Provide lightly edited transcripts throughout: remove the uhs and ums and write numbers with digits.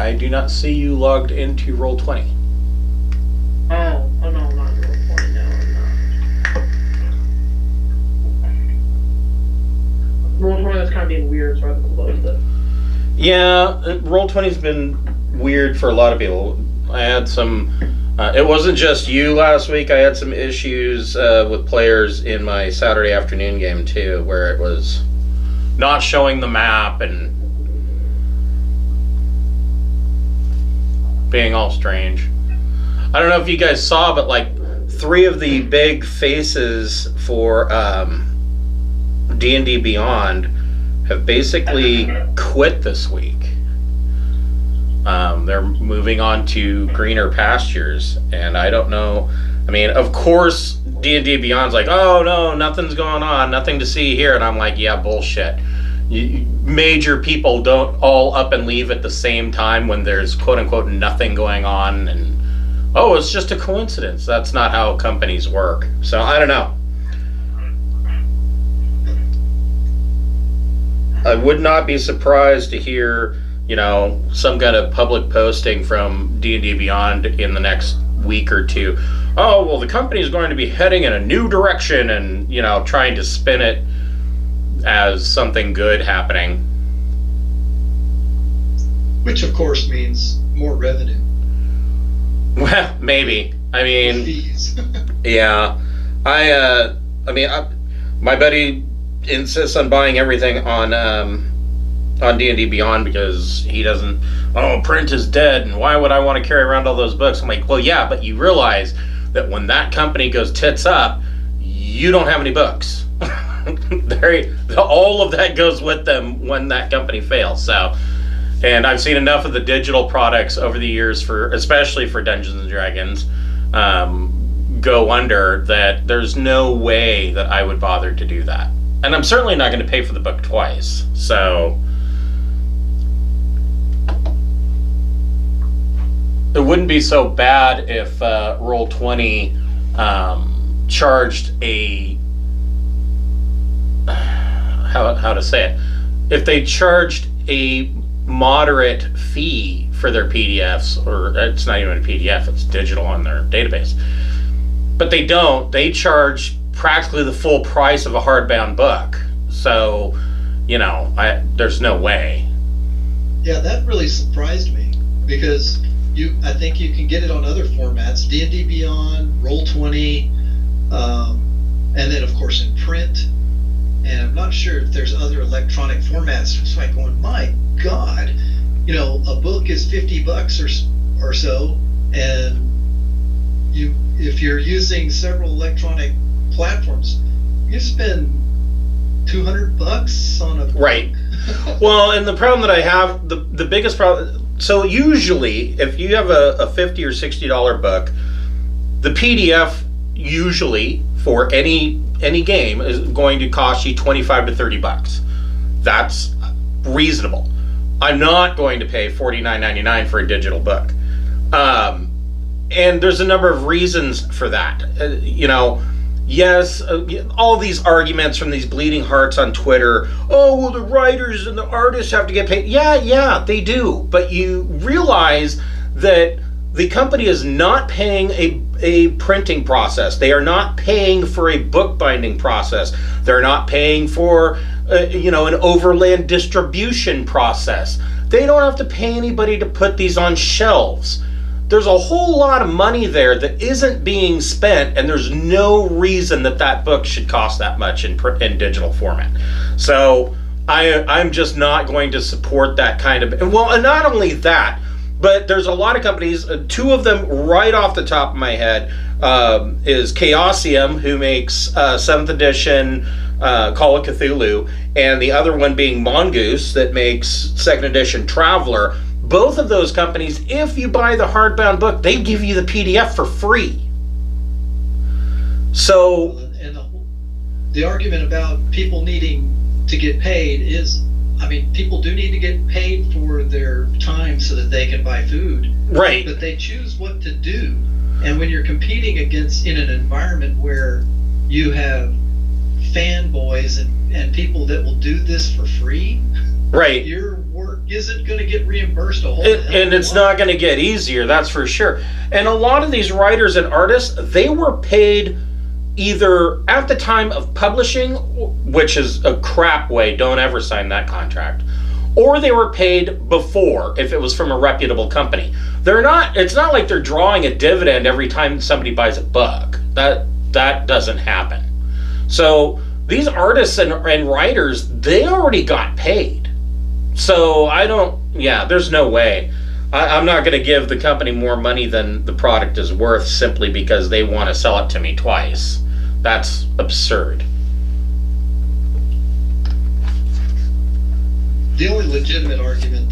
I do not see you logged into Roll20. Oh no, I'm not in Roll20 now. I'm not. Roll20 was kind of being weird, so I closed it. Yeah, Roll20's been weird for a lot of people. I had some... it wasn't just you last week. I had some issues with players in my Saturday afternoon game, too, where it was not showing the map and being all strange. I don't know if you guys saw, but like 3 of the big faces for D&D Beyond have basically quit this week. They're moving on to greener pastures, and I don't know. I mean, of course, D&D Beyond's like, oh no, nothing's going on, nothing to see here, and I'm like, yeah, bullshit. Major people don't all up and leave at the same time when there's quote-unquote nothing going on, and oh, it's just a coincidence. That's not how companies work. So, I don't know. I would not be surprised to hear, some kind of public posting from D&D Beyond in the next week or two. Oh, well, the company is going to be heading in a new direction and, trying to spin it as something good happening. Which, of course, means more revenue. Well, maybe. I mean... fees. Yeah. My buddy insists on buying everything on D&D Beyond because he doesn't, print is dead, and why would I want to carry around all those books? I'm like, well, yeah, but you realize that when that company goes tits up, you don't have any books. All of that goes with them when that company fails. So, and I've seen enough of the digital products over the years, especially for Dungeons and Dragons, go under, that there's no way that I would bother to do that. And I'm certainly not going to pay for the book twice. So it wouldn't be so bad if Roll20 charged a... how to say it? If they charged a moderate fee for their PDFs, or it's not even a PDF, it's digital on their database. But they don't. They charge practically the full price of a hardbound book. So, there's no way. Yeah, that really surprised me because I think you can get it on other formats, D&D Beyond, Roll20, and then of course in print. And I'm not sure if there's other electronic formats. It's like going, my God, a book is $50 or so, and if you're using several electronic platforms, you spend $200 on a book. Right. Well, and the problem that I have, the biggest problem, so usually if you have a $50 or $60 book, the PDF usually for any game is going to cost you $25 to $30. That's reasonable. I'm not going to pay $49.99 for a digital book. And there's a number of reasons for that. Yes, all these arguments from these bleeding hearts on Twitter. Oh, well, the writers and the artists have to get paid. Yeah, they do. But you realize that the company is not paying a printing process. They are not paying for a bookbinding process. They're not paying for, an overland distribution process. They don't have to pay anybody to put these on shelves. There's a whole lot of money there that isn't being spent, and there's no reason that book should cost that much in digital format. So I'm just not going to support that kind of... Well, and not only that, but there's a lot of companies, 2 of them right off the top of my head is Chaosium, who makes 7th edition Call of Cthulhu, and the other one being Mongoose, that makes 2nd edition Traveler. Both of those companies, if you buy the hardbound book, they give you the PDF for free. So... And the argument about people needing to get paid is, people do need to get paid for their time so that they can buy food. Right. But they choose what to do. And when you're competing in an environment where you have fanboys and people that will do this for free, right, your work isn't going to get reimbursed a whole and it's not going to get easier, that's for sure. And a lot of these writers and artists, they were paid either at the time of publishing, which is a crap way, don't ever sign that contract, or they were paid before if it was from a reputable company. It's not like they're drawing a dividend every time somebody buys a book. That doesn't happen. So these artists and writers, they already got paid. So there's no way. I'm not going to give the company more money than the product is worth simply because they want to sell it to me twice. That's absurd. The only legitimate argument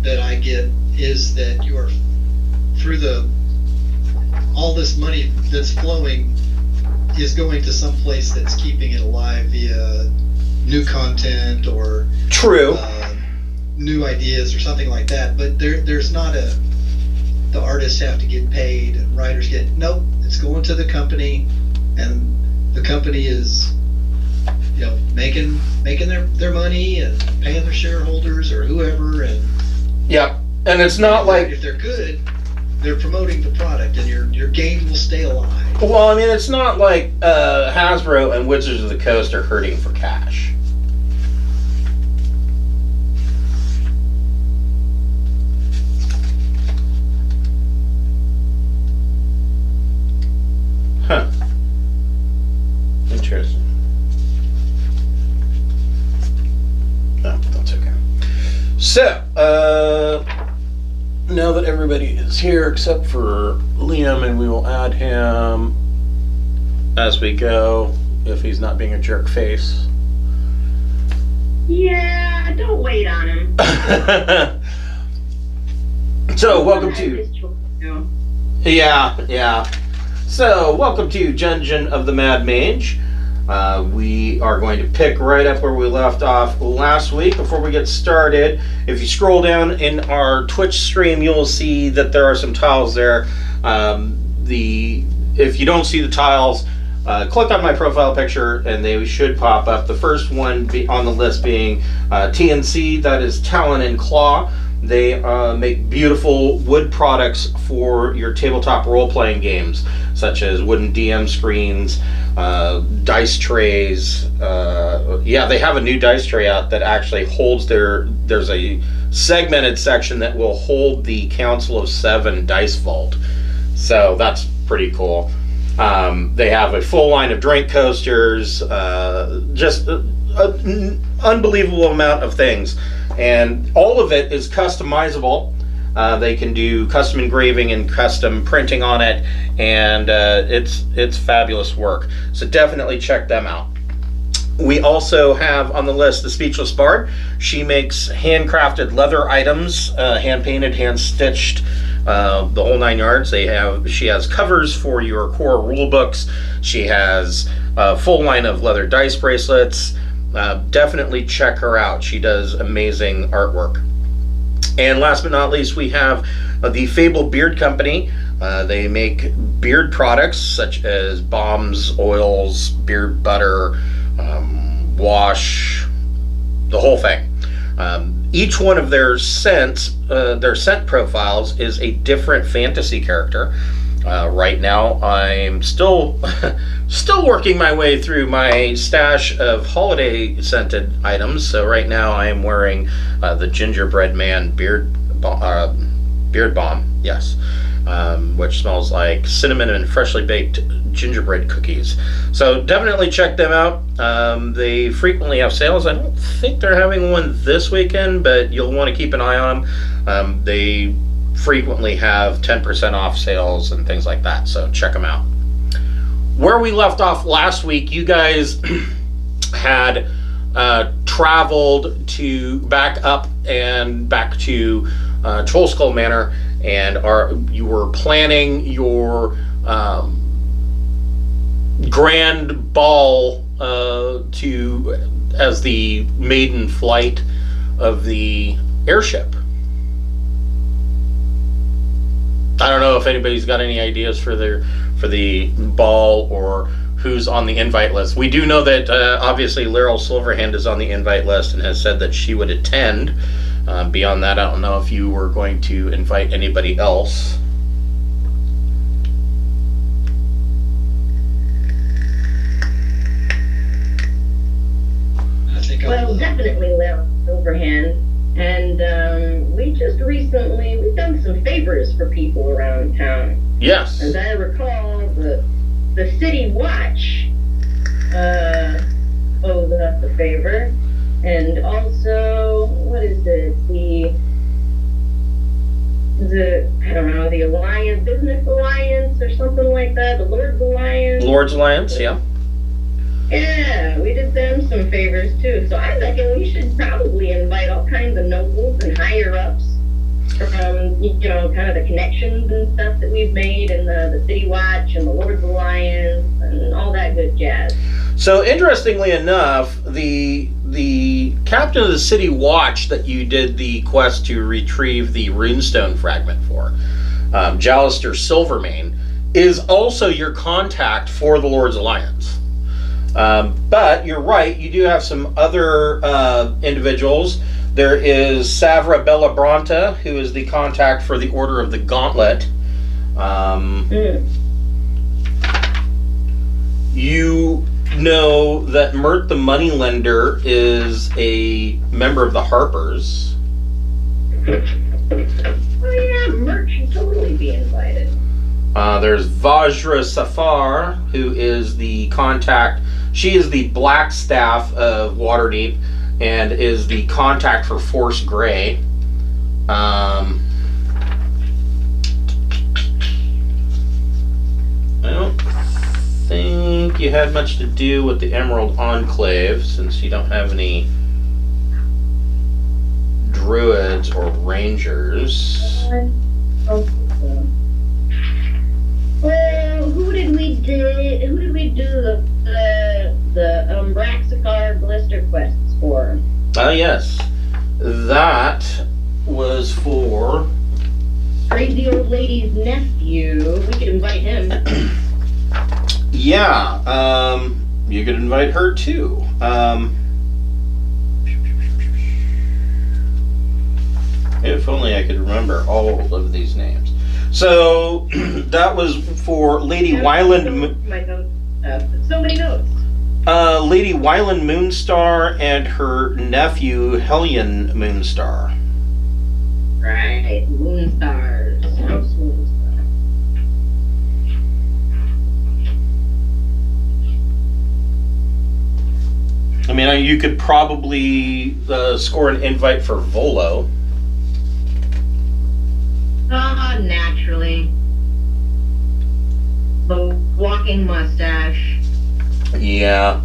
that I get is that you are, through all this money that's flowing is going to some place that's keeping it alive via new content or true new ideas or something like that. But there's not the artists have to get paid and writers get, nope, it's going to the company, and the company is, making their money and paying their shareholders or whoever, and and it's not like, if they're good, they're promoting the product, and your game will stay alive. well, I mean, it's not like Hasbro and Wizards of the Coast are hurting for cash. Huh. Interesting. Oh, that's okay. So, now that everybody is here except for Liam, and we will add him as we go if he's not being a jerk face. Yeah, don't wait on him. So, welcome to... Yeah. So, welcome to Dungeon of the Mad Mage. We are going to pick right up where we left off last week. Before we get started, if you scroll down in our Twitch stream, you'll see that there are some tiles there. If you don't see the tiles, click on my profile picture and they should pop up. The first one on the list being TNC, that is Talon Claw. They make beautiful wood products for your tabletop role-playing games, such as wooden DM screens, dice trays. They have a new dice tray out that actually holds there's a segmented section that will hold the Council of Seven dice vault. So that's pretty cool. They have a full line of drink coasters, just an unbelievable amount of things. And all of it is customizable. They can do custom engraving and custom printing on it, and it's fabulous work. So definitely check them out. We also have on the list the Speechless Bard. She makes handcrafted leather items, hand-painted, hand-stitched, the whole 9 yards. She has covers for your core rule books. She has a full line of leather dice bracelets. Definitely check her out. She does amazing artwork. And last but not least, we have the Fable Beard Company. They make beard products such as balms, oils, beard butter, wash, the whole thing. Each one of their scent profiles is a different fantasy character. Right now, I'm still working my way through my stash of holiday scented items. So right now, I am wearing the Gingerbread Man beard balm, yes, which smells like cinnamon and freshly baked gingerbread cookies. So definitely check them out. They frequently have sales. I don't think they're having one this weekend, but you'll want to keep an eye on them. They frequently have 10% off sales and things like that, so check them out. Where we left off last week, you guys had traveled back to Troll Skull Manor, and you were planning your grand ball as the maiden flight of the airship. I don't know if anybody's got any ideas for the ball or who's on the invite list. We do know that obviously Laryl Silverhand is on the invite list and has said that she would attend. Beyond that, I don't know if you were going to invite anybody else. I think Well, definitely Overhand. And we've done some favors for people around town. Yes. As I recall, the City Watch owes us a favor. And also, what is it? The Alliance, Business Alliance or something like that, the Lord's Alliance. Lord's Alliance, yeah. Yeah, we did them some favors too. So I reckon we should probably invite all kinds of nobles and higher ups from, kind of the connections and stuff that we've made in the City Watch and the Lord's Alliance and all that good jazz. So interestingly enough, the captain of the City Watch that you did the quest to retrieve the runestone fragment for, Jalister Silvermane, is also your contact for the Lord's Alliance. But you're right, you do have some other individuals. There is Savra Bellabronta, who is the contact for the Order of the Gauntlet. You know that Mert the Moneylender is a member of the Harpers. Oh yeah, Mert should totally be invited. There's Vajra Safar, who is the contact. She is the Black Staff of Waterdeep and is the contact for Force Grey. I don't think you had much to do with the Emerald Enclave, since you don't have any druids or rangers. Well, who did we do the Braxicard Blister quests for? Ah, yes. That was for Crazy old lady's nephew. We could invite him. Yeah, you could invite her too. If only I could remember all of these names. So that was for Lady Wyland. So many notes. Lady Wyland Moonstar and her nephew Hellion Moonstar. Right, Moonstars. House Moonstar. I mean, you could probably score an invite for Volo. Naturally. The walking mustache. Yeah.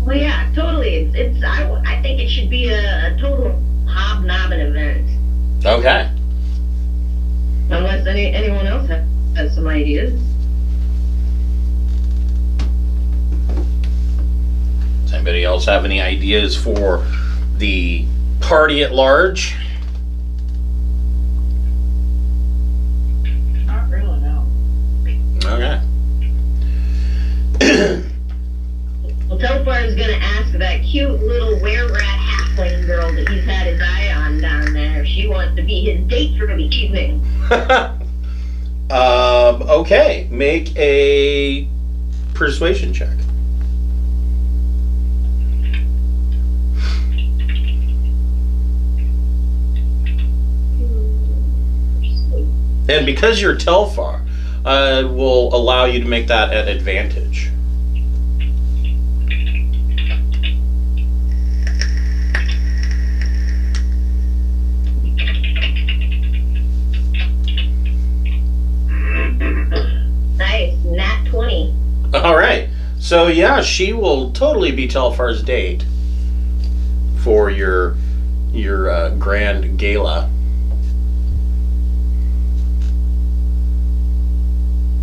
Well, yeah, totally. I think it should be a total hobnobbing event. Okay. Unless anyone else has some ideas. Does anybody else have any ideas for the party at large? Not really, no. Okay. Well, Telfar's gonna ask that cute little were-rat halfling girl that he's had his eye on down there if she wants to be his date for the evening. Okay. Make a persuasion check. And because you're Telfar, will allow you to make that at advantage. Nice, nat 20. All right. So yeah, she will totally be Telfar's date for your grand gala.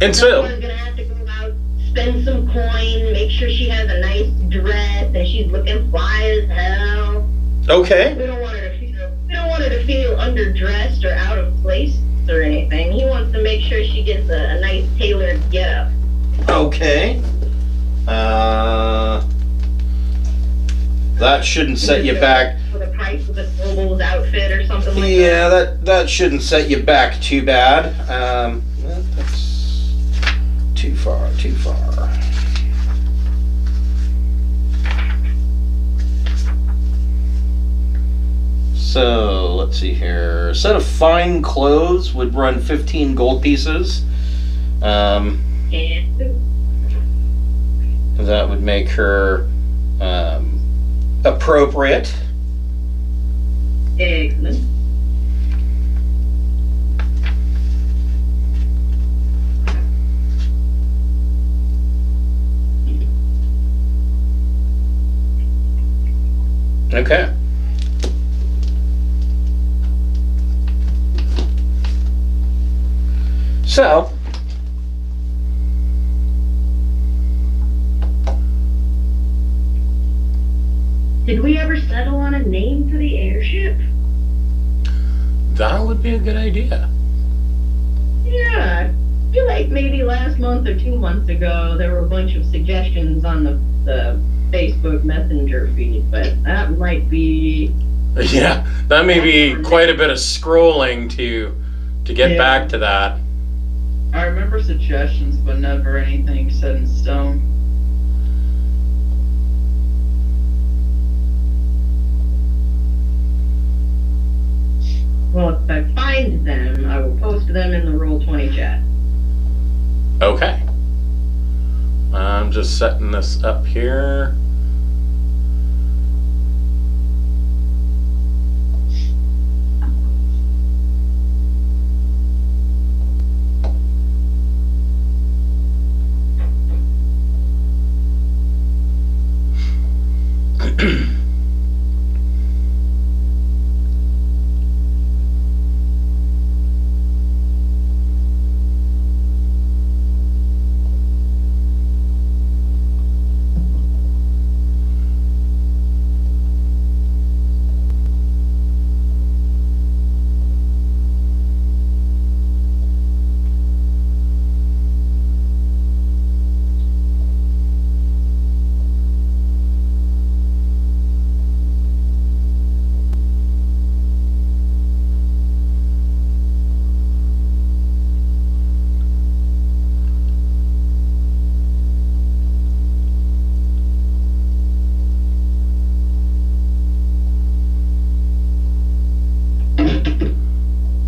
And so Someone's gonna have to go out, spend some coin, make sure she has a nice dress, and she's looking fly as hell. okay. We don't want her to feel underdressed or out of place or anything. He wants to make sure she gets a nice tailored getup. Okay. that shouldn't set you back. For the price of the Noble's outfit or something like Yeah, that. that shouldn't set you back too bad. That's too far. So let's see here. A set of fine clothes would run 15 gold pieces. And That would make her appropriate. excellent. Okay. So, Did we ever settle on a name for the airship? that would be a good idea. Yeah, I feel like maybe last month or 2 months ago there were a bunch of suggestions on the Facebook Messenger feed, but that might be. Yeah, that may be quite a bit of scrolling to get Yeah. back to that. I remember suggestions, but never anything set in stone. Well, if I find them, I will post them in the Roll20 chat. Okay. I'm just setting this up here.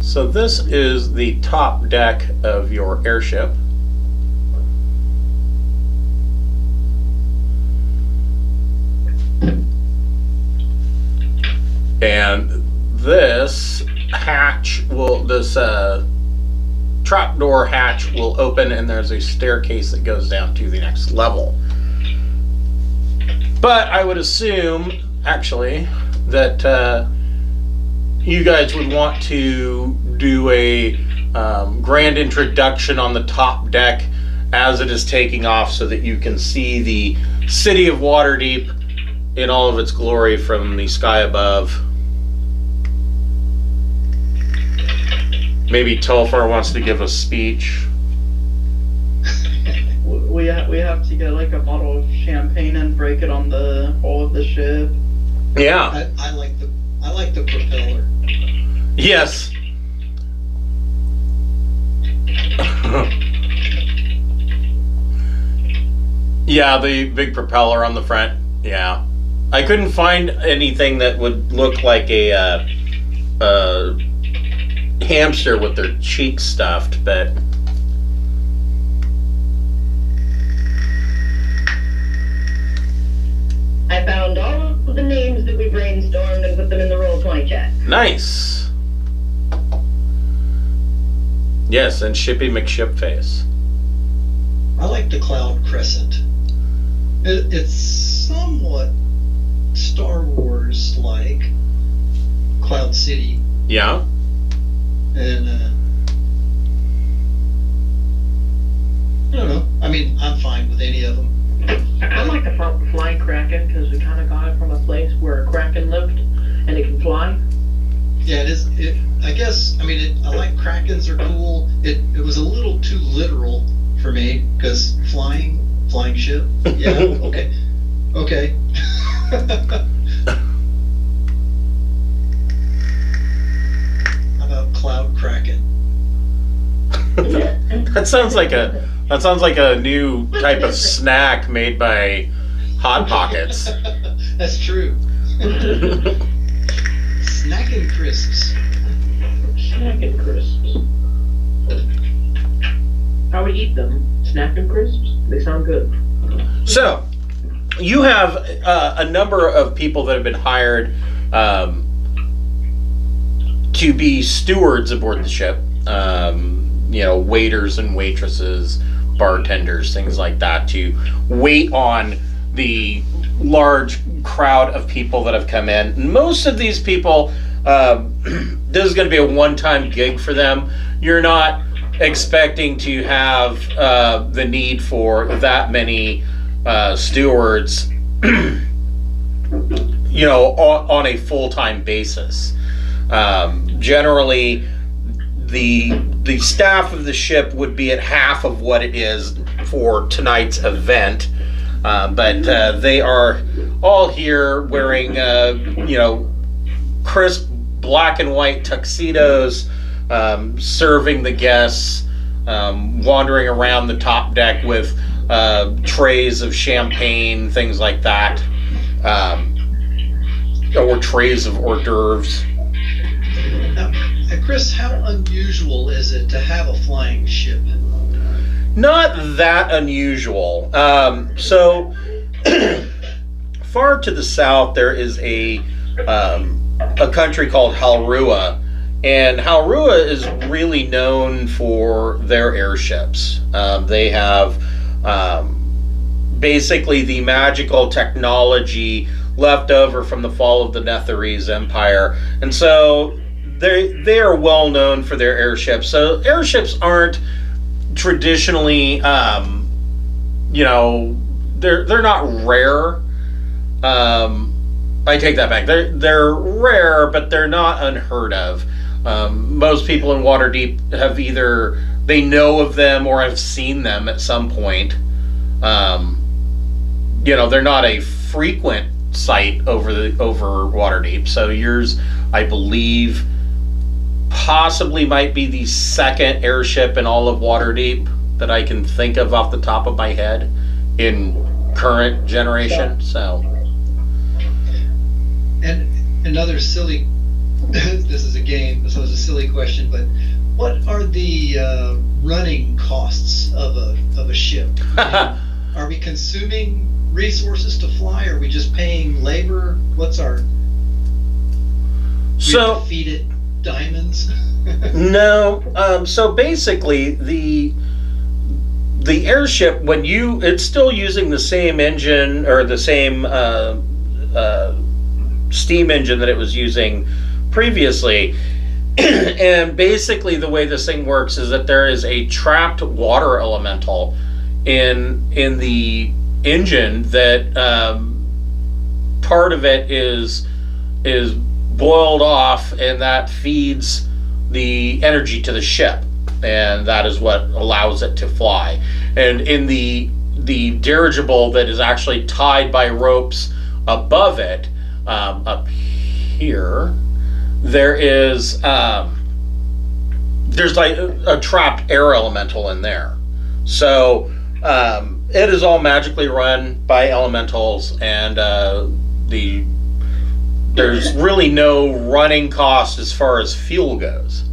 So this is the top deck of your airship. And this hatch this trapdoor hatch will open, and there's a staircase that goes down to the next level. But I would assume, actually, that you guys would want to do a grand introduction on the top deck as it is taking off, so that you can see the city of Waterdeep in all of its glory from the sky above. Maybe Telfar wants to give a speech. We have to get like a bottle of champagne and break it on the hull of the ship. Yeah. I like the propeller. Yes. Yeah, the big propeller on the front. Yeah. I couldn't find anything that would look like a hamster with their cheeks stuffed, but I found all of the names that we brainstormed and put them in the Roll20 chat. nice. Yes, and Shippy McShipface. I like the Cloud Crescent. It's somewhat Star Wars like Cloud City, Yeah. and I don't know. I mean, I'm fine with any of them. I like the flying kraken because we kind of got it from a place where a kraken lived and it can fly. Yeah, it is. I guess. I mean, I like Krakens are cool. It was a little too literal for me because flying ship. Yeah. Okay. Cloud Kraken. That sounds like a new type of snack made by Hot Pockets. That's true. Snackin' crisps. Snacking crisps. How would eat them? Snacking crisps? They sound good. So, you have a number of people that have been hired to be stewards aboard the ship. Waiters and waitresses, bartenders, things like that, to wait on the large crowd of people that have come in. Most of these people, this is going to be a one-time gig for them. You're not expecting to have the need for that many stewards, on a full-time basis. Generally, the staff of the ship would be at half of what it is for tonight's event, but they are all here wearing crisp black and white tuxedos, serving the guests, wandering around the top deck with trays of champagne, things like that, or trays of hors d'oeuvres. Now, Chris, how unusual is it to have a flying ship? Not that unusual. So far to the south, there is a country called Halrua, and Halrua is really known for their airships. They have basically the magical technology left over from the fall of the Nefarious Empire, and so they are well known for their airships. So airships aren't traditionally, they're not rare. I take that back. They're rare, but they're not unheard of. Most people in Waterdeep have either they know of them or have seen them at some point. They're not a frequent sight over Waterdeep. So yours, I believe, possibly might be the second airship in all of Waterdeep that I can think of off the top of my head in current generation. So, and another silly, this is a game, so it's a silly question, but what are the running costs of a ship? Are we consuming resources to fly? Are we just paying labor? What's our... We have to feed it diamonds? No. So basically, the airship, it's still using the same engine or the same steam engine that it was using previously. And basically, the way this thing works is that there is a trapped water elemental in the engine that part of it is boiled off, and that feeds the energy to the ship, and that is what allows it to fly. And in the dirigible that is actually tied by ropes above it, up here, there is there's like a trapped air elemental in there. So it is all magically run by elementals, and there's really no running cost as far as fuel goes.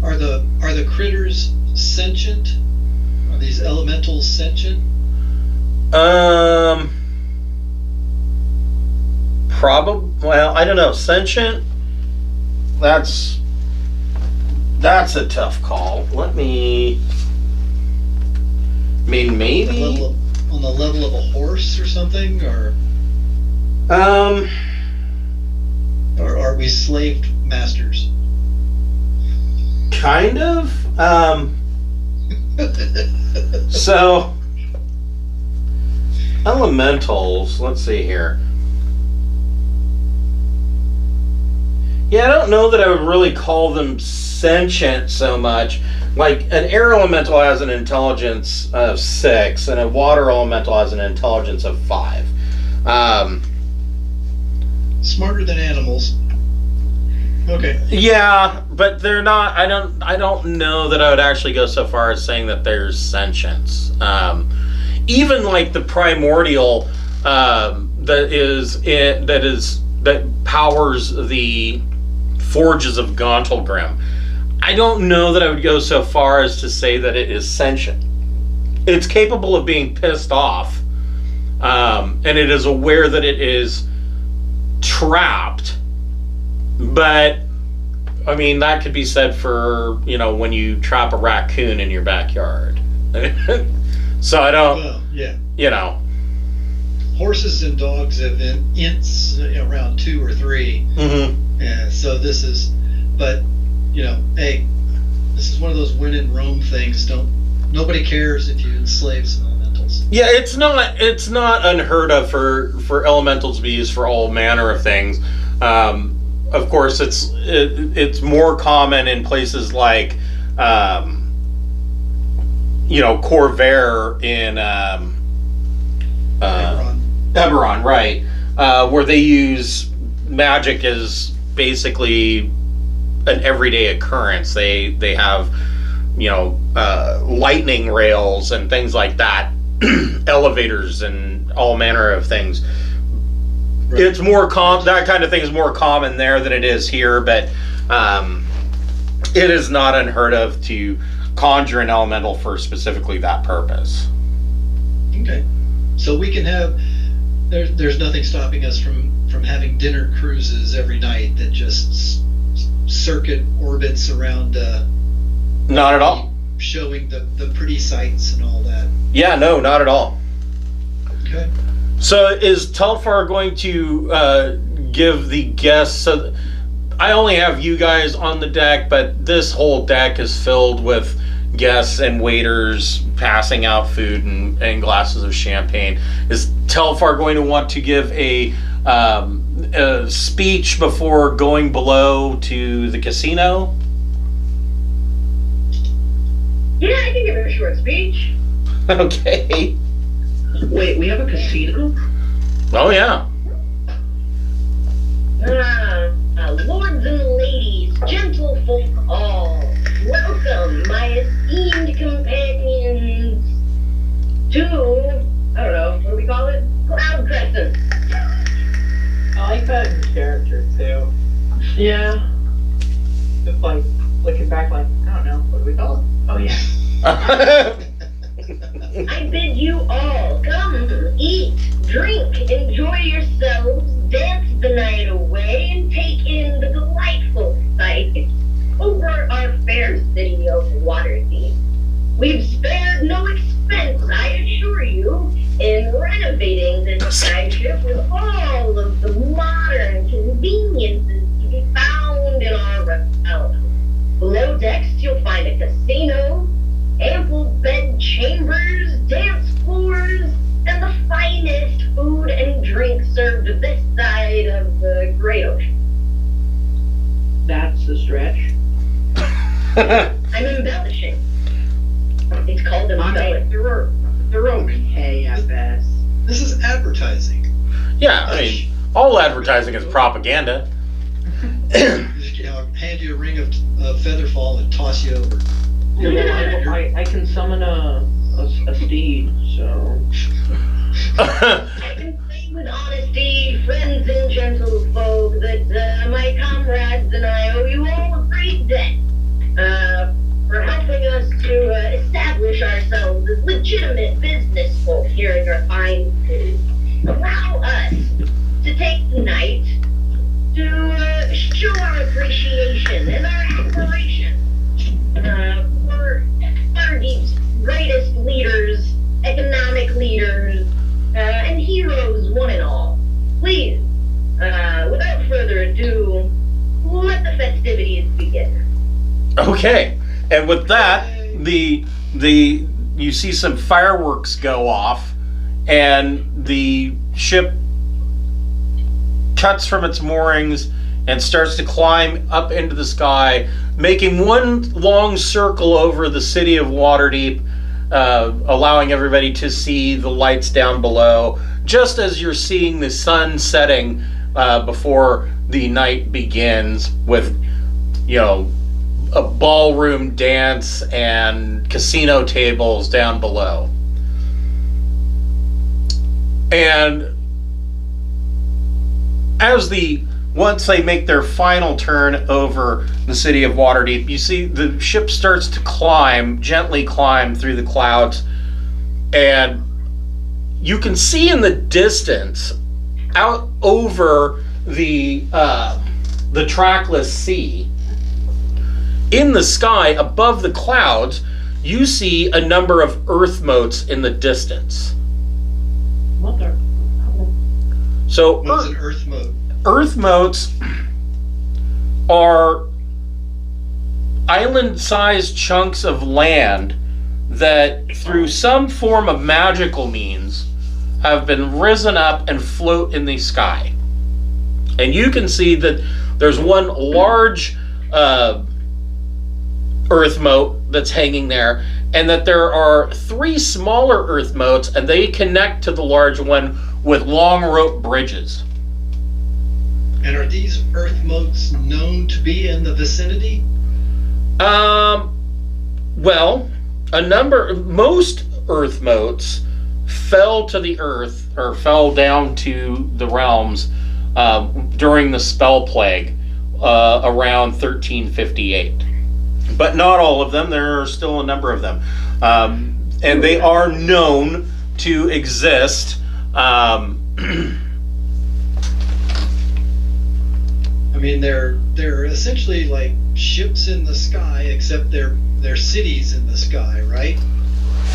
Are the critters sentient? Are these elementals sentient? Well, I don't know. Sentient? That's a tough call. Maybe. On the level of a horse or something, or are we slave masters? Kind of. So elementals. Let's see here. Yeah, I don't know that I would really call them sentient so much. Like, an air elemental has an intelligence of 6, and a water elemental has an intelligence of 5. Smarter than animals. Okay. Yeah, but they're not. I don't know that I would actually go so far as saying that there's sentience. Even like the primordial that powers the forges of Gauntlgrim. I don't know that I would go so far as to say that it is sentient. It's capable of being pissed off, and it is aware that it is trapped. But I mean, that could be said for, when you trap a raccoon in your backyard. So I don't, Well, yeah. Horses and dogs have ints around 2 or 3. Mm-hmm. And so this is, but hey, this is one of those win and roam things. Nobody cares if you enslave some elementals. Yeah, it's not unheard of for elementals to be used for all manner of things. Of course, it's more common in places like, Corvair in Eberron, right? Where they use magic as basically an everyday occurrence. They have, lightning rails and things like that, elevators and all manner of things. Right. It's more that kind of thing is more common there than it is here, but it is not unheard of to conjure an elemental for specifically that purpose. Okay, so we can have. There's nothing stopping us from having dinner cruises every night that just circuit orbits around. Not at all. Showing the pretty sights and all that. Yeah, no, not at all. Okay. So is Telfar going to give the guests? So I only have you guys on the deck, but this whole deck is filled with guests and waiters passing out food and glasses of champagne. Is Telfar going to want to give a speech before going below to the casino? Yeah, I can give him a short speech. Okay. Wait, we have a casino? Oh, yeah. Lords and ladies, gentlefolk all, welcome, my esteemed companions, to, I don't know, what do we call it? Cloud Crescent. I like that in character, too. Yeah. Just like, looking back like, I don't know, what do we call it? Oh, yeah. I bid you all come, eat, drink, enjoy yourselves, dance the night away, and take in the delightful sight over our fair city of Waterdeep. We've spared no expense, I assure you, in renovating this airship with all of the modern conveniences to be found in our realm. Below decks, you'll find a casino, ample bed chambers, dance floors, and the finest food and drink served this side of the Great Ocean. That's the stretch. I'm embellishing. It's called embellishing. They're okay at best. This is advertising. Yeah, I mean, all advertising is propaganda. Just, hand you a ring of featherfall and toss you over. Yeah, well, I can summon a steed, so. I can say with honesty, friends and gentlefolk, that my comrades and I owe you all a great debt for helping us to establish ourselves as legitimate business folk here in your fine city. Allow us to take the night to show our appreciation and our admiration for Waterdeep's greatest leaders, economic leaders, and heroes, one and all. Please, without further ado, let the festivities begin. Okay, and with that, you see some fireworks go off, and the ship cuts from its moorings and starts to climb up into the sky, making one long circle over the city of Waterdeep, allowing everybody to see the lights down below, just as you're seeing the sun setting before the night begins with, a ballroom dance and casino tables down below. And once they make their final turn over the city of Waterdeep, you see the ship starts to gently climb through the clouds, and you can see in the distance, out over the trackless sea, in the sky above the clouds, you see a number of Earthmotes in the distance. Mother. So What's an Earthmote? Earthmotes are island-sized chunks of land that, through some form of magical means, have been risen up and float in the sky. And you can see that there's one large Earthmote that's hanging there, and that there are 3 smaller Earthmotes, and they connect to the large one with long rope bridges. And are these Earthmotes known to be in the vicinity? Well, most Earthmotes fell to the earth, or fell down to the realms during the spell plague around 1358. But not all of them. There are still a number of them. And they are known to exist. I mean, they're essentially like ships in the sky, except they're cities in the sky, right?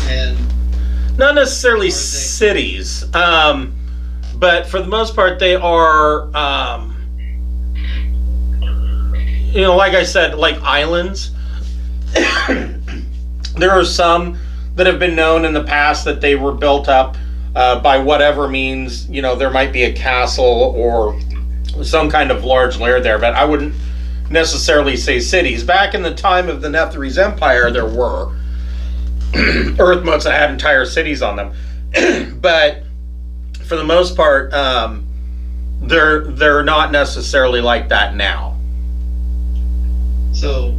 And not necessarily cities, but for the most part, they are, like I said, like islands. There are some that have been known in the past that they were built up by whatever means. There might be a castle or some kind of large lair there, but I wouldn't necessarily say cities. Back in the time of the Nefarious Empire, there were Earthmotes that had entire cities on them, but for the most part, they're not necessarily like that now. So,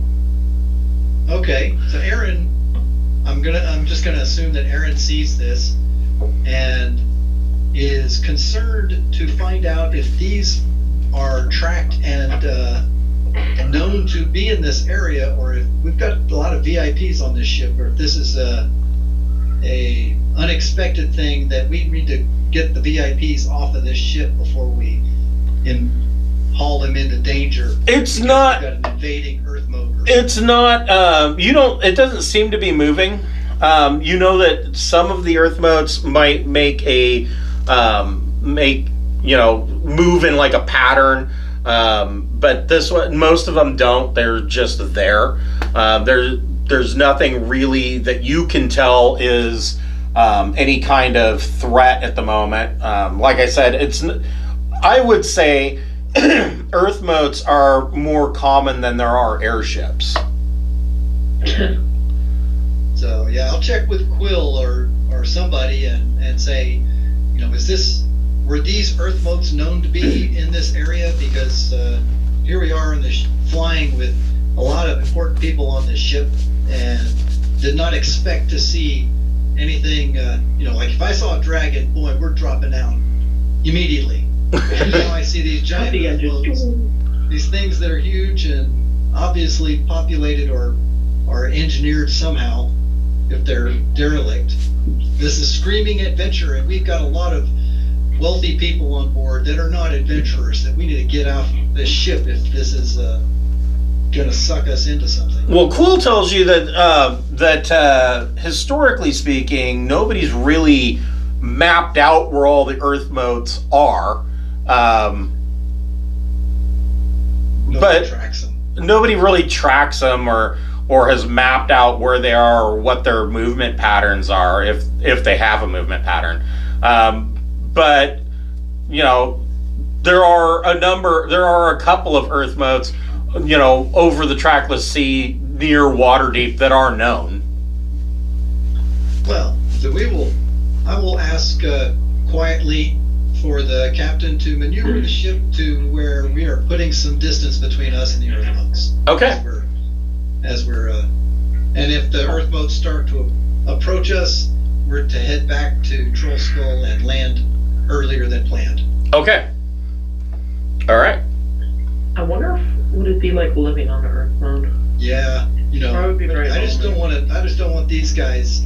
okay, so Aaron, I'm just gonna assume that Aaron sees this and is concerned to find out if these are tracked and known to be in this area, or if we've got a lot of VIPs on this ship, or if this is a unexpected thing that we need to get the VIPs off of this ship before we haul them into danger. It's not. We've got an invading Earthmote. It's not. It doesn't seem to be moving. That some of the Earthmotes might make move in like a pattern. But this one, most of them don't. They're just there. There's nothing really that you can tell is any kind of threat at the moment. Like I said, I would say Earthmotes are more common than there are airships. So yeah, I'll check with Quill or somebody and say, were these Earthmotes known to be in this area? Because here we are flying with a lot of important people on this ship, and did not expect to see anything. Like if I saw a dragon, boy, we're dropping down immediately. And now I see these giant Earthmotes, these things that are huge and obviously populated or engineered somehow, if they're derelict. This is screaming adventure, and we've got a lot of wealthy people on board that are not adventurers that we need to get off this ship if this is going to suck us into something. Well, Quill tells you that historically speaking, nobody's really mapped out where all the Earthmotes are. Nobody tracks them. Nobody really tracks them or has mapped out where they are or what their movement patterns are, if they have a movement pattern. But there are a couple of Earthmotes, over the trackless sea near Waterdeep that are known. Well, so I will ask quietly for the captain to maneuver the ship to where we are putting some distance between us and the Earthmotes. Okay. And if the Earthmotes start to approach us, we're to head back to Troll Skull and land earlier than planned. Okay. All right. I wonder if would it be like living on the Earthmote? Yeah, That would be very I just don't want to. I just don't want these guys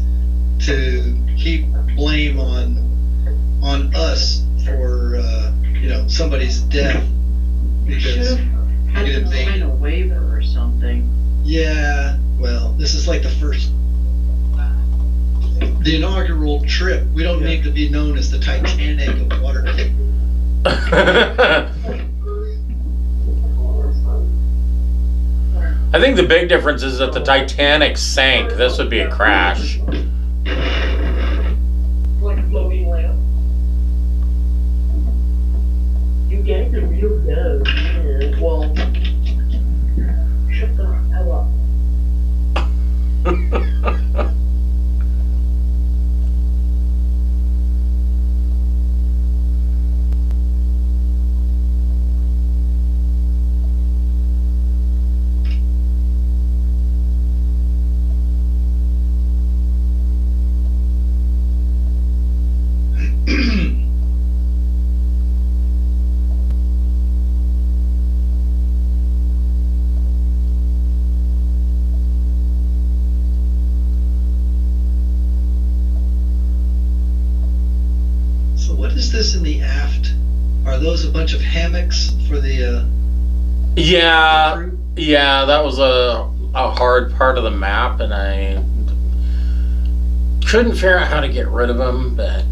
to heap blame on us for somebody's death We should because have had them sign a waiver or something. yeah. Well, this is like the inaugural trip. We don't need to be known as the Titanic of Waterdeep. I think the big difference is that the Titanic sank. This would be a crash. Like floating lamp. You guys are real dumb. Yeah. Well, shut the hell up. So what is this in the aft? Are those a bunch of hammocks for the Yeah, crew? yeah, that was a hard part of the map, and I couldn't figure out how to get rid of them, but...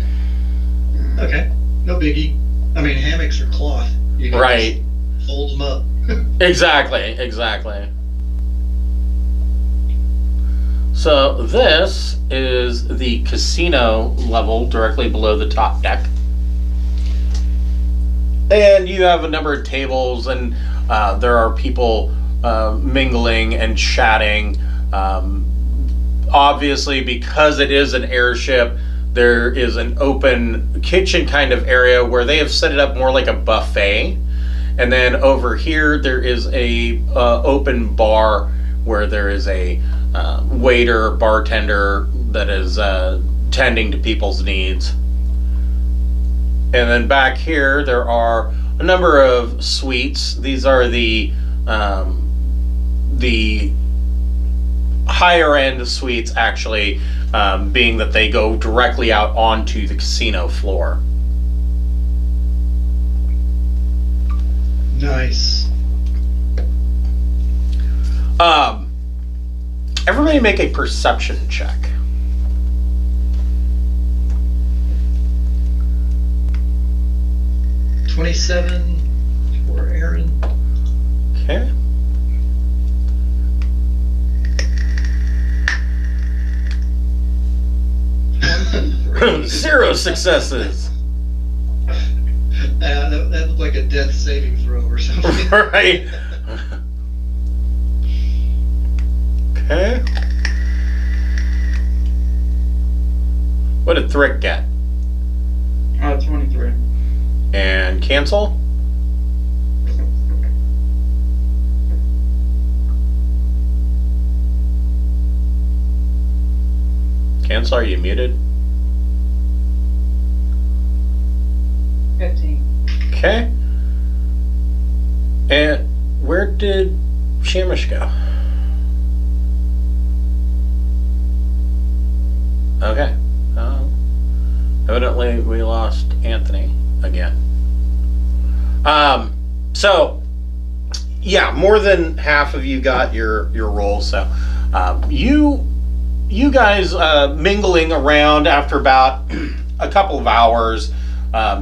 Okay, no biggie. I mean, hammocks are cloth. You can Right. just fold them up. Exactly. So this is the casino level directly below the top deck. And you have a number of tables, and there are people mingling and chatting. Obviously, because it is an airship, there is an open kitchen kind of area where they have set it up more like a buffet. And then over here, there is a open bar where there is a waiter, bartender that is tending to people's needs. And then back here, there are a number of suites. These are the higher end suites, actually, being that they go directly out onto the casino floor. Nice. Everybody make a perception check. $27 for Aaron. Okay. Zero successes. That looked like a death saving throw or something. Right. Okay. What did Thrick get? 23. And cancel? Cancel, are you muted? 15. Okay. And where did Shamish go? Okay. Evidently we lost Anthony again. So yeah, more than half of you got your roll. So you guys mingling around after about a couple of hours.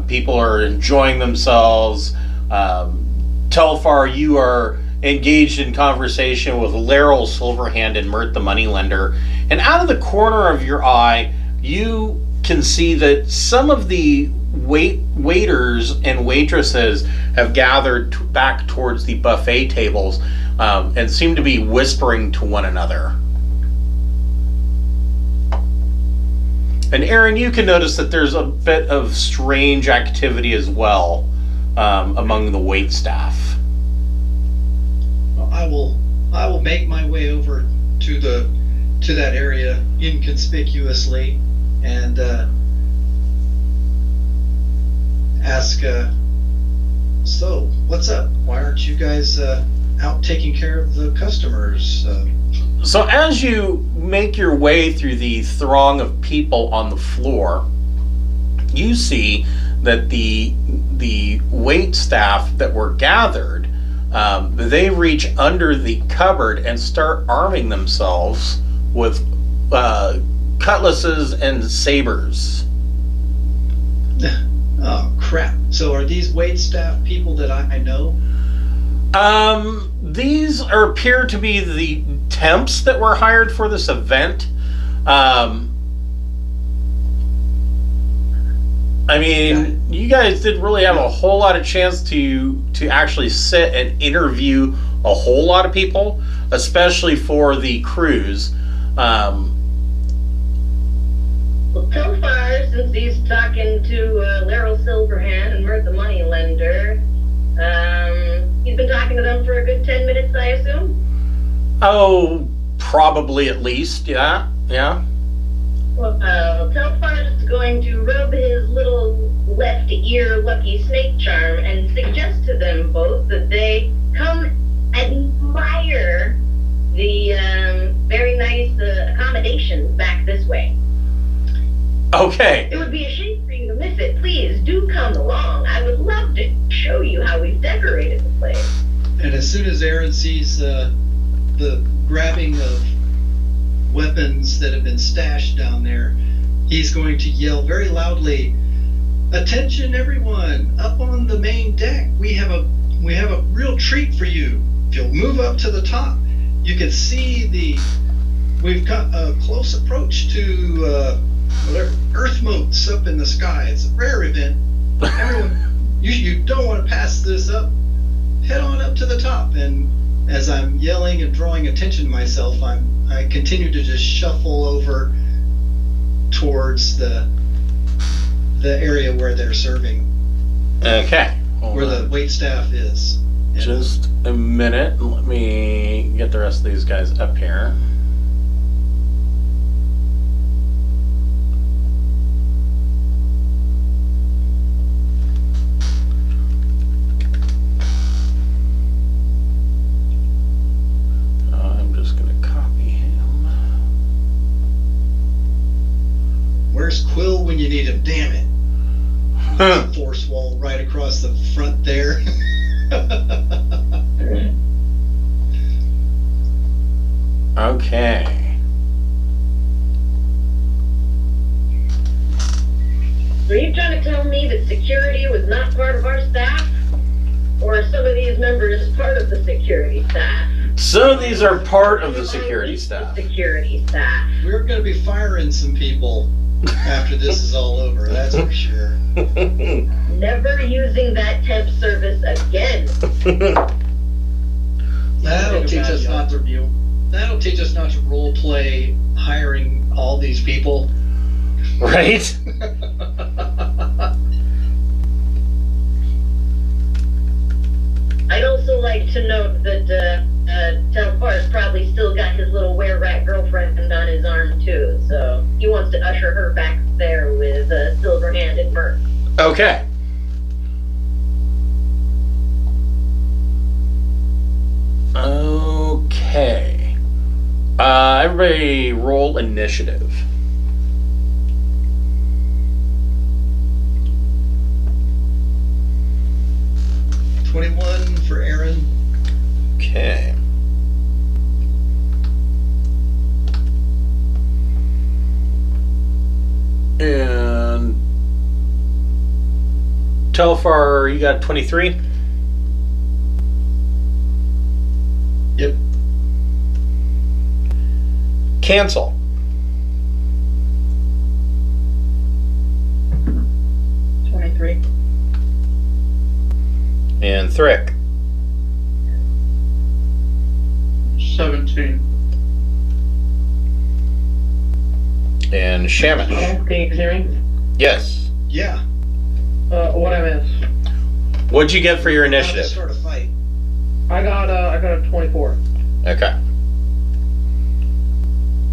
People are enjoying themselves. Telfar, you are engaged in conversation with Laryl Silverhand and Mert the Moneylender. And out of the corner of your eye, you can see that some of the waiters and waitresses have gathered back towards the buffet tables and seem to be whispering to one another. And Aaron, you can notice that there's a bit of strange activity as well among the waitstaff. Well, I will make my way over to that area inconspicuously and ask. So, what's up? Why aren't you guys out taking care of the customers? So as you make your way through the throng of people on the floor, you see that the wait staff that were gathered, they reach under the cupboard and start arming themselves with cutlasses and sabers. Oh crap! So are these wait staff people that I know? These appear to be the temps that were hired for this event. I mean, you guys didn't really have a whole lot of chance to actually sit and interview a whole lot of people, especially for the cruise. Well, so far, since he's talking to Laryl Silverhand and Mert the Moneylender, he's been talking to them for a good 10 minutes, I assume? Oh, probably at least, yeah. Well, Telfar's going to rub his little left ear lucky snake charm and suggest to them both that they come admire the very nice accommodations back this way. Okay. It would be a shame for you to miss it. Please do come along. I would love to show you how we've decorated the place. And as soon as Aaron sees the grabbing of weapons that have been stashed down there, he's going to yell very loudly, "Attention everyone! Up on the main deck, we have a real treat for you. If you'll move up to the top, you can see we've got a close approach to Earthmotes up in the sky. It's a rare event. Everyone, you don't want to pass this up. Head on up to the top." And as I'm yelling and drawing attention to myself, I continue to just shuffle over towards the area where they're serving. Okay. Where the wait staff is. Just a minute. Let me get the rest of these guys up here. I'm just going to copy him. Where's Quill when you need him? Damn it. Force wall right across the front there. Okay. Are you trying to tell me that security was not part of our staff? Or are some of these members part of the security staff? So these are part of the security staff. Security staff. We're going to be firing some people after this is all over, that's for sure. Never using that temp service again. That'll teach us not to role play hiring all these people. Right? I'd also like to note that Telfar's probably still got his little were-rat girlfriend on his arm too, so he wants to usher her back there with Silverhand and Merc. Okay. Okay. Everybody roll initiative. $21 for Aaron. Okay. And Telfar, you got 23? Yep. Cancel. And Thrick. 17. And Shamish. Can you hear me? Yes. Yeah. What I miss? What'd you get for your How to initiative? start a fight. I got a 24. Okay.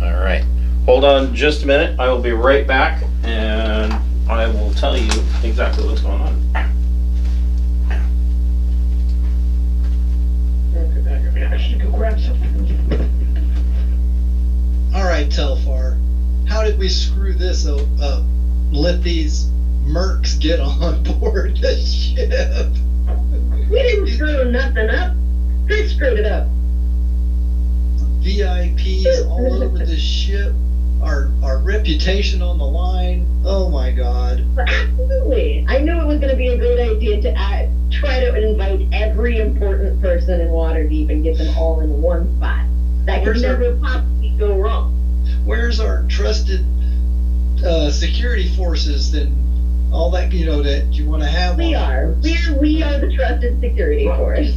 All right. Hold on just a minute. I will be right back, and I will tell you exactly what's going on. Okay, I should go grab something. All right, Telfar. How did we screw this up? Let these mercs get on board the ship. We didn't screw nothing up. Chris screwed it up. VIPs all over the ship. Our reputation on the line. Oh my God. Absolutely. I knew it was going to be a great idea to try to invite every important person in Waterdeep and get them all in one spot. That could never possibly go wrong. Where's our trusted security forces and all that, that you want to have? We are the trusted security force.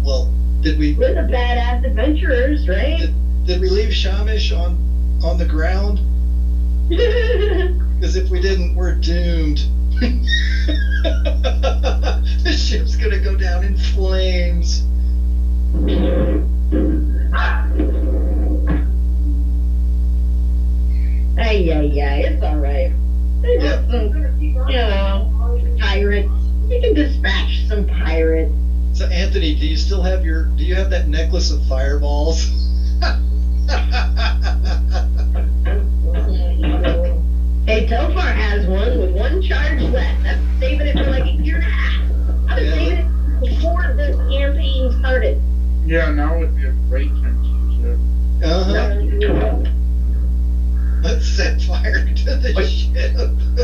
Well, did we? We're the badass adventurers, right? Did we leave Shamish on the ground? Because if we didn't, we're doomed. The ship's gonna go down in flames. Hey, it's alright. There's just some, pirates. We can dispatch some pirates. So Anthony, do you have that necklace of fireballs? Hey, Telfar has one with one charge left. That's saving it for like a year and a half. I was saving it before this campaign started. Yeah, now would be a great time to use it. Uh-huh. Let's set fire to the ship.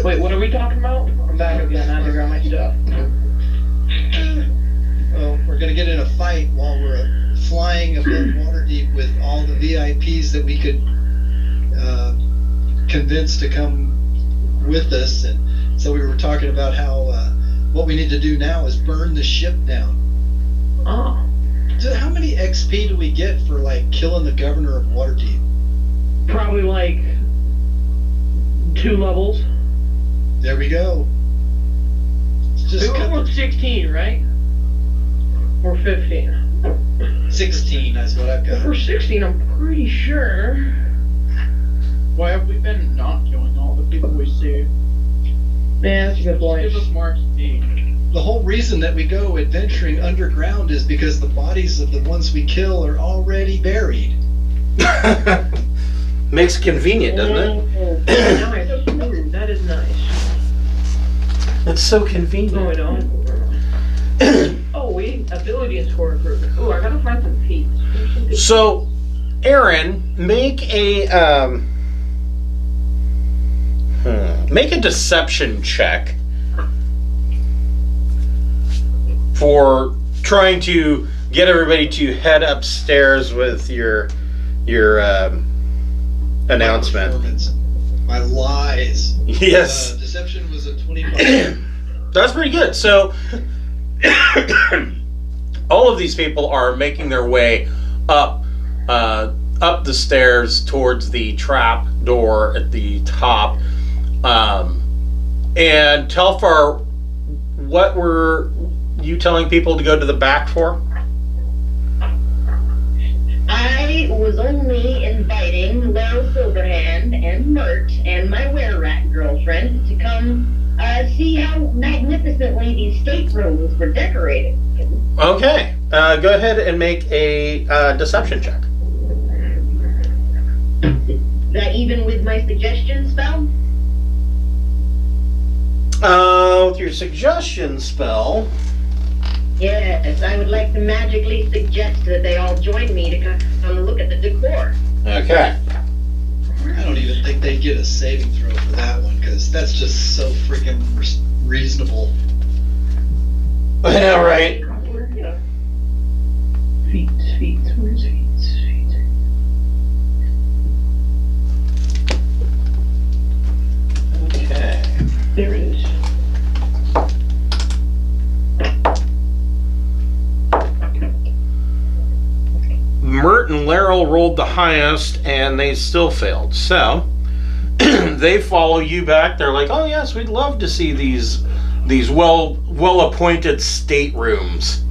Wait, what are we talking about? I'm back again. I had to grab my stuff. Well, we're gonna get in a fight while we're flying above Waterdeep with all the VIPs that we could convince to come with us, and so we were talking about how what we need to do now is burn the ship down. Oh. So how many XP do we get for like killing the governor of Waterdeep? Probably like 2 levels. There we go. It's just We're almost 16, right? Or 15. 16 is what I've If got. we're 16, I'm pretty sure. Why have we been not killing all the people we see? Yeah, that's a good point. Give us more XP. The whole reason that we go adventuring underground is because the bodies of the ones we kill are already buried. Makes it convenient, doesn't it? Nice. Ooh, that is nice. It's so convenient. No, I don't. Oh, wait. Ability and score improvement. Ooh, I gotta find some feats. So, Aaron, make a deception check for trying to get everybody to head upstairs with your announcement. My performance, my lies. Yes. Deception was a 25. That's pretty good. So, all of these people are making their way up the stairs towards the trap door at the top. And Telfar, what were you telling people to go to the back for? I was only inviting Laurel Silverhand and Mert and my were-rat girlfriend to come see how magnificently these staterooms were decorated. Okay. Go ahead and make a deception check. Is that even with my suggestion spell? With your suggestion spell. Yes, I would like to magically suggest that they all join me to come look at the decor. Okay. I don't even think they'd get a saving throw for that one, because that's just so freaking reasonable. I know, right? Feet. Where's feet? Okay. There it is. Mert and Laurel Carl rolled the highest, and they still failed. So they follow you back. They're like, "Oh yes, we'd love to see these well appointed staterooms,"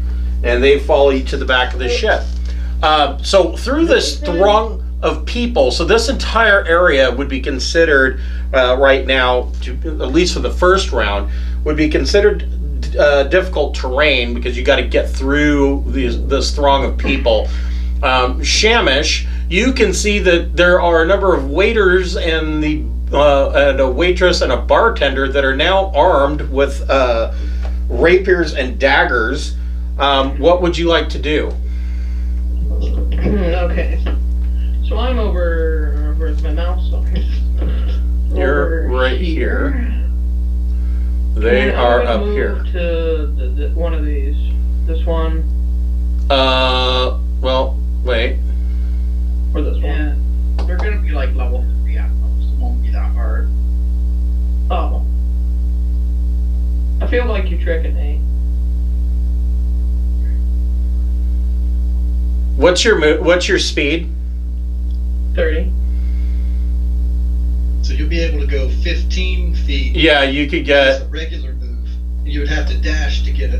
and they follow you to the back of the ship. So through this throng of people, so this entire area would be considered right now, at least for the first round, would be considered difficult terrain because you got to get through this throng of people. Shamish, you can see that there are a number of waiters and a waitress and a bartender that are now armed with rapiers and daggers. What would you like to do? Okay. So I'm over. Where's my mouse? You're right here. They are up here. To the one of these. This one. Well, wait. Or this one. Yeah, they're gonna be like level 3 Earthmotes. It won't be that hard. Oh. I feel like you're tricking me. What's your speed? 30. So you'll be able to go 15 feet. Yeah, you could As get. a regular move. You would have to dash to get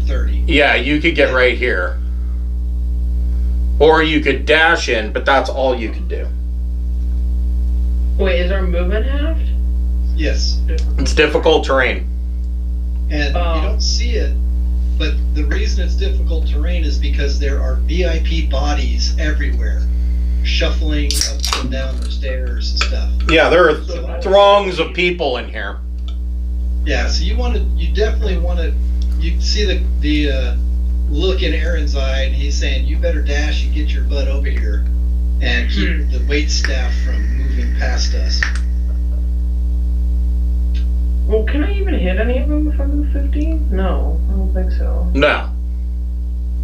30. Yeah, you could get right here. Or you could dash in, but that's all you could do. Wait, is our movement halved? Yes. It's difficult terrain. And Oh. you don't see it, but the reason it's difficult terrain is because there are VIP bodies everywhere, shuffling up and down the stairs and stuff. Yeah, there are throngs of people in here. Yeah, so you definitely want to. You see the look in Aaron's eye, and he's saying, "You better dash and get your butt over here, and keep the waitstaff from moving past us." Well, can I even hit any of them if I move 15? No, I don't think so. No.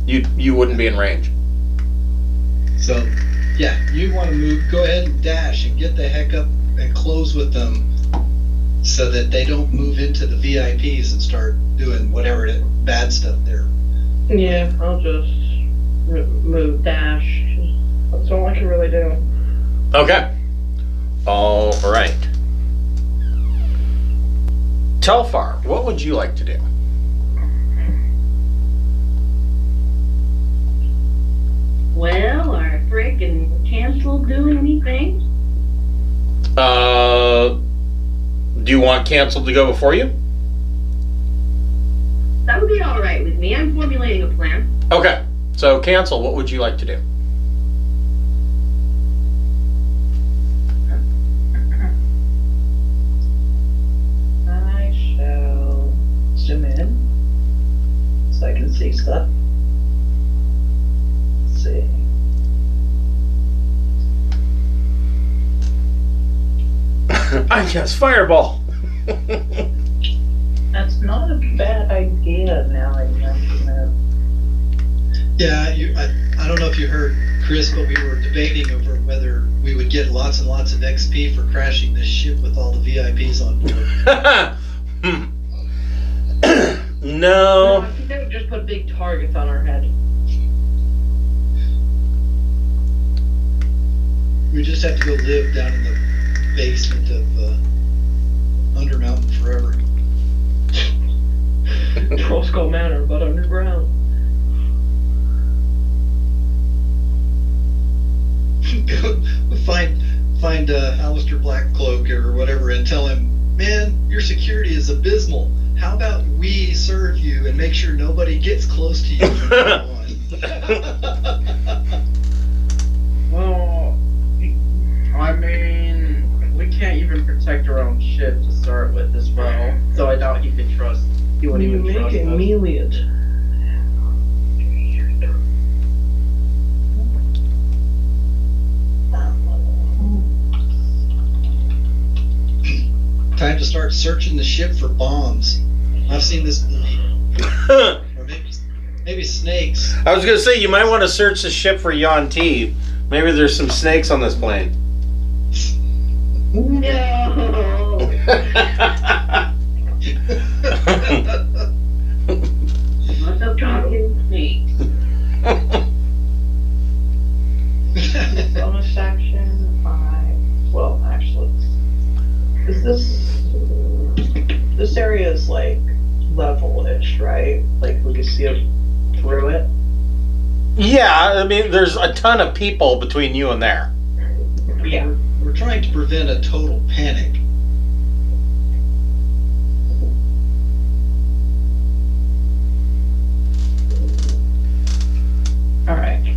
You wouldn't be in range. So, yeah, you want to move. Go ahead and dash and get the heck up and close with them, so that they don't move into the VIPs and start doing whatever bad stuff there. Yeah, I'll just move dash. That's all I can really do. Okay. All right. Telfar, what would you like to do? Well, are Frick and Cancel doing anything? Do you want Cancel to go before you? That would be all right with me. I'm formulating a plan. Okay. So, Cancel, what would you like to do? I shall zoom in so I can see stuff. Let's see. I guess Fireball. That's not a bad idea now I mention it. Yeah, I don't know if you heard Chris, but we were debating over whether we would get lots and lots of XP for crashing this ship with all the VIPs on board. No. I think they would just put big targets on our head. We just have to go live down in the basement of Undermountain forever. Troll Skull Manor, but underground. Go find Alistair Blackcloak or whatever and tell him, man, your security is abysmal. How about we serve you and make sure nobody gets close to you from now on? Well, I mean, we can't even protect our own ship to start with as well, so I doubt he wouldn't even trust us. Meliad. Time to start searching the ship for bombs. I've seen this movie. Or maybe snakes. I was gonna say you might want to search the ship for Yon T. Maybe there's some snakes on this plane. No. What's up, talking snakes? Is this area is like level-ish, right? Like we can see it through it. Yeah, I mean, there's a ton of people between you and there. Yeah. We're trying to prevent a total panic. All right.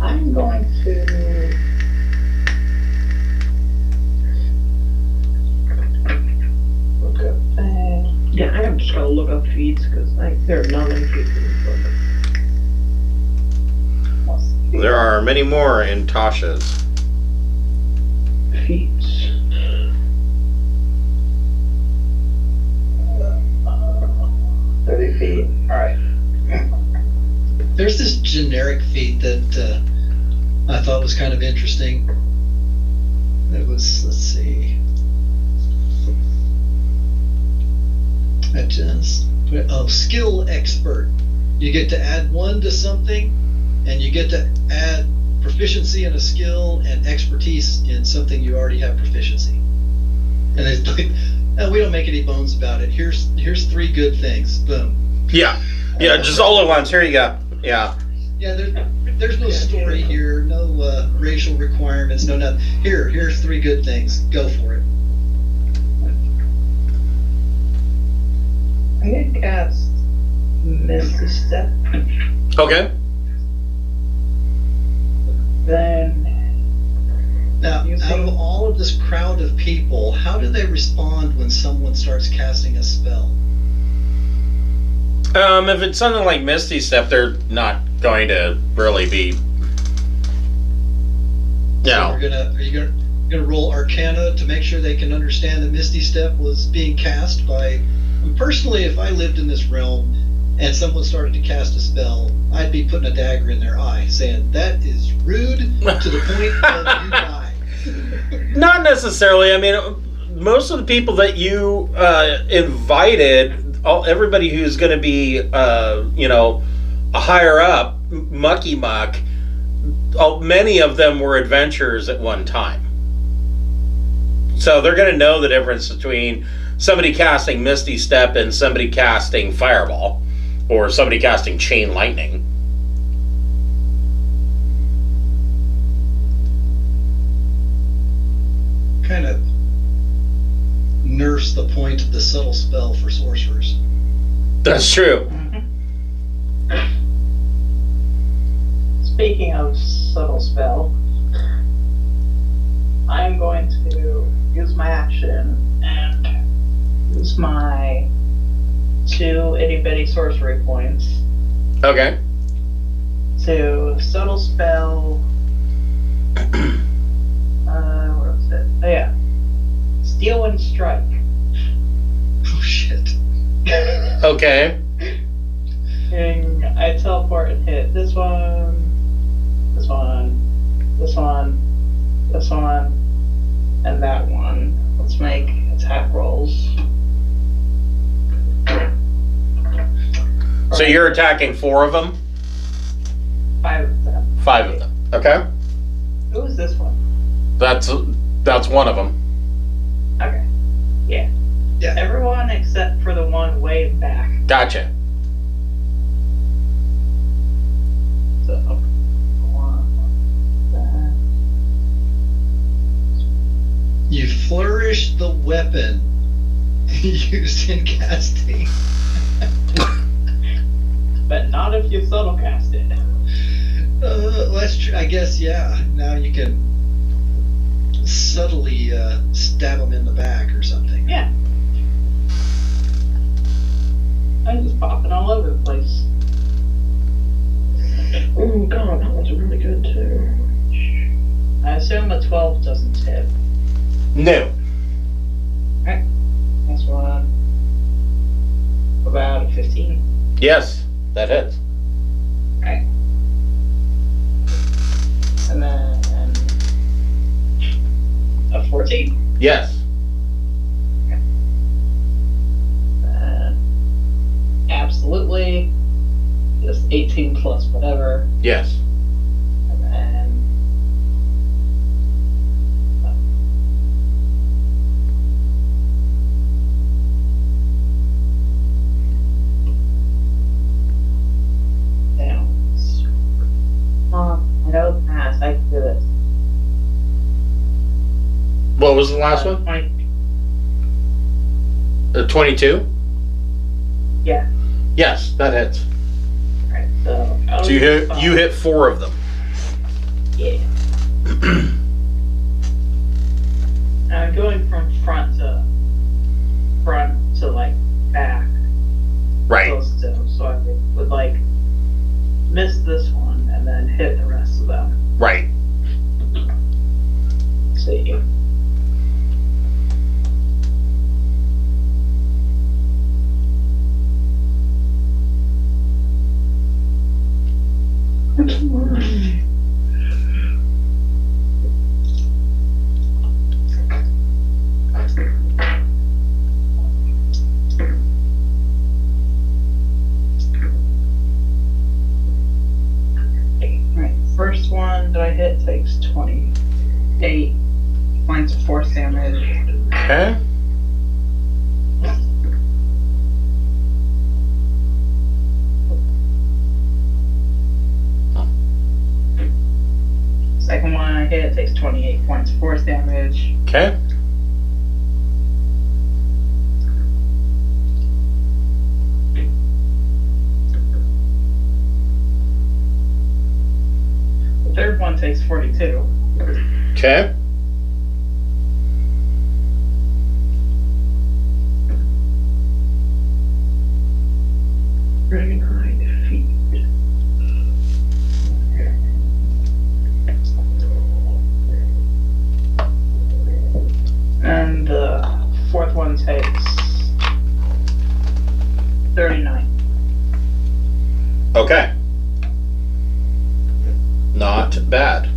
I'm going to look up. Yeah, I am just gonna look up feeds because there are not many feeds in this book. There are many more in Tasha's. Feeds. 30 feet. All right. There's this generic feat that I thought was kind of interesting. It was, let's see. Skill expert. You get to add 1 to something, and you get to add proficiency in a skill and expertise in something you already have proficiency. And it's like, we don't make any bones about it. Here's 3 good things. Boom. Yeah, just all at once. Here you go. Yeah. Yeah, there's no story here, no racial requirements, no nothing. Here's 3 good things. Go for it. I'm gonna cast Misty Step. Okay. Then Now, You out of think- all of this crowd of people, how do they respond when someone starts casting a spell? If it's something like Misty Step, they're not going to really be. So are you gonna roll Arcana to make sure they can understand that Misty Step was being cast by? Personally, if I lived in this realm and someone started to cast a spell, I'd be putting a dagger in their eye, saying that is rude to the point of you die. Not necessarily. I mean, most of the people that you invited, everybody who's going to be, a higher up, mucky muck, many of them were adventurers at one time. So they're going to know the difference between somebody casting Misty Step and somebody casting Fireball, or somebody casting Chain Lightning. Kind of nurse the point of the subtle spell for sorcerers. That's true. Speaking of subtle spell, I'm going to use my action and use my 2 itty bitty sorcery points Okay. to subtle spell. Where was it? Oh yeah, Steal and Strike. Oh shit. Okay. And I teleport and hit this one, this one, this one, this one, and that one. Let's make attack rolls. So you're attacking 4 of them? 5 of them. 5 of them. Okay. Who is this one? That's one of them. Okay. Yeah. Yeah. Everyone except for the one way back. Gotcha. So, You flourish the weapon used in casting. but not if you subtle cast it. That's true. I guess, yeah. Now you can subtly stab them in the back or something. Yeah. I'm just popping all over the place. Oh god, that one's really good too. I assume a 12 doesn't hit. No. That's one. About a 15. Yes, that hits. Okay. And then a 14. Yes. Absolutely. Just 18 plus whatever. Yes. And then What was the last one? 22? Yeah. Yes, that hits. Alright, so... So you hit 4 of them. Yeah. I'm going from front to like back. Right. Close to, so I would like miss this one and then hit the rest of them. Right. Let's see. Alright, first one that I hit takes 28 points of force damage. Okay. Second one I hit takes 28 points of force damage. Okay. The third one takes 42. Okay. Dragonhide feet. And the fourth one takes 39. Okay. Not bad.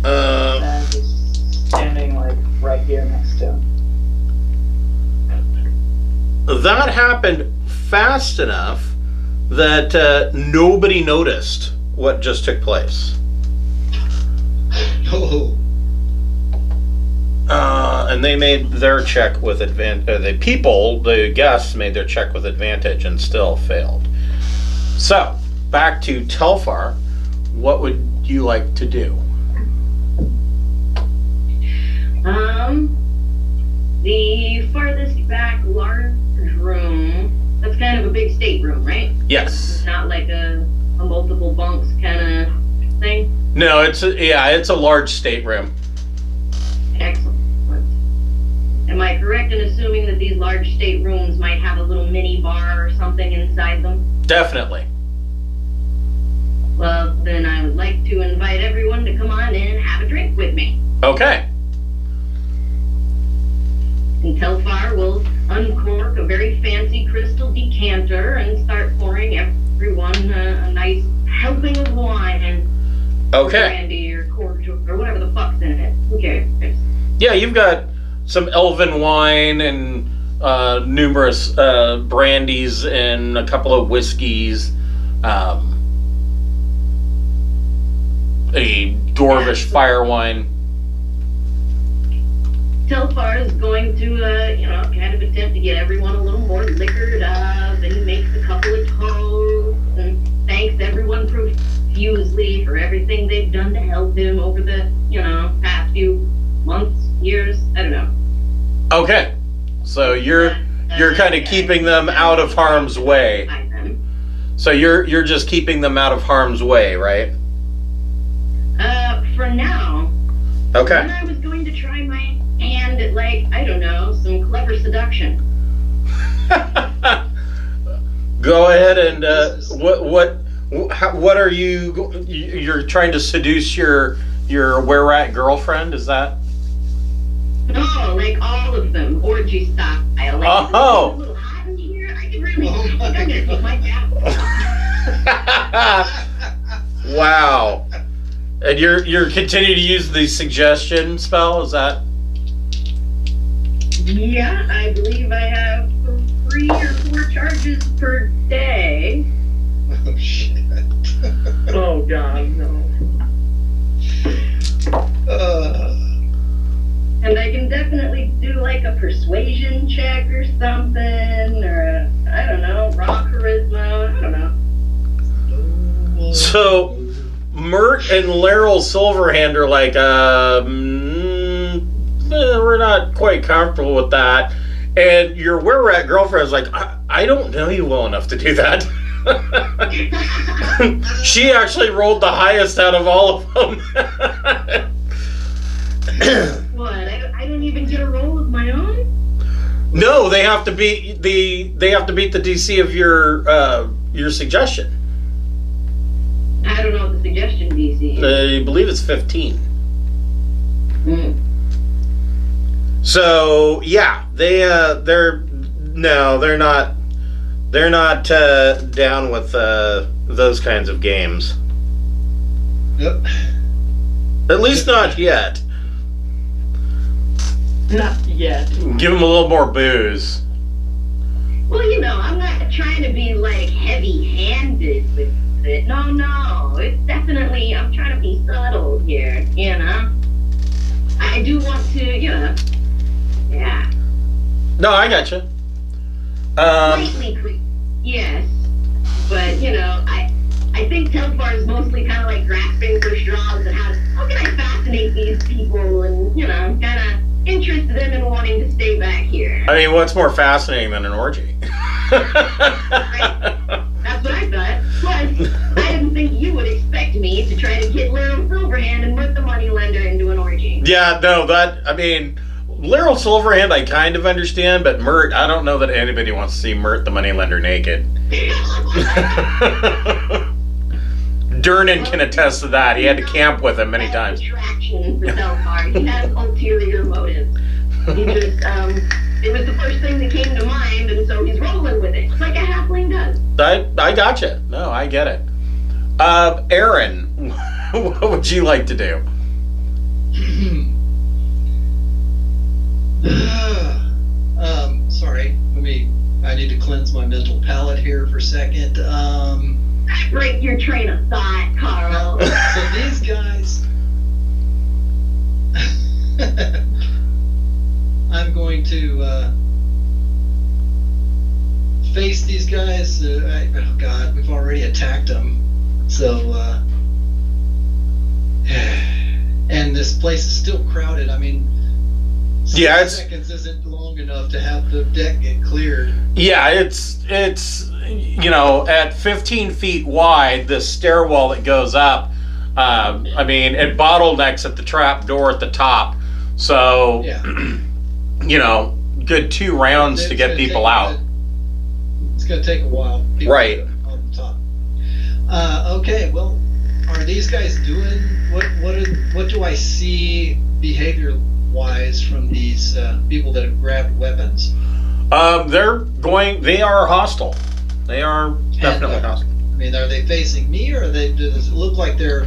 And just standing like right here next to him. That happened fast enough that nobody noticed what just took place. Oh, And they made their check with advantage. The guests made their check with advantage and still failed. So, back to Telfar. What would you like to do? The farthest back large room, that's kind of a big stateroom, right? Yes. It's not like a multiple bunks kind of thing. No, it's a large stateroom. Excellent. Am I correct in assuming that these large staterooms might have a little mini bar or something inside them? Definitely. Well, then I would like to invite everyone to come on in and have a drink with me. Okay. And Telfar will uncork a very fancy crystal decanter and start pouring everyone a nice helping of wine. Or Okay. brandy or cordial or whatever the fuck's in it. Who cares? Yeah, you've got some elven wine and numerous brandies and a couple of whiskeys. A dwarvish fire wine. Telfar is going to, kind of attempt to get everyone a little more liquored up, and he makes a couple of toasts and thanks everyone profusely for everything they've done to help him over the, past few months, years, I don't know. Okay, so you're kind of keeping them out of harm's way. So you're just keeping them out of harm's way, right? For now. Okay. Then I was going to try my hand at, some clever seduction. Go ahead and what are you're trying to seduce your were-rat girlfriend? Is that? No, like all of them, orgy style. Like, Oh. It's a little hot in here. I could really. Oh my I'm gonna put my cap. Wow. And you're continuing to use the suggestion spell, is that? Yeah, I believe I have 3 or 4 charges per day. oh shit. Oh god, no. And I can definitely do like a persuasion check or something, or I don't know, raw charisma, I don't know. So Mert and Laryl Silverhand are like, we're not quite comfortable with that. And your were-rat girlfriend is like, I don't know you well enough to do that. She actually rolled the highest out of all of them. What? I don't even get a roll of my own? No, they have to beat the DC of your suggestion. I don't know what the suggestion DC is. I believe it's 15. Mm. So yeah, they're not down with those kinds of games. Yep. At least not yet. Not yet. Give them a little more booze. Well, I'm not trying to be like heavy-handed with it. No, it's definitely, I'm trying to be subtle here, I do want to, yeah. No, I gotcha. Slightly creepy, yes. But, I think Telfar is mostly kind of like grasping for straws and how can I fascinate these people and, kind of interest them in wanting to stay back here. I mean, what's more fascinating than an orgy? Right. That's what I thought. Plus, I didn't think you would expect me to try to get Laryl Silverhand and put the moneylender into an orgy. Yeah, no, Laryl Silverhand I kind of understand, but Mert, I don't know that anybody wants to see Mert the moneylender naked. Durnan can attest to that. He had to camp with him many times. Attraction for Telfar. He has ulterior motives. He just, it was the first thing that came to mind, and so he's rolling with it, like a halfling does. I gotcha. No, I get it. Aaron, what would you like to do? Sorry. I need to cleanse my mental palate here for a second. Break your train of thought, Carl. So these guys, I'm going to face these guys. Oh God, we've already attacked them. So, and this place is still crowded. I mean, 6 seconds isn't long enough to have the deck get cleared. Yeah, it's at 15 feet wide, the stairwell that goes up. It bottlenecks at the trap door at the top. So, Yeah. Good 2 rounds to get people out. It's going to take a while. Right. On the top. Okay. Well, are these guys doing what do I see behavior-wise from these people that have grabbed weapons? They are hostile. They are definitely hostile. I mean, are they facing me, or does it look like they're?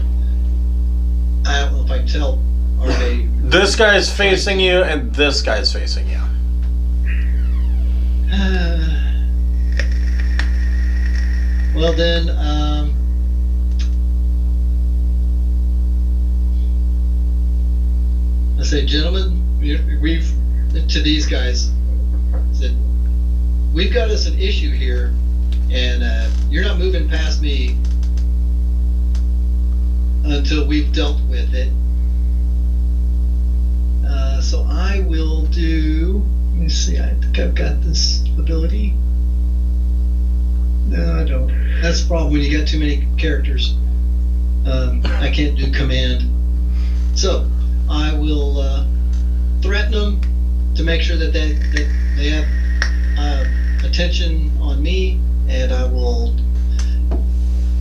I don't know if I can tell. Are they? This guy's facing you, and this guy's facing you. Well then, I say, gentlemen, we've to these guys said, we've got us an issue here, and you're not moving past me until we've dealt with it. So I will do. Let me see. I think I've got this ability. No, I don't. That's the problem when you got too many characters. I can't do command. So I will threaten them to make sure that they have attention on me, and I will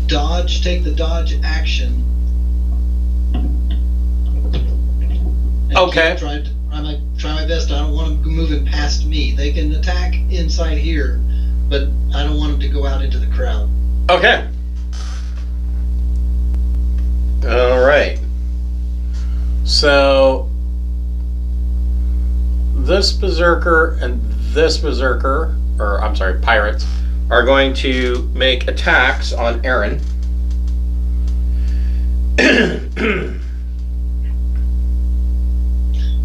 take the dodge action. And Okay. Try my best. I don't want them moving past me. They can attack inside here, but I don't want them to go out into the crowd. Okay. All right. So this berserker and this berserker, or I'm sorry, pirates, are going to make attacks on Aaron.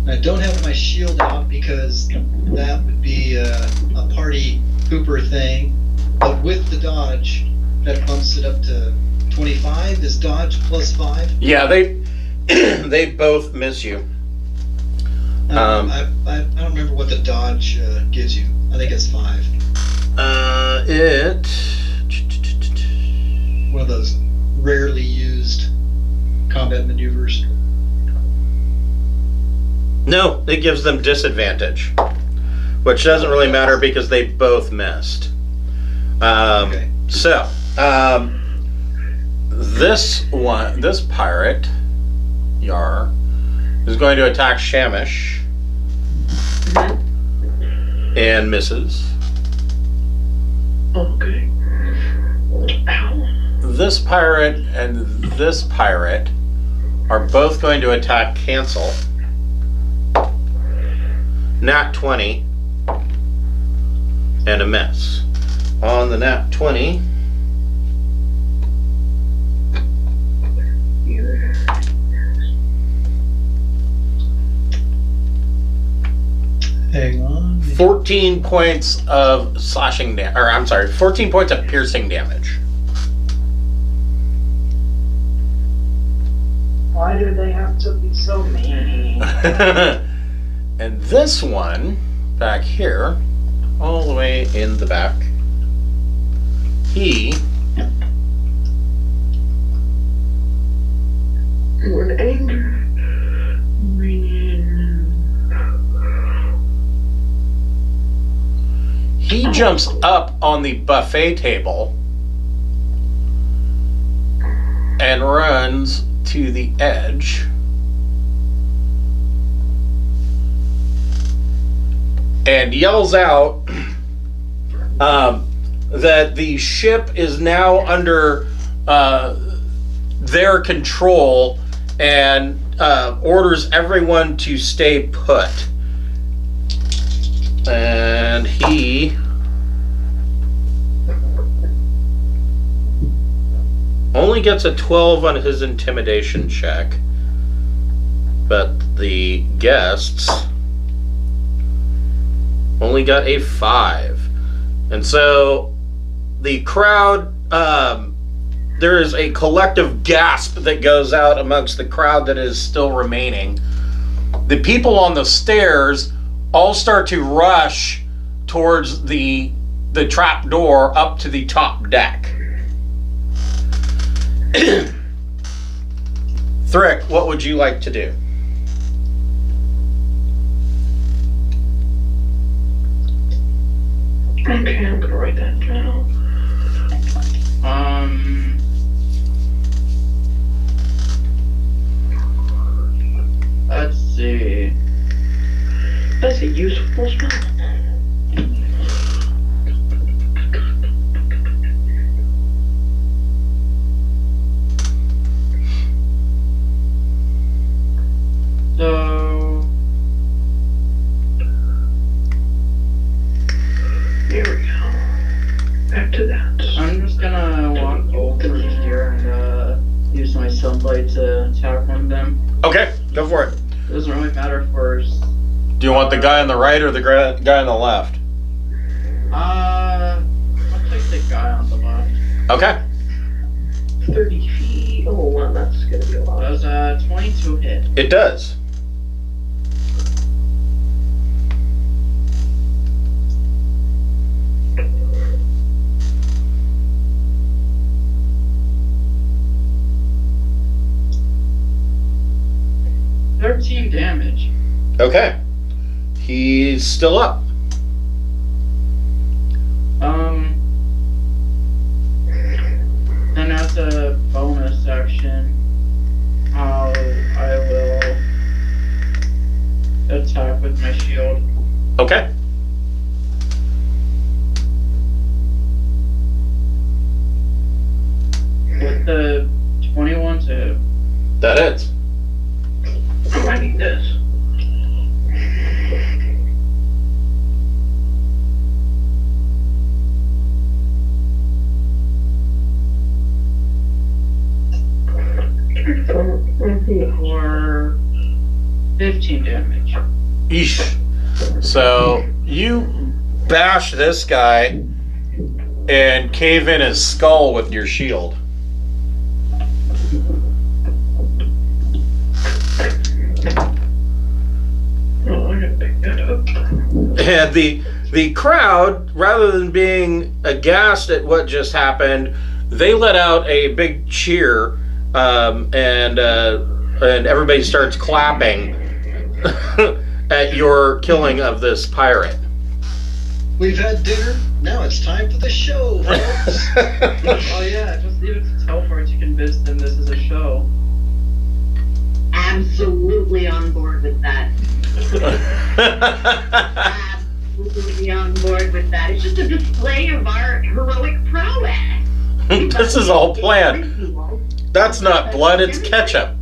I don't have my shield out because that would be a party pooper thing, but with the dodge, that bumps it up to 25 is dodge plus 5. Yeah, they both miss you. I don't remember what the dodge gives you. I think it's 5. It. One of those rarely used combat maneuvers. No, it gives them disadvantage, which doesn't really matter because they both missed. Okay. So, this pirate, Yar, is going to attack Shamish and misses. Okay. Ow. This pirate and this pirate are both going to attack Cancel. Nat 20 and a miss. On the nat 20, Hang on. 14 points of slashing damage, or I'm sorry, 14 points of piercing damage. Why do they have to be so mean? And this one, back here, all the way in the back, he... We're in anger. He jumps up on the buffet table and runs to the edge. And yells out that the ship is now under their control and orders everyone to stay put. And he only gets a 12 on his intimidation check, but the guests only got a 5. And so the crowd, there is a collective gasp that goes out amongst the crowd that is still remaining. The people on the stairs all start to rush towards the trap door up to the top deck. Thrick, what would you like to do? Okay, I'm gonna write that down. Let's see. That's a useful spell. So here we go. Back to that. I'm just gonna walk over here and use my sunlight to attack one of them. Okay, go for it. It doesn't really matter first. Do you want the guy on the right or the guy on the left? I'll take the guy on the left. Okay. 30 feet. Oh, wow, that's gonna be a lot. Does 22 hit? It does. Damage. Okay. He's still up. And as a bonus action, I will attack with my shield. Okay. With the 21 to... That hits. I'm writing this. For 15 damage. Eesh. So you bash this guy and cave in his skull with your shield. Oh, I gotta pick that up. And the crowd, rather than being aghast at what just happened, they let out a big cheer, and everybody starts clapping at your killing of this pirate. We've had dinner. Now it's time for the show, folks. Oh yeah, just leave it to Telfar to convince them this is a show. Absolutely on board with that. Absolutely on board with that. It's just a display of our heroic prowess. This is all planned. That's not blood, it's ketchup.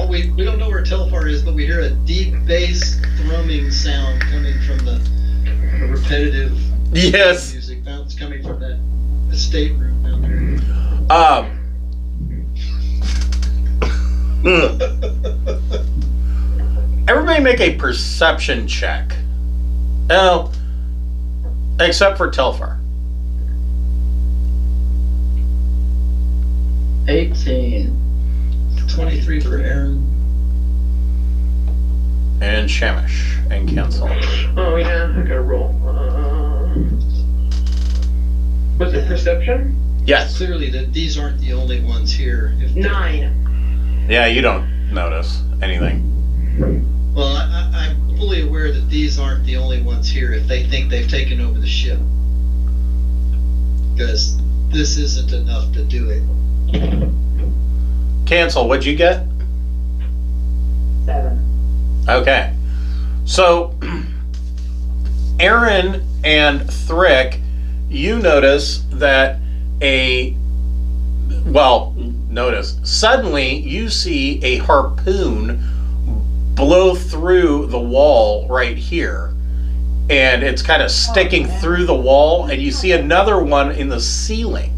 We don't know where Telfar is, but we hear a deep bass thrumming sound coming from the repetitive Yes. music. That's coming from that estate room down there. Everybody make a perception check. Oh, except for Telfar. 18. 23 for Aaron. And Shamish and Cancel. Oh yeah, I gotta roll. Was it perception? Yes. Clearly that these aren't the only ones here. 9. Yeah, you don't notice anything. Well, I'm fully aware that these aren't the only ones here if they think they've taken over the ship. Because this isn't enough to do it. Cancel, what'd you get? 7. Okay. So, Aaron and Thrick, you notice that suddenly you see a harpoon blow through the wall right here. And it's kind of sticking through the wall, and you see another one in the ceiling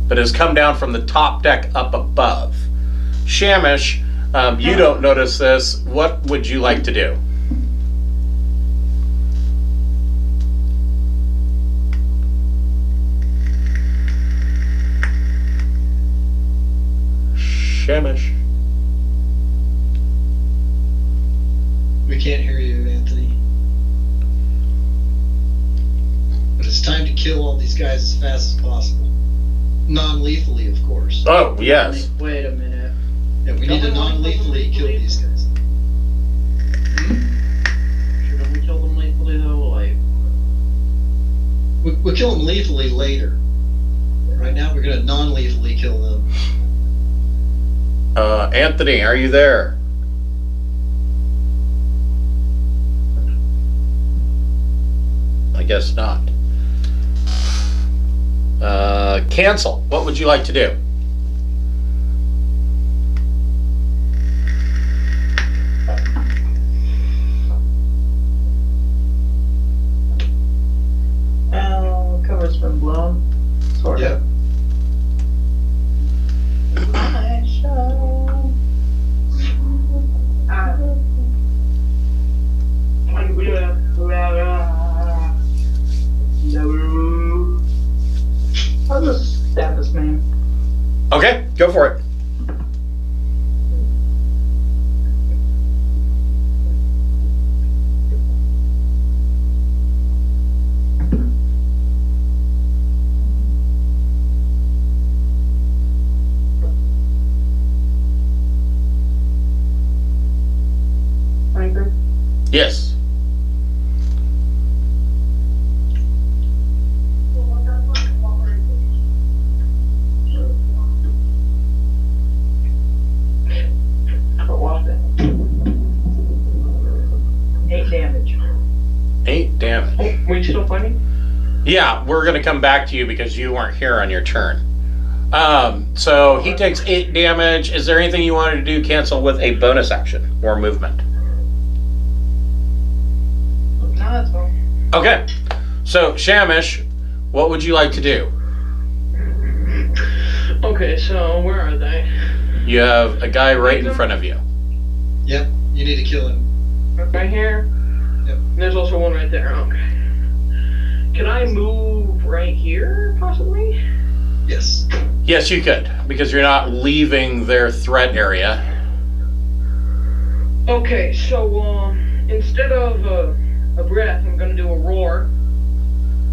that has come down from the top deck up above. Shamish, you don't notice this. What would you like to do? Shamish. We can't hear you, Anthony. But it's time to kill all these guys as fast as possible. Non-lethally, of course. Oh, yes. Wait a minute. Yeah, we need to non-lethally kill these guys. Shouldn't we kill them lethally though? Like, We'll kill them lethally later. Right now, we're going to non-lethally kill them. Anthony, are you there? I guess not. Cancel. What would you like to do? Cover's been blown. Sort of. My show. 'Cause I'll just stab this man. Okay, go for it. Yes. Eight damage. oh, we still fighting? Yeah, we're going to come back to you because you weren't here on your turn. So he takes 8 damage. Is there anything you wanted to do? Cancel with a bonus action or movement. No, that's all. Okay. So Shamish, what would you like to do? Okay, so where are they? You have a guy right in front of you. Yep, you need to kill him. Right here? Yep. There's also one right there. Okay. Can I move right here, possibly? Yes. Yes, you could, because you're not leaving their threat area. Okay, so instead of a breath, I'm gonna do a roar.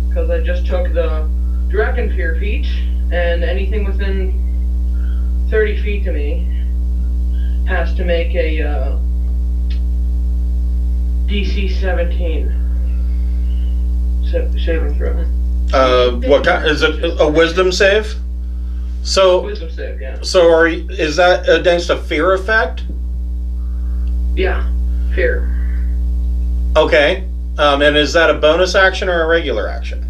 Because I just took the Dragon Fear feat, and anything within 30 feet to me has to make a DC 17 saving throw. What kind? Is it a wisdom save? So, Wisdom save, yeah. so is that against a fear effect? Yeah, fear. Okay. And is that a bonus action or a regular action?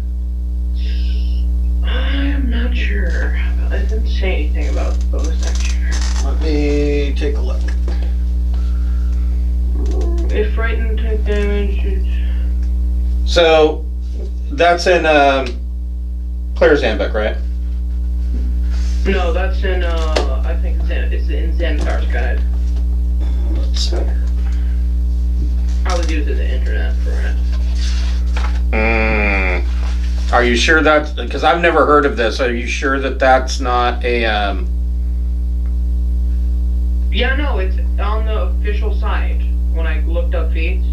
I'm not sure. I didn't say anything about bonus action. Let me take a look. If frightened, take damage. So, that's in Claire's Handbook, right? No, that's in, I think it's in Xanathar's guide. Let's see. I was using the internet for it. Are you sure that's... Because I've never heard of this. Are you sure that that's not a... Yeah, no, it's on the official site. When I looked up feats,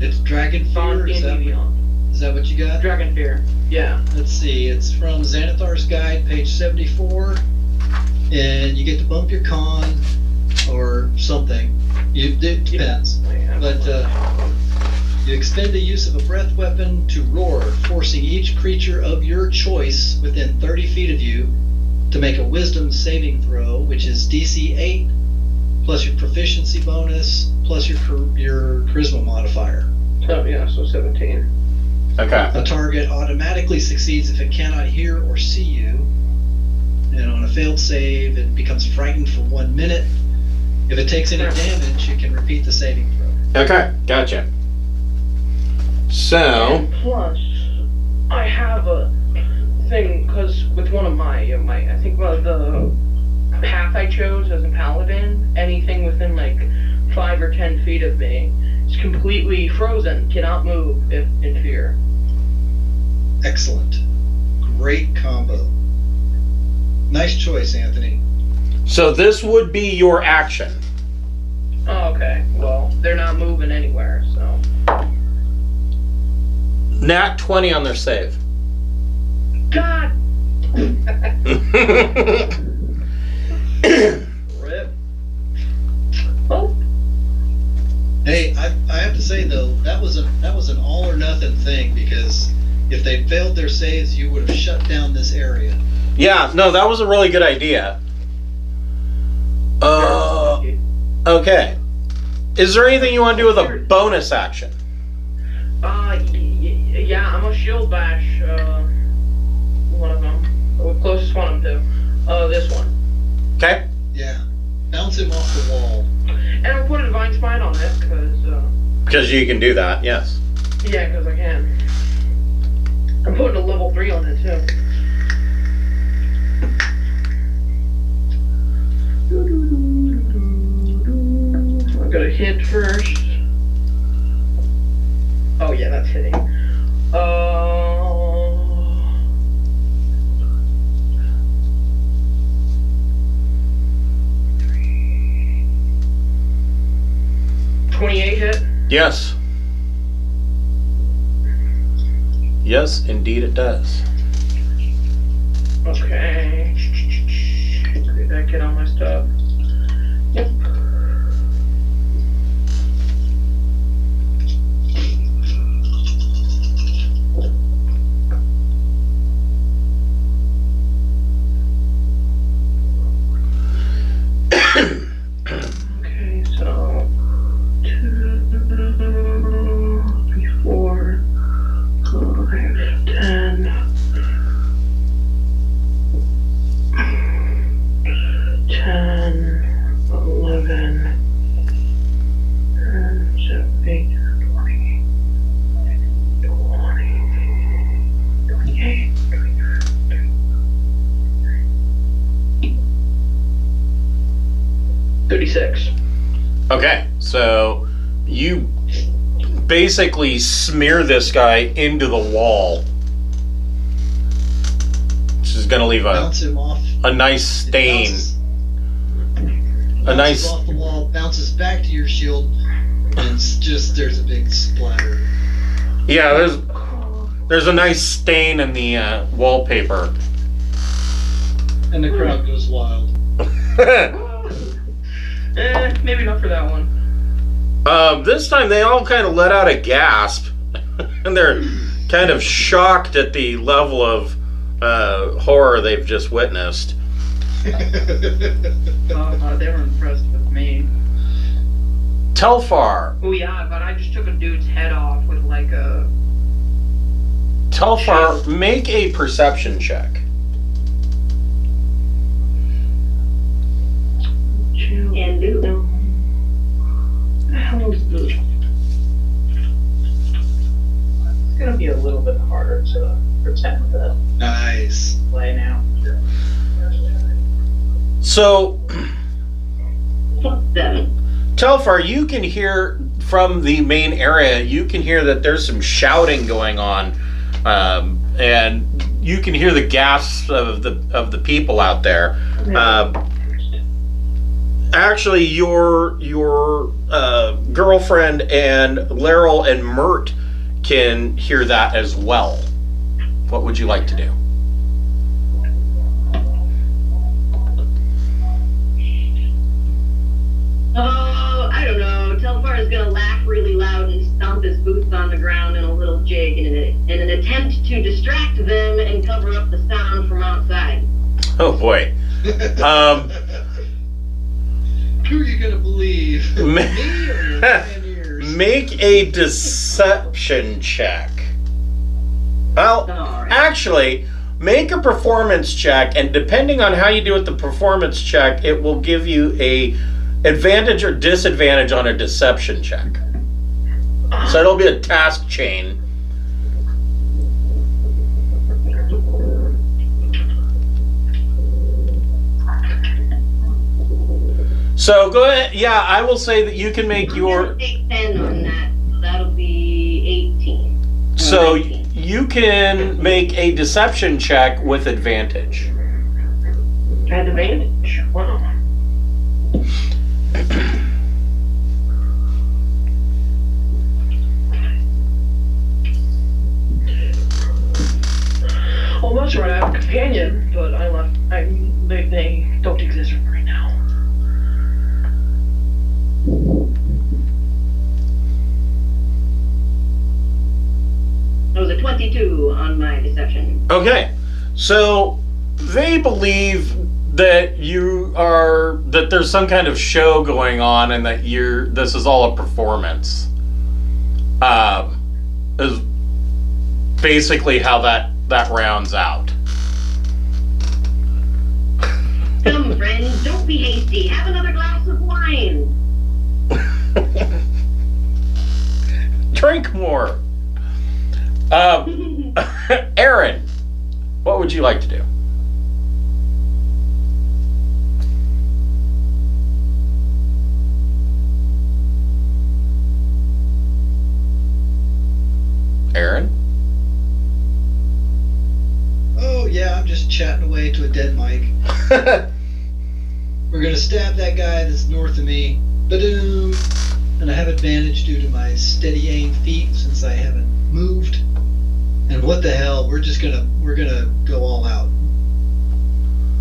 It's Dragon it's on Fear. D&D Beyond. Is that what you got? Dragon Fear. Yeah. Let's see. It's from Xanathar's Guide, page 74, and you get to bump your con or something. It depends. But you extend the use of a breath weapon to roar, forcing each creature of your choice within 30 feet of you to make a wisdom saving throw, which is DC 8, plus your proficiency bonus, plus your charisma modifier. So, yeah, so 17. Okay. A target automatically succeeds if it cannot hear or see you. And on a failed save, it becomes frightened for 1 minute. If it takes any damage, it can repeat the saving throw. Okay, gotcha. So... And plus, I have a thing, because with one of my, I think one of the path I chose as a paladin, anything within like 5 or 10 feet of me is completely frozen, cannot move if in fear. Excellent. Great combo. Nice choice, Anthony. So this would be your action. Oh, okay. Well, they're not moving anywhere, so. Nat 20 on their save. God! Rip. Oh, Hey, I have to say though, that was an all or nothing thing, because if they failed their saves, you would have shut down this area. Yeah, no, that was a really good idea. Okay. Is there anything you want to do with a bonus action? yeah, I'm a shield bash, one of them. The closest one I'm to. This one. Okay. Yeah. Bounce him off the wall. And I'll put a divine spine on it, Because you can do that, yes. yeah, because I can. I'm putting a level 3 on it, too. I'm gonna hit first. Oh yeah, that's hitting. 28 hit. Yes. Yes, indeed it does. Okay. Did that get on my stuff? Yep. Okay, so 2, 3, 4, 5, 10. 10, 11, and 8, 20, 28, 36. Okay, so you basically smear this guy into the wall. Which is going to leave Bounce him off. a nice stain. bounces off the wall, bounces back to your shield, and there's a big splatter. Yeah, there's a nice stain in the wallpaper. And the crowd goes wild. Maybe not for that one. This time they all kind of let out a gasp, and they're kind of shocked at the level of horror they've just witnessed. They were impressed with me. Telfar. Oh yeah, but I just took a dude's head off with like a... Telfar, make a perception check. And do. How is this? It's gonna be a little bit harder to pretend to Nice. play now. So, 7. Telfar, you can hear from the main area, you can hear that there's some shouting going on, and you can hear the gasps of the people out there. Actually, your girlfriend and Laryl and Mert can hear that as well. What would you like to do? Oh, I don't know. Telfar is gonna laugh really loud and stomp his boots on the ground in a little jig in an attempt to distract them and cover up the sound from outside. Oh boy. Who are you gonna believe? Me or your 10 years? Make a deception check. Well, Alright. actually, make a performance check, and depending on how you do with the performance check, it will give you a advantage or disadvantage on a deception check. So it'll be a task chain. So go ahead. Yeah, I will say that you can make I'm your... gonna take 10 on that, so that'll be 18. So 19. you can make a deception check with advantage. Advantage. Wow. Well, that's right. I have a companion, but they don't exist right now. That was a 22 on my deception. Okay, so they believe that that there's some kind of show going on, and that this is all a performance. Is basically how that rounds out. Come, friends, don't be hasty. Have another glass of wine. Drink more. Aaron, what would you like to do? Aaron? Oh yeah, I'm just chatting away to a dead mic. We're gonna stab that guy that's north of me. Ba-doom! And I have advantage due to my steady aim feat since I haven't moved. And what the hell? We're gonna go all out.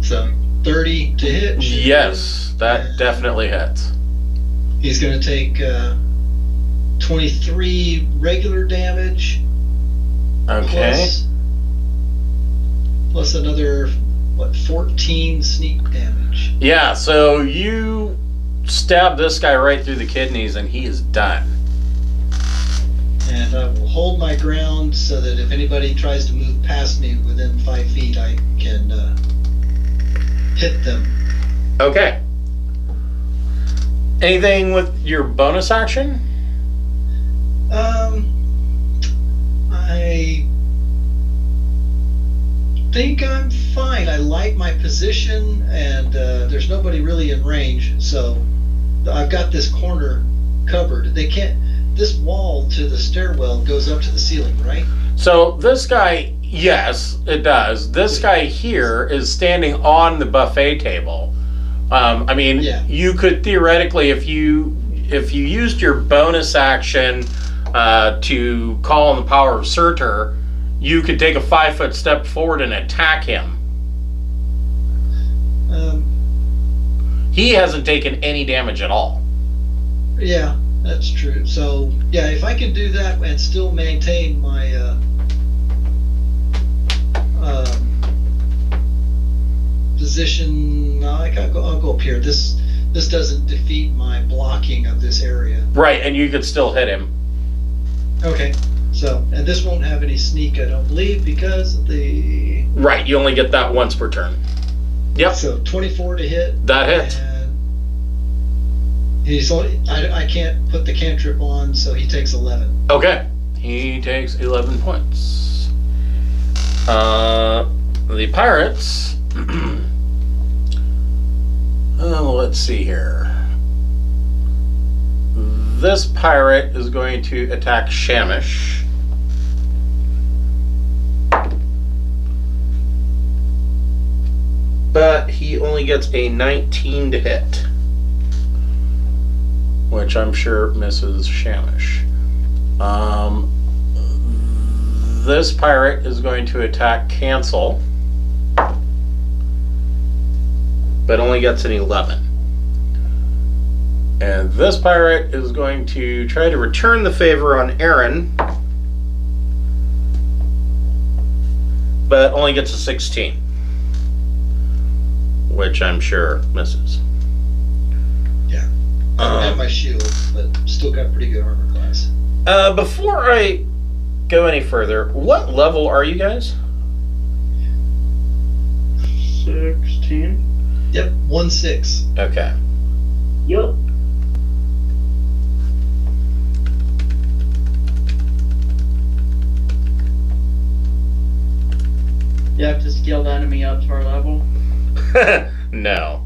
So 30 to hit. Yes, that definitely hits. He's gonna take 23 regular damage. Okay. Plus another 14 sneak damage. Yeah, so you stab this guy right through the kidneys, and he is done. And I will hold my ground so that if anybody tries to move past me within 5 feet, I can hit them. Okay. Anything with your bonus action? I think I'm fine. I like my position, and there's nobody really in range, so I've got this corner covered. They can't. This wall to the stairwell goes up to the ceiling, right? So this guy, yes, it does. This guy here is standing on the buffet table, I mean, Yeah. you could theoretically, if you used your bonus action to call on the power of Surtur, you could take a 5-foot step forward and attack him. He hasn't taken any damage at all. Yeah, that's true. So, yeah, if I can do that and still maintain my position, I'll go up here. This doesn't defeat my blocking of this area. Right, and you could still hit him. Okay. So, and this won't have any sneak, I don't believe, because of the... Right, you only get that once per turn. Yep, So, 24 to hit. that hit. And he's only... I can't put the cantrip on, so he takes 11. Okay, he takes 11 points. The pirates... let's see here. This pirate is going to attack Shamish. But he only gets a 19 to hit, which I'm sure misses Shamish. This pirate is going to attack Cancel, but only gets an 11. And this pirate is going to try to return the favor on Aaron, but only gets a 16, which I'm sure misses. Yeah. I don't have my shield, but still got pretty good armor class. Before I go any further, what level are you guys? 16. Yep, 1-6. Okay. Yup. You have to scale the enemy up to our level. No.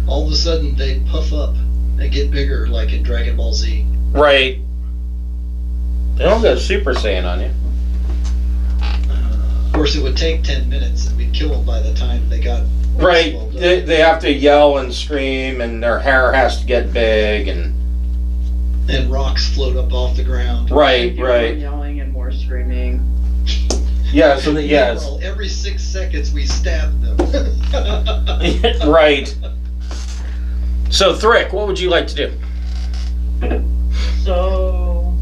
All of a sudden, they puff up and get bigger, like in Dragon Ball Z. Right. They don't go Super Saiyan on you. Of course, it would take 10 minutes, and we'd kill them by the time they got... Right. swelled up. They have to yell and scream, and their hair has to get big, and... And rocks float up off the ground. Right, More right. yelling and more screaming. Yeah, so yes. Well, every 6 seconds, we stab them. Right. So, Thrick, what would you like to do? So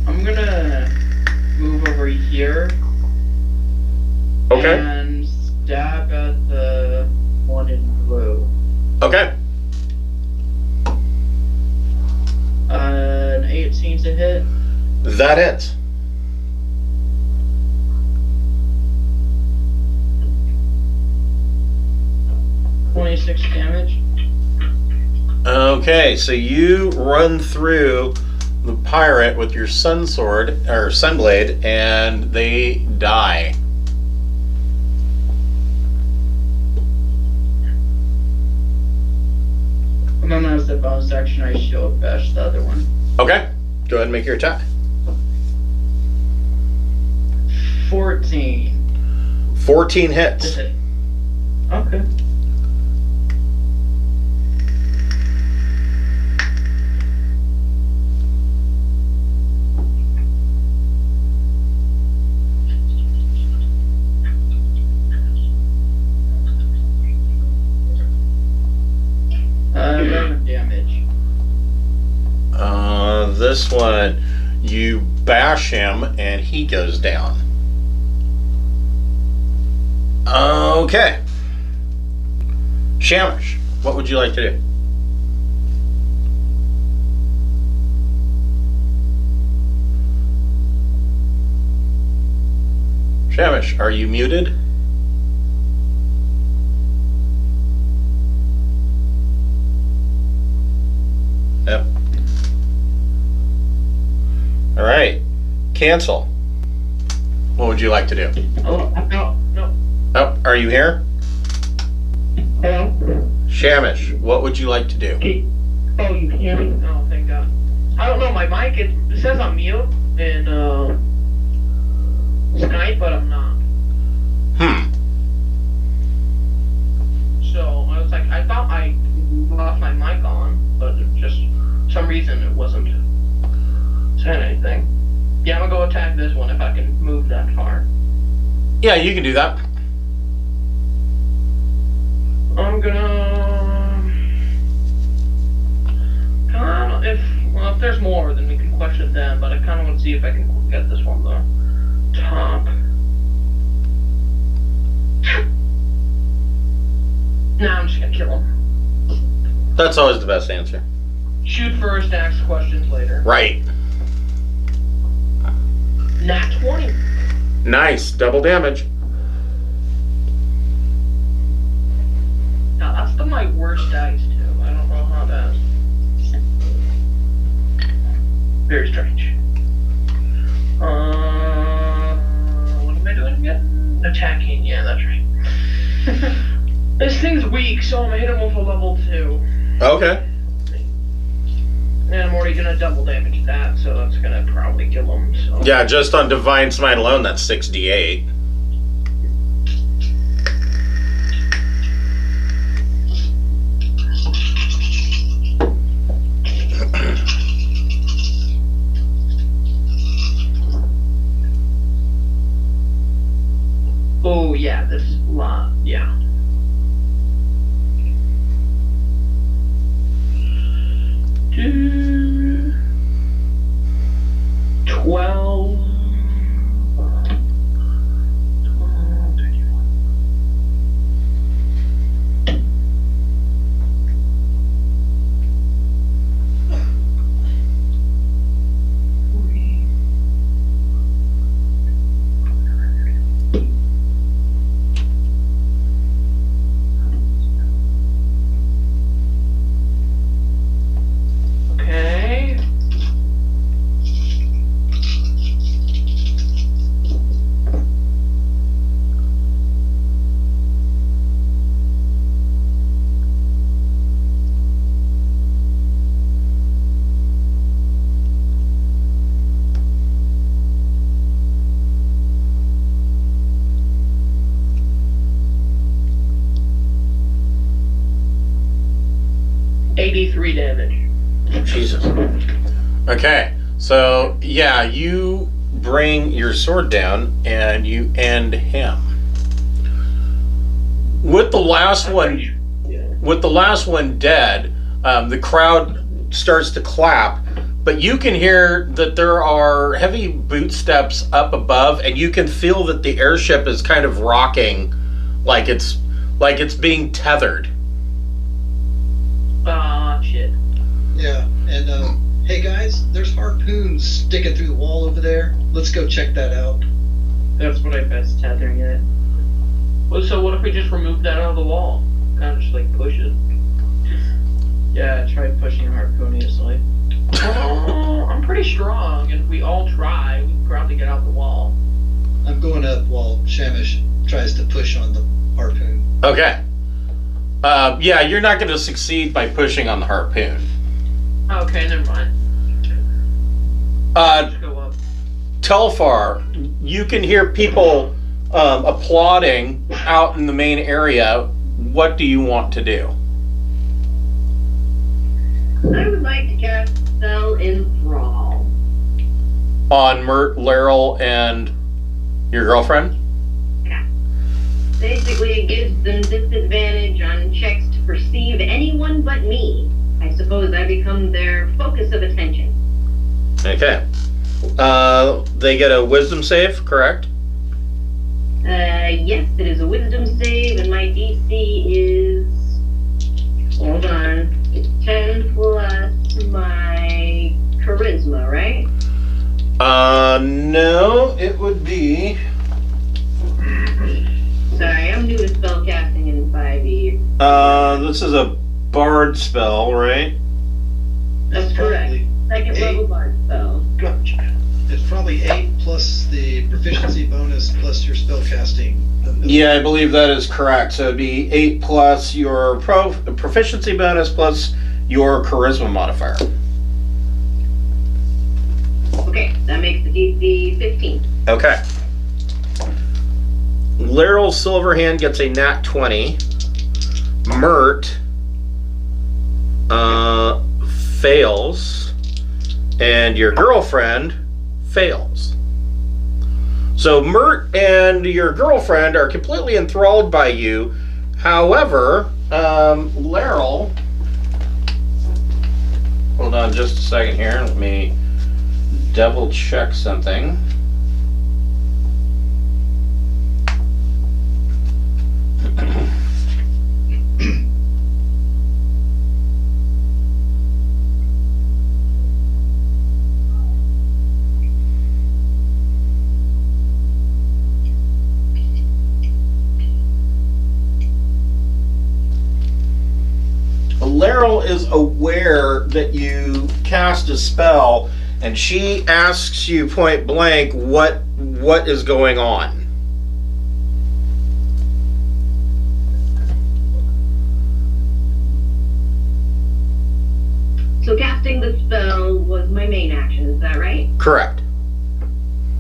I'm gonna move over here Okay. and stab at the one in blue. Okay. An 18 to hit. That hits. $26 damage. Okay, so you run through the pirate with your sun sword, or sunblade, and they die. And then as the bonus action, I shield bash the other one. Okay, go ahead and make your attack. 14 14 to hits. hit. Okay. Damage. This one, you bash him and he goes down. Okay. Shamish, what would you like to do? Shamish, are you muted? Yep. All right. Cancel. What would you like to do? Oh, no. Oh, are you here? Hello? Shamish, what would you like to do? Oh, you can hear me? Oh, thank God. I don't know, my mic, it says I'm mute in Skype, but I'm not. So I was like, I thought I left my mic on, but it just some reason it wasn't saying anything. Yeah, I'm gonna go attack this one if I can move that far. Yeah, you can do that. I'm gonna if there's more, then we can question them. But I kind of want to see if I can get this one though. Top. Nah, I'm just gonna kill him. That's always the best answer. Shoot first, ask questions later. Right. Nat 20. Nice. Double damage. Now that's my worst dice too. I don't know how that. Very strange. What am I doing again? Attacking. Yeah, that's right. This thing's weak, so I'm gonna hit him with a level 2. Okay. And I'm already gonna double damage that, so that's gonna probably kill him. So. Yeah, just on Divine Smite alone, that's 6d8. Oh yeah, this lot, yeah. Two, 12. 40. Okay. $83 damage. Jesus. Okay, so yeah, you bring your sword down and you end him. With the last one, dead, the crowd starts to clap, but you can hear that there are heavy boot steps up above, and you can feel that the airship is kind of rocking, like it's being tethered. Ah, shit. Yeah, and hey guys, there's harpoons sticking through the wall over there. Let's go check that out. That's what I best tethering it. Well, so what if we just remove that out of the wall? Kind of just like push it. Yeah, try pushing harpooniously. Oh, I'm pretty strong, and if we all try, we can probably get out the wall. I'm going up while Shamish tries to push on the harpoon. Okay. Yeah, you're not going to succeed by pushing on the harpoon. Okay, never mind. Just go up. Telfar, you can hear people applauding out in the main area. What do you want to do? I would like to cast Spell Enthrall. On Mert, Laryl, and your girlfriend? Basically, it gives them disadvantage on checks to perceive anyone but me. I suppose I become their focus of attention. Okay. They get a wisdom save, correct? Yes, it is a wisdom save, and my DC is... Hold on. It's 10 plus my charisma, right? No, it would be... Sorry, I'm new to spellcasting in 5e. This is a bard spell, right? That's It's correct. probably Second eight. level bard spell. Gotcha. It's probably 8 plus the proficiency bonus plus your spellcasting ability. Yeah, I believe that is correct. So it'd be 8 plus your proficiency bonus plus your charisma modifier. Okay, that makes the DC 15. Okay. Laryl Silverhand gets a nat 20. Mert fails. And your girlfriend fails. So Mert and your girlfriend are completely enthralled by you. However, Laryl... Hold on just a second here. Let me double check something. Laryl is aware that you cast a spell, and she asks you point blank what is going on. So casting the spell was my main action, is that right? Correct.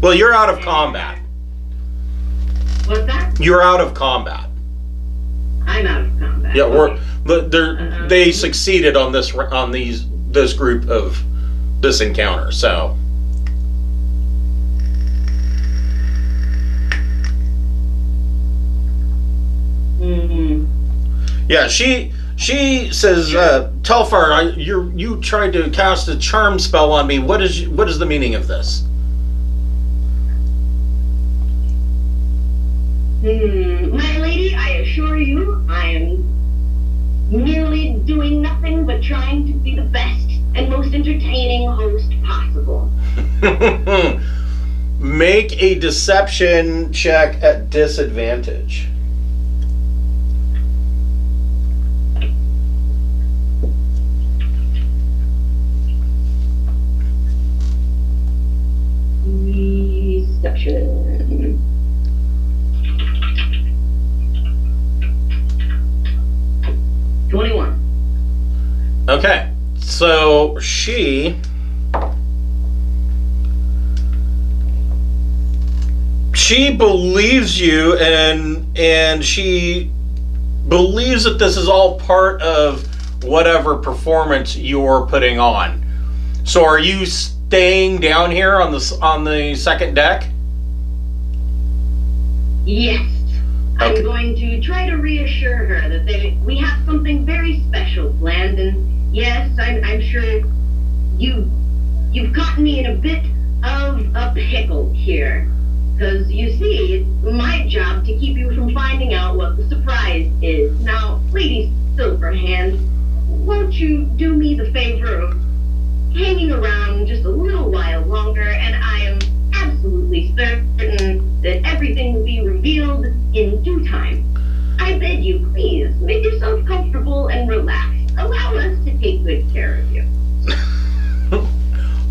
Well, you're out of combat. What's that? You're out of combat. I'm out of combat. Yeah, they succeeded on this group of this encounter. So. Mm-hmm. Yeah, she says, Telfar, you tried to cast a charm spell on me. What is the meaning of this? My lady, I assure you, I am merely doing nothing but trying to be the best and most entertaining host possible. Make a deception check at disadvantage. Deception. Okay, so she believes you, and she believes that this is all part of whatever performance you're putting on. So are you staying down here on the second deck? Yes. Okay. I'm going to try to reassure her that we have something very special planned, and yes, I'm sure you've caught me in a bit of a pickle here. Because, you see, it's my job to keep you from finding out what the surprise is. Now, Lady Silverhand, won't you do me the favor of hanging around just a little while longer, and I am absolutely certain that everything will be revealed in due time. I beg you, please, make yourself comfortable and relax. Allow us to take good care of you.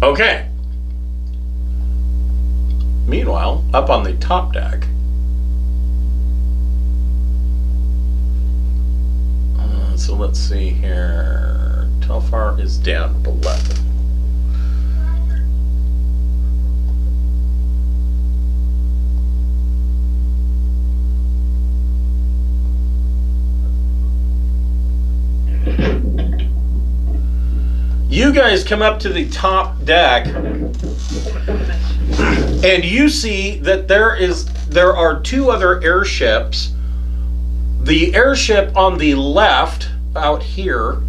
Okay. Meanwhile, up on the top deck, so let's see here. Telfar is down below. You guys come up to the top deck, and you see that there are two other airships. The airship on the left, out here,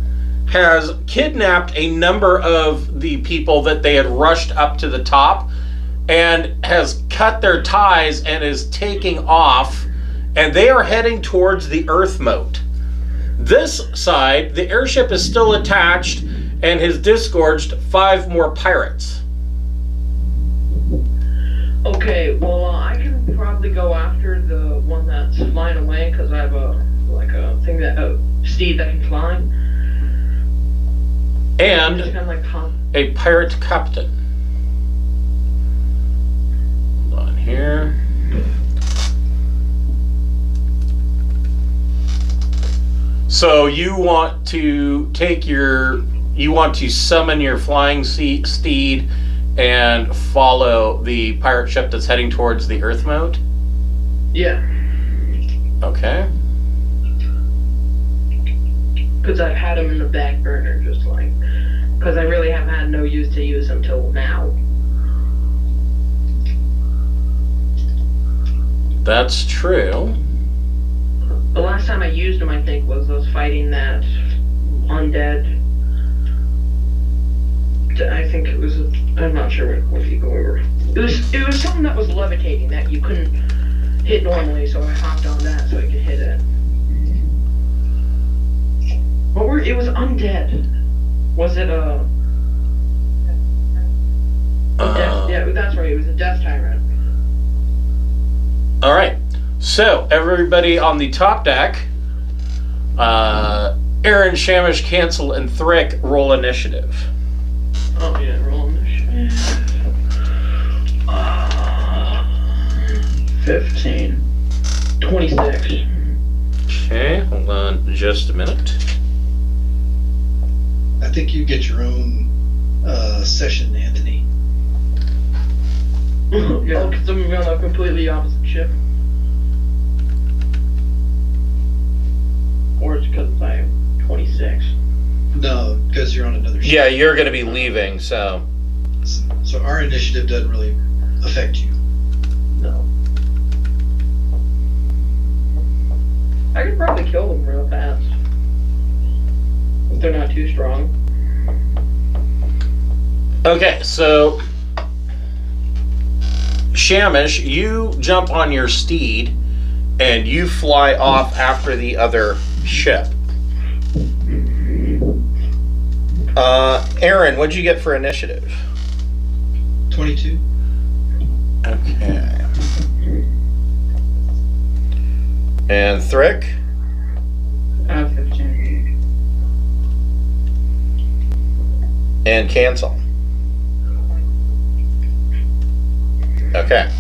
has kidnapped a number of the people that they had rushed up to the top, and has cut their ties and is taking off, and they are heading towards the Earthmote. This side, the airship is still attached and has disgorged 5 more pirates. Okay, well, I can probably go after the one that's flying away because I have a steed that can fly. And Just kinda like a pirate captain. Hold on here. So you want to summon your flying steed and follow the pirate ship that's heading towards the Earthmote? Yeah. Okay. Because I've had them in the back burner, just like, because I really have had no use to use them till now. That's true. The last time I used them, I think, was fighting that undead. I think it was. I'm not sure what Eagle we were. It was something that was levitating that you couldn't hit normally, so I hopped on that so I could hit it. It was undead. Was it a? Death, yeah, that's right. It was a death tyrant. All right. So everybody on the top deck, Aaron, Shamish, Cancel, and Thrick roll initiative. Oh yeah, roll initiative. 15. 26. Okay, hold on just a minute. I think you get your own session, Anthony. Yeah, because I'm on a completely opposite ship. Or it's because I'm 26. No, because you're on another ship. Yeah, you're going to be leaving, so. So our initiative doesn't really affect you. No. I could probably kill them real fast. If they're not too strong. Okay, so Shamish, you jump on your steed and you fly off after the other ship. Aaron, what'd you get for initiative? 22. Okay. And Thrick? 15. And Cancel. Okay.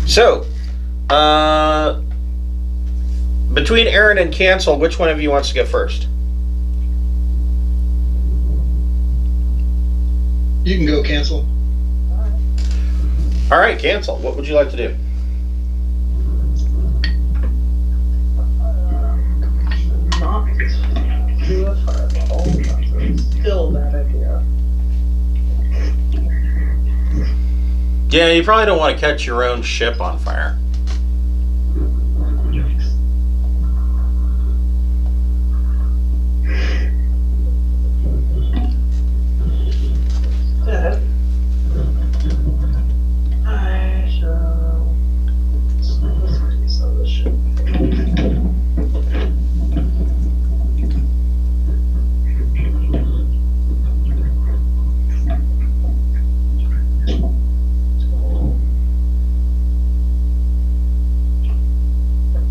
So, between Aaron and Cancel, which one of you wants to go first? You can go, Cancel. All right, Cancel. What would you like to do? Not do a fireball. That's still a bad idea. Yeah, you probably don't want to catch your own ship on fire. Instead, I shall. Let's do some of this shit.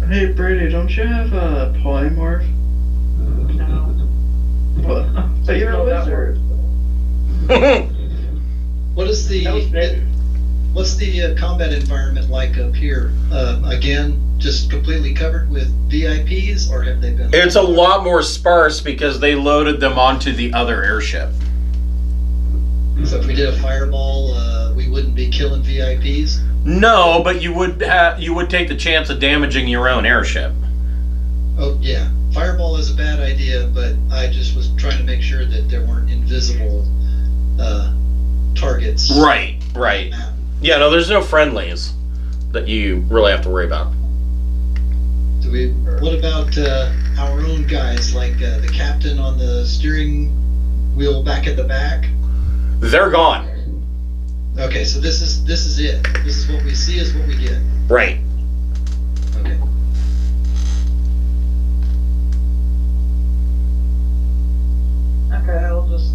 Hey Brady, don't you have a polymorph? No. What? But you're a wizard. What is That was big. what's the combat environment like up here? Again, just completely covered with VIPs, or have they been? It's a lot more sparse because they loaded them onto the other airship. So if we did a fireball, we wouldn't be killing VIPs. No, but you would take the chance of damaging your own airship. Oh yeah, fireball is a bad idea, but I just was trying to make sure that there weren't invisible targets. Right. Yeah, no, there's no friendlies that you really have to worry about. Do we? What about our own guys, like the captain on the steering wheel back at the back? They're gone. Okay, so this is it. This is what we see is what we get. Right. Okay. Okay, I'll just.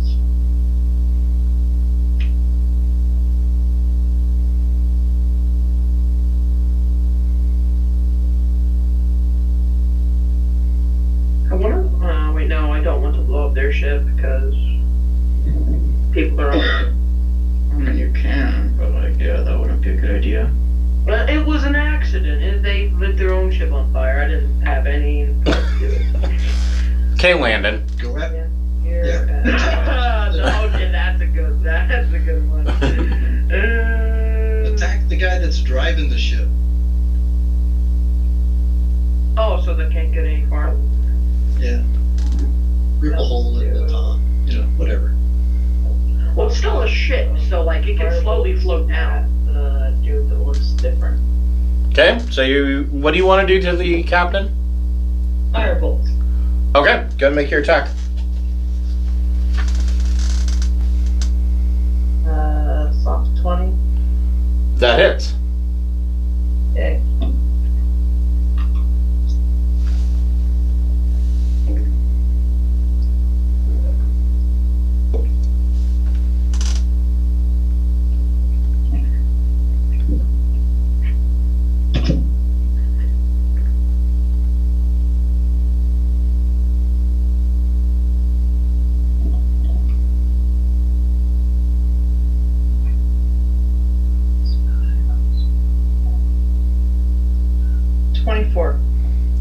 I wonder. Wait, no, I don't want to blow up their ship because people are on it. I mean, you can, but like, yeah, that wouldn't be a good idea. Well, it was an accident. They lit their own ship on fire. I didn't have any to do it. Okay, Landon. Go at. You're Yeah. bad. No, okay, that's a good one. Attack the ship. Oh, so they can't get any far. Yeah. Rip a hole in the top. Whatever. Well, it's still a ship, so like it can slowly float down. The dude that looks different. Okay, so what do you want to do to the captain? Firebolt. Okay, go and make your attack. Soft 20. That hits. Okay.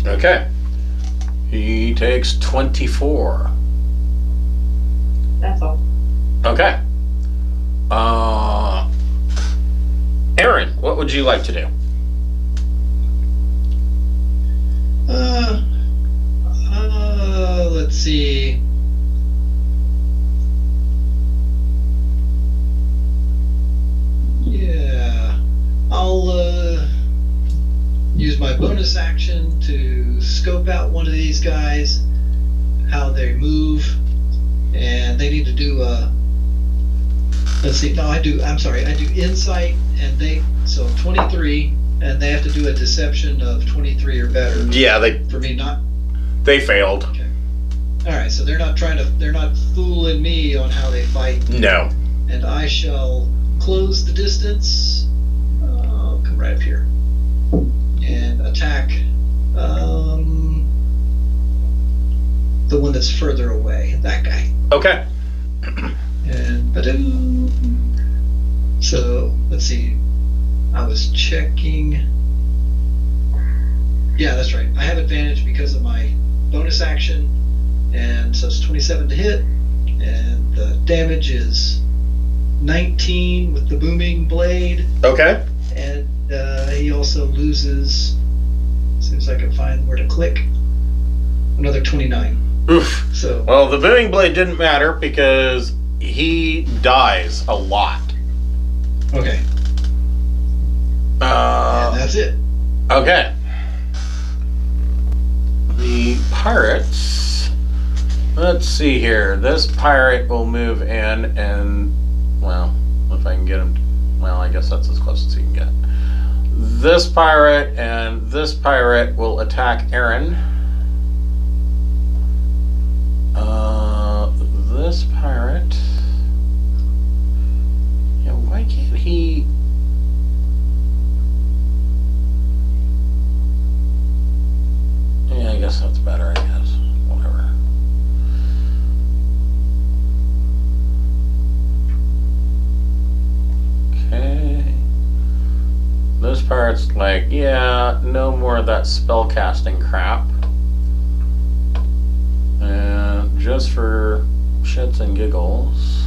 Okay. He takes 24. That's all. Okay. Aaron, what would you like to do? Let's see. Yeah, I'll use my bonus action to scope out one of these guys, how they move, and they need to do let's see, no, I do insight, and so 23, and they have to do a deception of 23 or better. Yeah, they failed. Okay. Alright, so they're not fooling me on how they fight. No. And I shall close the distance. I'll come right up here and attack the one that's further away, that guy. Okay. And ba-doo. So let's see. I was checking. Yeah, that's right. I have advantage because of my bonus action, and so it's 27 to hit, and the damage is 19 with the booming blade. Okay. And he also loses, as soon as I can find where to click, another 29. Oof. So Well, the booming blade didn't matter because he dies a lot. okay, and that's it. Okay. The pirates. Let's see here. This pirate will move in and, well, if I can get him. Well, I guess that's as close as he can get. This pirate and this pirate will attack Aaron. This pirate. Yeah, why can't he? Yeah, I guess that's better, I guess. Whatever. Okay. This pirate's like, yeah, no more of that spell casting crap. And just for shits and giggles.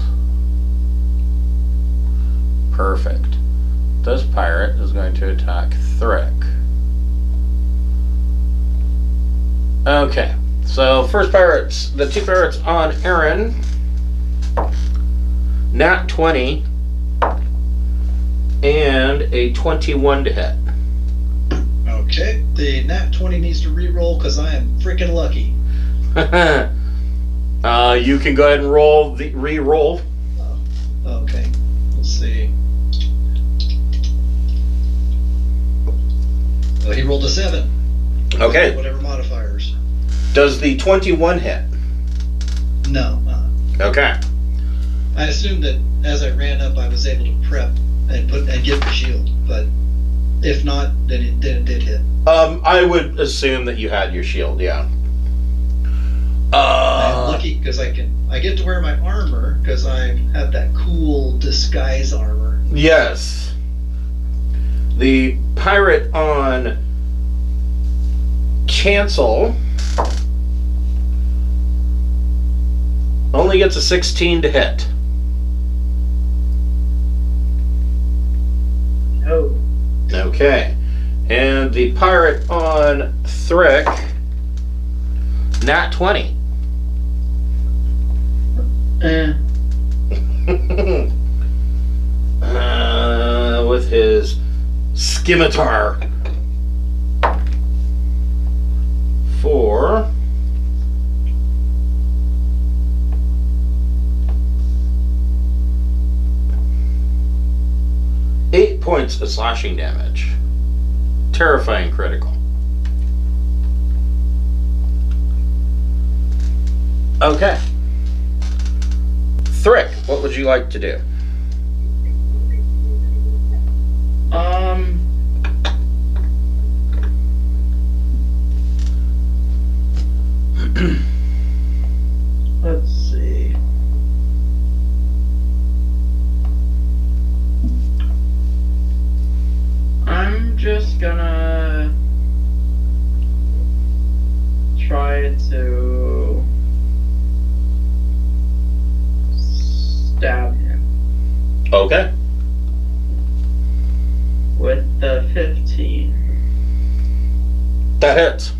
Perfect. This pirate is going to attack Thrick. Okay, so first pirates, the two pirates on Aaron. Nat 20 and a 21 to hit. Okay, the nat 20 needs to re-roll because I am freaking lucky. You can go ahead and roll the re-roll. Okay, let's see. Oh, he rolled a 7. Okay. Whatever modifiers. Does the 21 hit? No. Okay. I assumed that as I ran up, I was able to prep and get the shield, but if not, then it did hit. I would assume that you had your shield, yeah. I'm lucky because I get to wear my armor because I have that cool disguise armor. Yes. The pirate on Chancel only gets a 16 to hit. No. Okay. Okay. And the pirate on Thrick, nat 20. With his scimitar. For 8 points of slashing damage. Terrifying critical. Okay. Thrick, what would you like to do? Let's see. I'm just gonna try to stab him Okay. with the 15. That hits.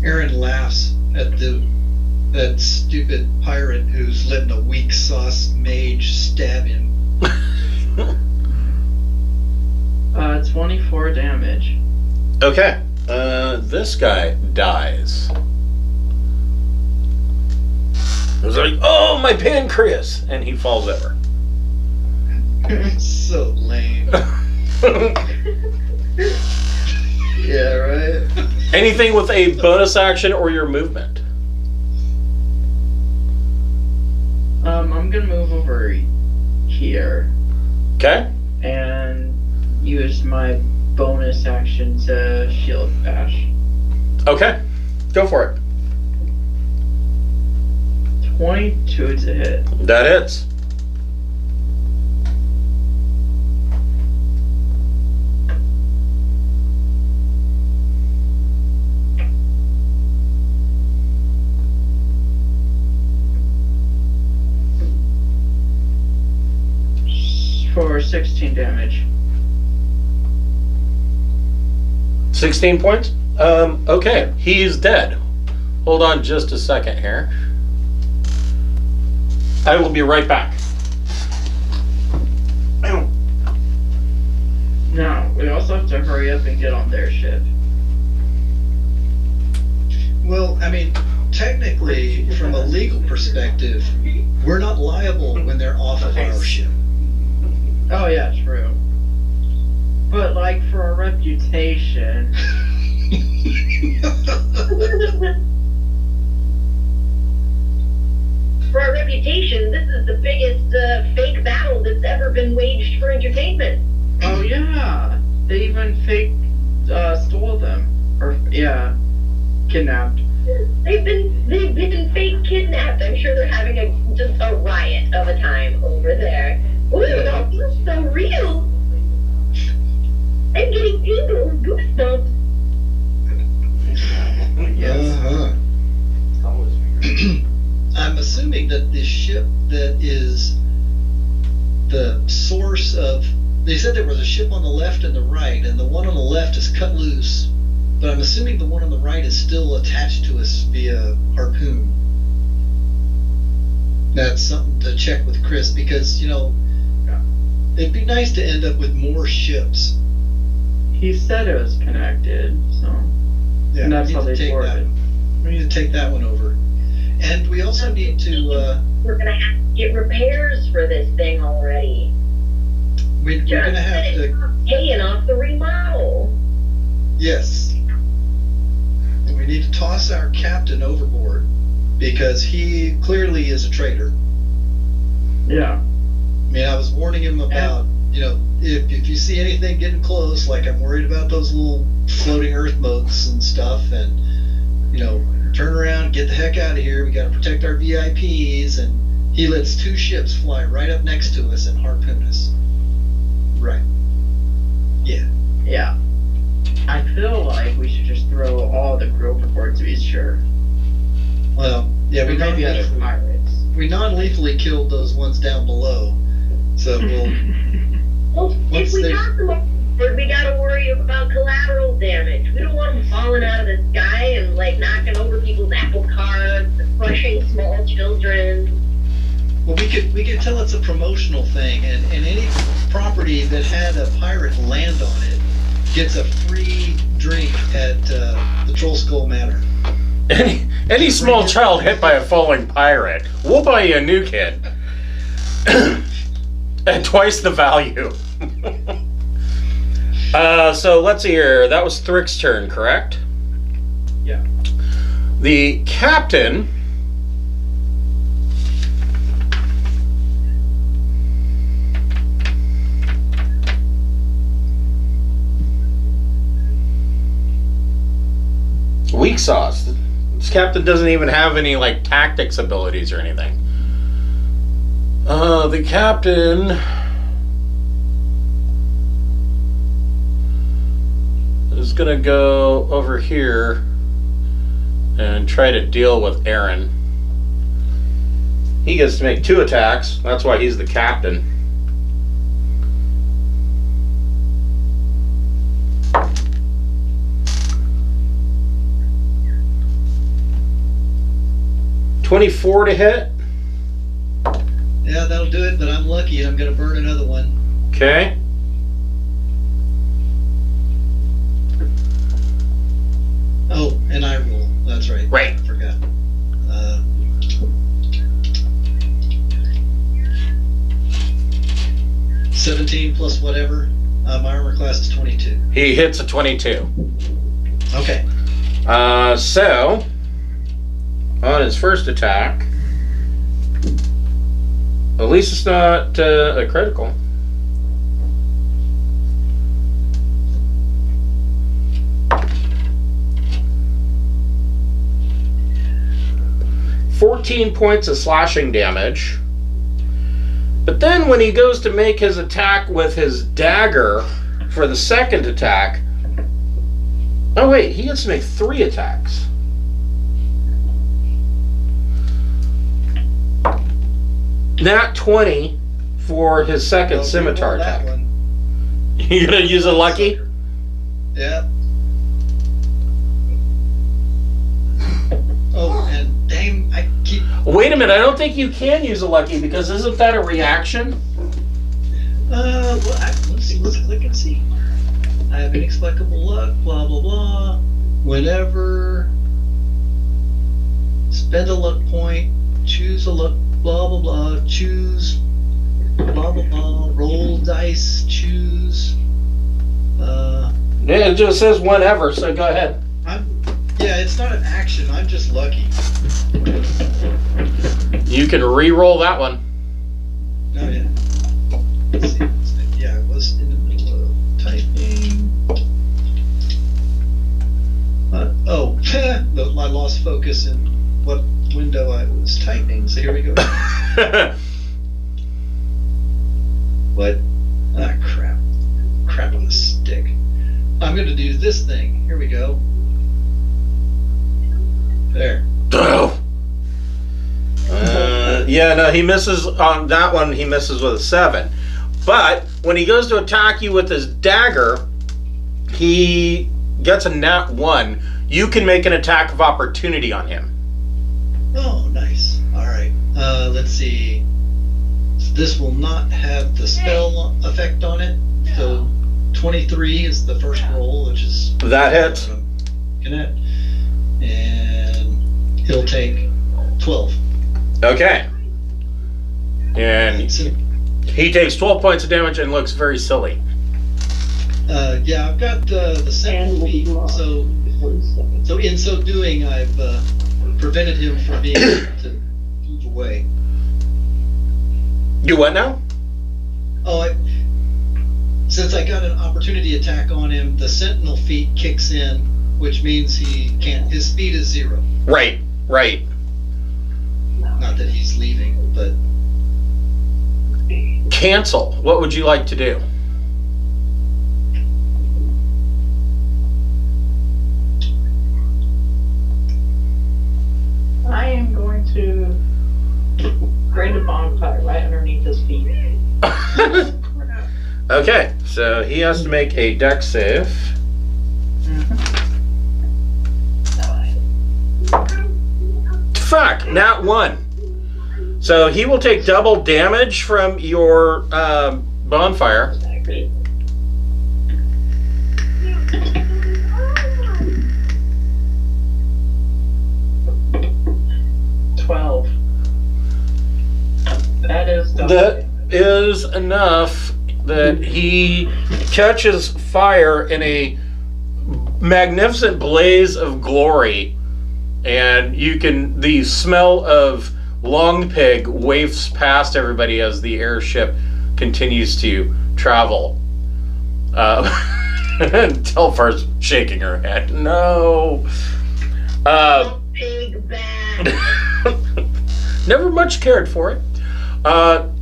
Aaron laughs at that stupid pirate who's letting a weak sauce mage stab him. 24 damage. Okay. This guy dies. He's like, oh, my pancreas! And he falls over. So lame. Yeah, right? Anything with a bonus action or your movement? I'm gonna move over here Okay. and use my bonus action to shield bash. Okay. Go for it. 22 to hit. That hits. For 16 damage. 16 points? Okay. He's dead. Hold on just a second here. I will be right back. Now, we also have to hurry up and get on their ship. Well, I mean, technically, from a legal perspective, we're not liable when they're off of our ship. Oh yeah, true. But like for a reputation, For our reputation, this is the biggest fake battle that's ever been waged for entertainment. oh yeah, they even fake stole them, or yeah, kidnapped. They've been fake kidnapped. I'm sure they're having just a riot of a time over there. Ooh, that feels so real. I'm getting tingles, goosebumps. Uh-huh. I'm assuming that this ship that is the source of... They said there was a ship on the left and the right, and the one on the left is cut loose. But I'm assuming the one on the right is still attached to us via harpoon. That's something to check with Chris, because, you know, it'd be nice to end up with more ships. He said it was connected, so Yeah, and that's we how need they to take boarded. We need to take that one over. And we also need to... We're gonna have to get repairs for this thing already. we're going to have to... Paying off the remodel. Yes. And we need to toss our captain overboard, because he clearly is a traitor. Yeah. I mean, I was warning him about, you know, if you see anything getting close, like I'm worried about those little floating Earthmotes and stuff, and, you know, turn around, get the heck out of here, we gotta protect our VIPs, and he lets 2 ships fly right up next to us and harpoon us. Right. Yeah. Yeah. I feel like we should just throw all the crew overboard to be sure. Well, yeah, we There may don't be other have... pirates. non-lethally killed those ones down below, so we'll. Well, if Once we they- got them overboard, we gotta worry about collateral damage. We don't want them falling out of the sky and like knocking over people's apple carts, crushing small children. Well, we could tell it's a promotional thing, and any property that had a pirate land on it gets a free drink at the Troll Skull Manor. Any small child hit by a falling pirate, we'll buy you a new kid. At twice the value. So let's see here. That was Thrick's turn, correct? Yeah. The captain. Weak sauce. This captain doesn't even have any like tactics abilities or anything. The captain is gonna go over here and try to deal with Aaron. He gets to make 2 attacks. That's why he's the captain. $24 to hit. Yeah, that'll do it, but I'm lucky and I'm going to burn another one. Okay. Oh, and I roll. That's right. Right. I forgot. 17 plus whatever. My armor class is 22. He hits a 22. Okay. So, on his first attack, at least it's not a critical. $14 points of slashing damage. But then when he goes to make his attack with his dagger for the second attack, oh wait, he gets to make 3 attacks. Nat 20 for his second Well, scimitar re-roll that attack. one. You gonna use a lucky? Yeah. Oh, and dang, I keep. Wait a minute, I don't think you can use a lucky because isn't that a reaction? Well, let's see. Let's click and see. I have inexplicable luck. Blah blah blah. Whenever. Spend a luck point. Choose a luck. Blah blah blah. Choose. Blah blah blah. Roll dice. Choose. Yeah, it just says whenever, so go ahead. Yeah, it's not an action. I'm just lucky. You can re-roll that one. Oh yeah. Let's see. Yeah, I was in the middle of typing. I lost focus in what window I was typing. So here we go. What? Ah, crap. Crap on the stick. I'm going to do this thing. Here we go. There. Oh. Yeah, no, he misses on that one. He misses with a 7. But when he goes to attack you with his dagger, he gets a nat 1. You can make an attack of opportunity on him. Oh, nice. All right. Let's see. So this will not have the spell effect on it. So 23 is the first roll, which is That hits. Connect. And he'll take 12. Okay. And So, he takes 12 points of damage and looks very silly. yeah, I've got the sentinel feet, so in so doing, I've prevented him from being able to move away. You what now? Oh, since I got an opportunity attack on him, the sentinel feat kicks in, which means he can't. His speed is 0. Right, right. Not that he's leaving, but Cancel. What would you like to do? I am going to Okay, so he has to make a dex save. Fuck, nat 1. So he will take double damage from your bonfire. 12. That is double. That is enough that he catches fire in a magnificent blaze of glory, and the smell of long pig wafts past everybody as the airship continues to travel. Telfar's shaking her head. No. Pig back. Never much cared for it.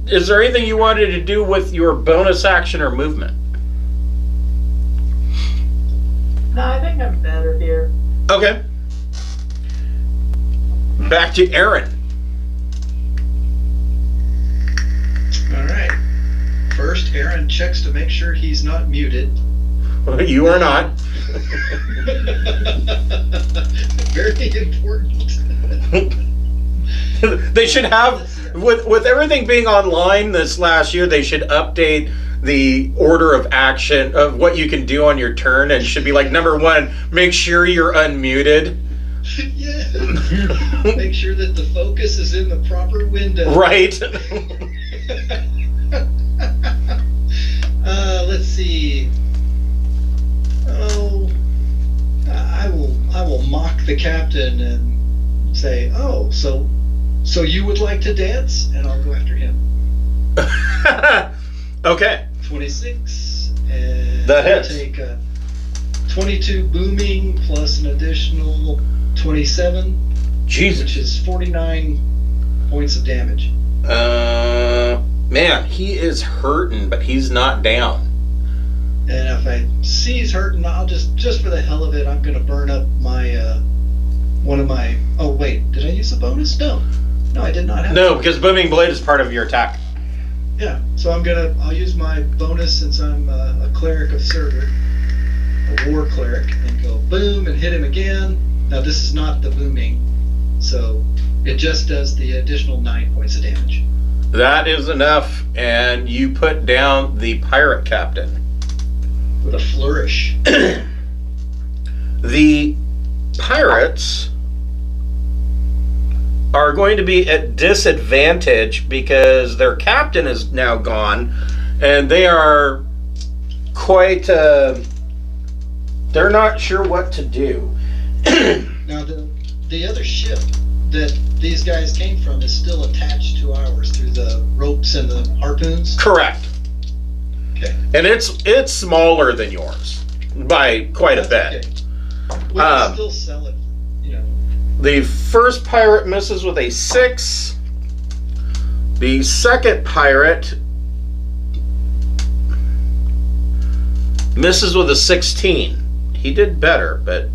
Is there anything you wanted to do with your bonus action or movement? No, I think I'm better here. Okay. Back to Aaron. All right. First, Aaron checks to make sure he's not muted. You are not. Very important. They should have, with everything being online this last year, they should update the order of action of what you can do on your turn, and it should be like number 1, make sure you're unmuted. Yeah. Make sure that the focus is in the proper window. Right. Let's see. Oh, I will mock the captain and say, "Oh, so you would like to dance?" And I'll go after him. Okay. 26, and That I'll hits. take 22 booming plus an additional 27, Jesus. which is 49 points of damage. Man, he is hurting, but he's not down. And if I see he's hurting, I'll just for the hell of it, I'm gonna burn up my one of my. Oh wait, did I use a bonus? No, I did not have. No, because booming blade is part of your attack. Yeah, so I'll use my bonus since I'm a cleric of Surtur, a war cleric, and go boom and hit him again. Now this is not the booming, so it just does the additional 9 points of damage. That is enough, and you put down the pirate captain. With a flourish. The pirates are going to be at disadvantage because their captain is now gone, and they are quite they're not sure what to do. Now the other ship that these guys came from is still attached to ours through the ropes and the harpoons. Correct. Okay. And it's smaller than yours by quite a bit. Okay. We can still sell it, The first pirate misses with a 6. The second pirate misses with a 16. He did better, but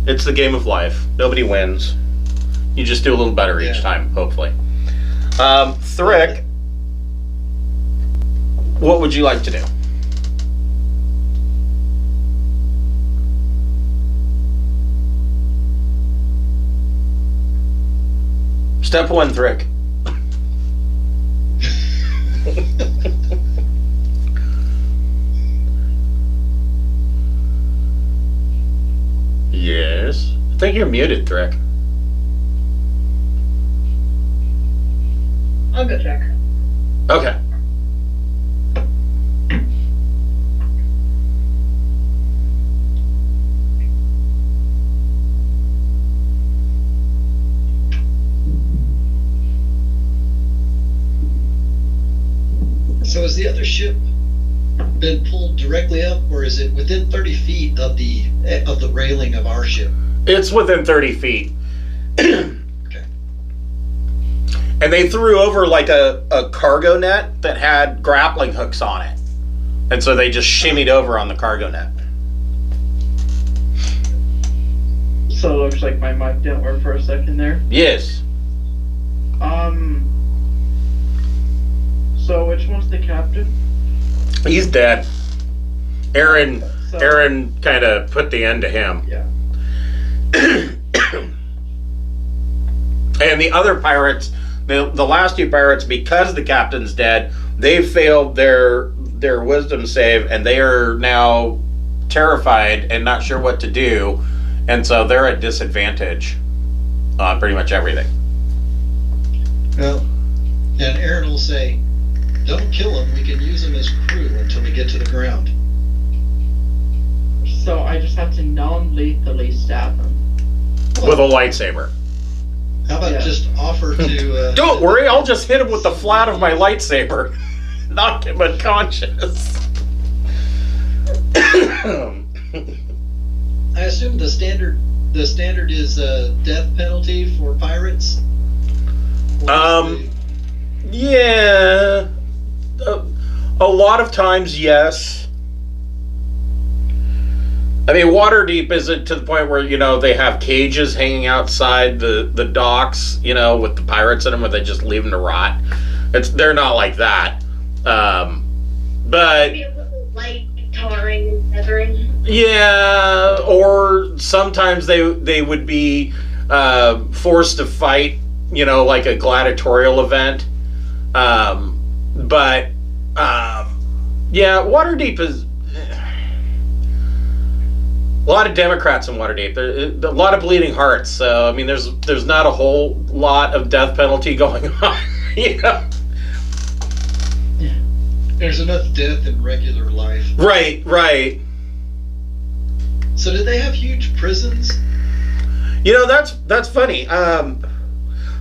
it's the game of life. Nobody wins. You just do a little better each time, hopefully. Thrick, what would you like to do? Step 1, Thrick. Yes. I think you're muted, Thrick. I'll go check. Okay. So has the other ship been pulled directly up, or is it within 30 feet of the railing of our ship? It's within 30 feet. Okay. And they threw over like a cargo net that had grappling hooks on it. And so they just shimmied over on the cargo net. So it looks like my mic didn't work for a second there. Yes. So which one's the captain? He's dead. Aaron So, kind of put the end to him. Yeah. And the other pirates, the last two pirates, because the captain's dead, they failed their wisdom save, and they are now terrified and not sure what to do, and so they're at disadvantage on pretty much everything. Well, and Aaron will say, "Don't kill them. We can use them as crew until we get to the ground." So I just have to non-lethally stab him. With a lightsaber. How about Yeah. just offer to? Don't worry, I'll just hit him with the flat of my lightsaber. Knock him unconscious. I assume the standard is a death penalty for pirates. Yeah. A lot of times, yes. I mean, Waterdeep isn't to the point where, they have cages hanging outside the docks, with the pirates in them, where they just leave them to rot. They're not like that. But Maybe a little light tarring and feathering. yeah, or sometimes they would be forced to fight, like a gladiatorial event. Yeah, Waterdeep is a lot of Democrats in Waterdeep. There's a lot of bleeding hearts. So I mean, there's not a whole lot of death penalty going on. There's enough death in regular life. Right. So did they have huge prisons? That's funny.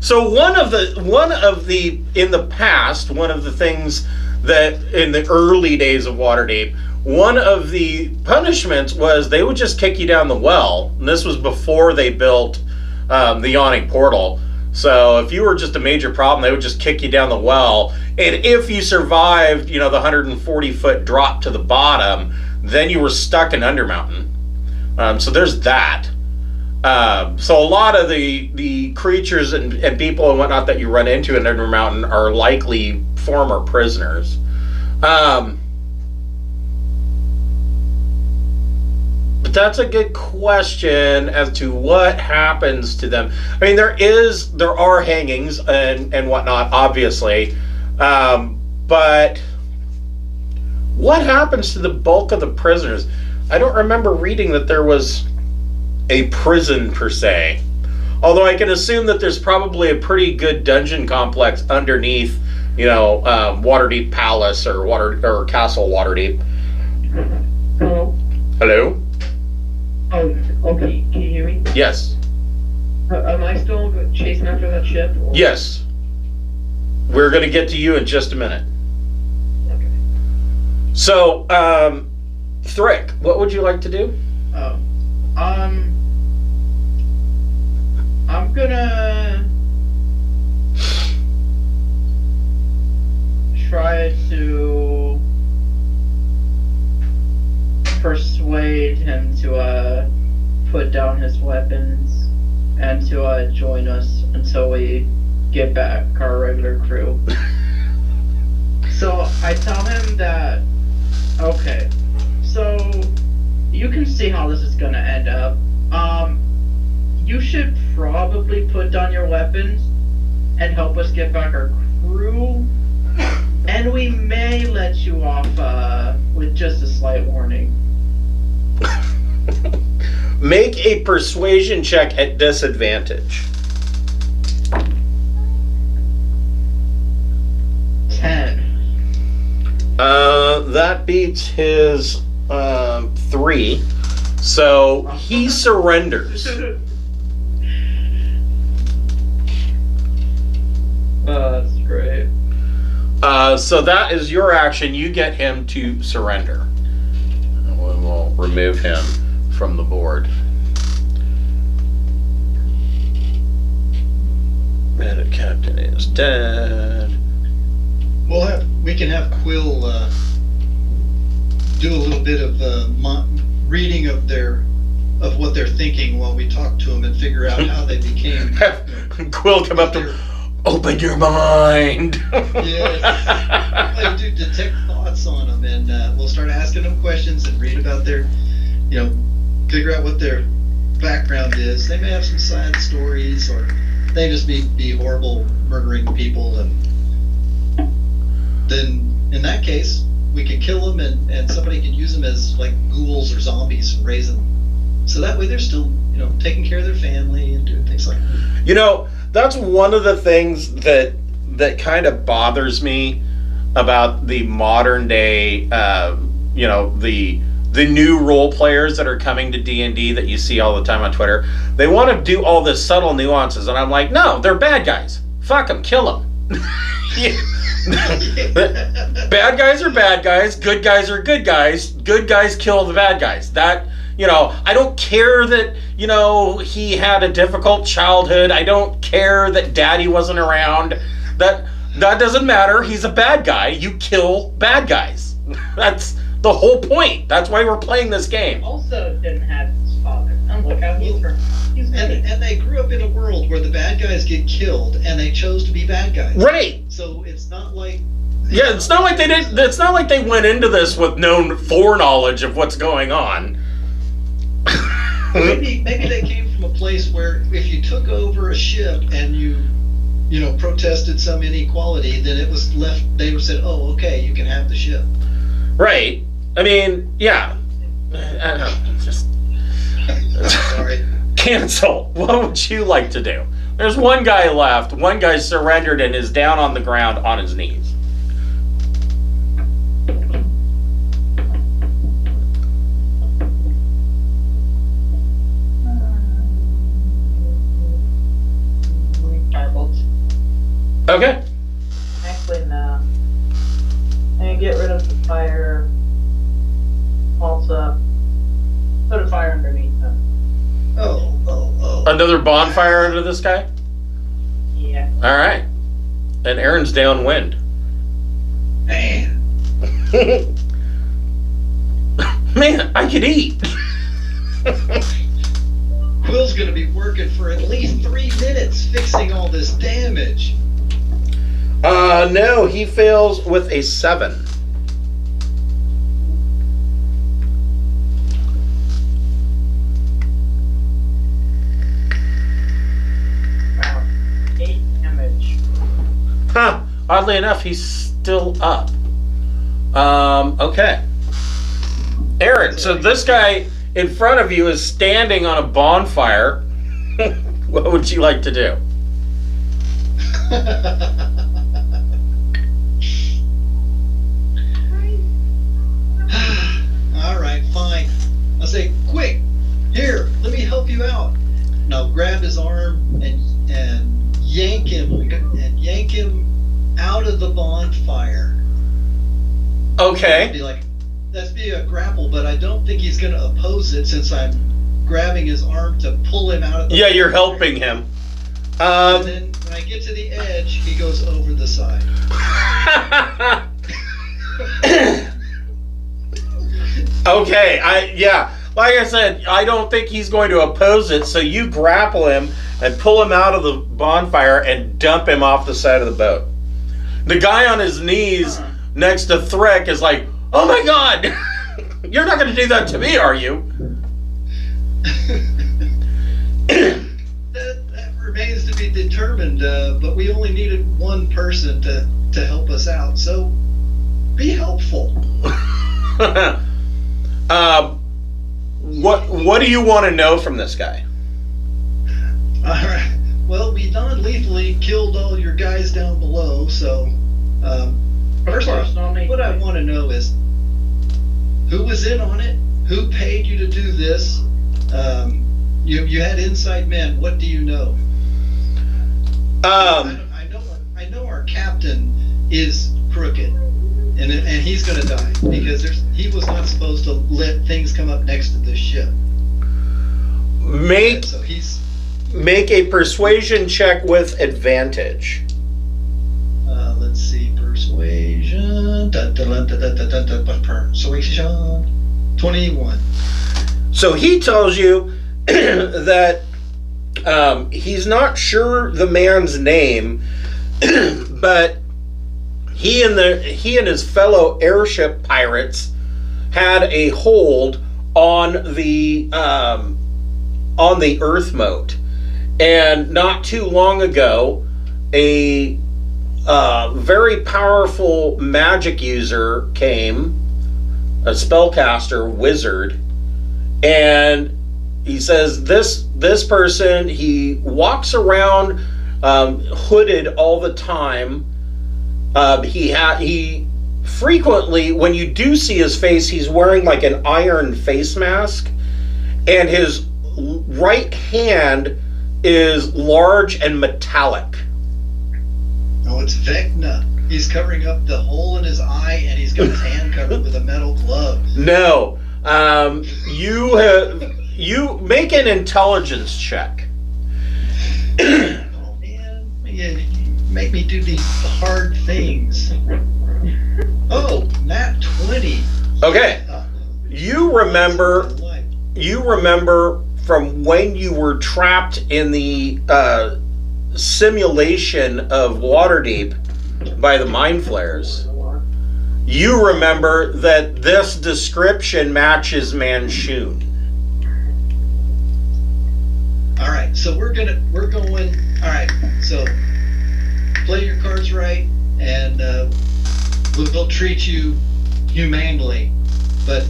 So one of the in the past, one of the things that in the early days of Waterdeep, one of the punishments was they would just kick you down the well, and this was before they built the yawning portal. So if you were just a major problem, they would just kick you down the well, and if you survived, the 140-foot drop to the bottom, then you were stuck in Undermountain. So there's that. So a lot of the creatures and people and whatnot that you run into in Undermountain are likely former prisoners. But that's a good question as to what happens to them. I mean, there are hangings and whatnot, obviously, but what happens to the bulk of the prisoners? I don't remember reading that there was a prison per se, although I can assume that there's probably a pretty good dungeon complex underneath, Waterdeep Palace or Castle Waterdeep. Hello? Hello? Oh, okay. Can you hear me? Yes. Am I still chasing after that ship? Or? Yes. We're going to get to you in just a minute. Okay. So, Thrick, what would you like to do? Oh. I'm gonna try to persuade him to put down his weapons and to join us until we get back our regular crew. So I tell him that, okay, so you can see how this is gonna end up. You should probably put down your weapons and help us get back our crew, and we may let you off with just a slight warning. Make a persuasion check at disadvantage. 10. That beats his 3. So he surrenders. That's great. So that is your action. You get him to surrender. And we'll remove him from the board. And the captain is dead. We can have Quill do a little bit of reading of what they're thinking while we talk to them and figure out how they became. Quill come up to him. Open your mind. Yeah. Well, you do detect thoughts on them, and we'll start asking them questions and read about their, figure out what their background is. They may have some sad stories, or they just be horrible, murdering people, and then in that case, we can kill them, and somebody can use them as like ghouls or zombies and raise them. So that way they're still, taking care of their family and doing things like that. That's one of the things that kind of bothers me about the modern day, the new role players that are coming to D&D that you see all the time on Twitter. They want to do all this subtle nuances, and I'm like, no, they're bad guys. Fuck them, kill them. Bad guys are bad guys. Good guys are good guys. Good guys kill the bad guys. That, I don't care that, he had a difficult childhood. I don't care that daddy wasn't around. That doesn't matter. He's a bad guy. You kill bad guys. That's the whole point. That's why we're playing this game. Also didn't have his father. And look how he's And they grew up in a world where the bad guys get killed, and they chose to be bad guys. Right. So it's not like. Yeah, it's not like they did. It's not like they went into this with no foreknowledge of what's going on. Maybe they came from a place where if you took over a ship and you protested some inequality, then it was left. They were said, "Oh, okay, you can have the ship." Right. I mean, yeah. I don't know. Just Sorry. cancel. What would you like to do? There's one guy left. One guy surrendered and is down on the ground on his knees. Firebolt. Okay. Actually, no. And get rid of the fire. Also, put a fire underneath them. Oh. Another bonfire under this guy? Yeah. All right. And Aaron's downwind. Man. Man, I could eat. Quill's gonna be working for at least 3 minutes fixing all this damage. No, he fails with a 7. Wow. 8 damage. Huh. Oddly enough, he's still up. Okay. Aaron, so this guy in front of you is standing on a bonfire. What would you like to do? All right, fine. I'll say, quick, here, let me help you out. And I'll grab his arm and yank him out of the bonfire. Okay. That'd be a grapple, but I don't think he's gonna oppose it since I'm grabbing his arm to pull him out of the Yeah, you're bonfire. helping him. And then when I get to the edge, he goes over the side. Okay, like I said, I don't think he's going to oppose it, so you grapple him and pull him out of the bonfire and dump him off the side of the boat. The guy on his knees next to Threck is like, oh my god! You're not going to do that to me, are you? That remains to be determined, but we only needed one person to help us out, so be helpful. What do you want to know from this guy? Alright, well, we non-lethally killed all your guys down below, so first off, what I want to know is who was in on it, who paid you to do this, you had inside men, what do you know? I know our captain is crooked, and he's going to die because he was not supposed to let things come up next to this ship. Make So a persuasion check with advantage. let's see, persuasion. Persuasion. 21. So he tells you that he's not sure the man's name, but he and his fellow airship pirates had a hold on the Earthmote, and not too long ago, a very powerful magic user came, a spellcaster wizard, and he says this person, he walks around hooded all the time. He frequently, when you do see his face, he's wearing like an iron face mask, and his right hand is large and metallic. Oh, it's Vecna. He's covering up the hole in his eye, and he's got his hand covered with a metal glove. No, you make an intelligence check. Oh man, you make me do these hard things. Oh, nat 20. Okay, you remember from when you were trapped in the simulation of Waterdeep by the mind flares. You remember that this description matches Manshoon. All right, so we're going. All right, so play your cards right, and we'll treat you humanely, but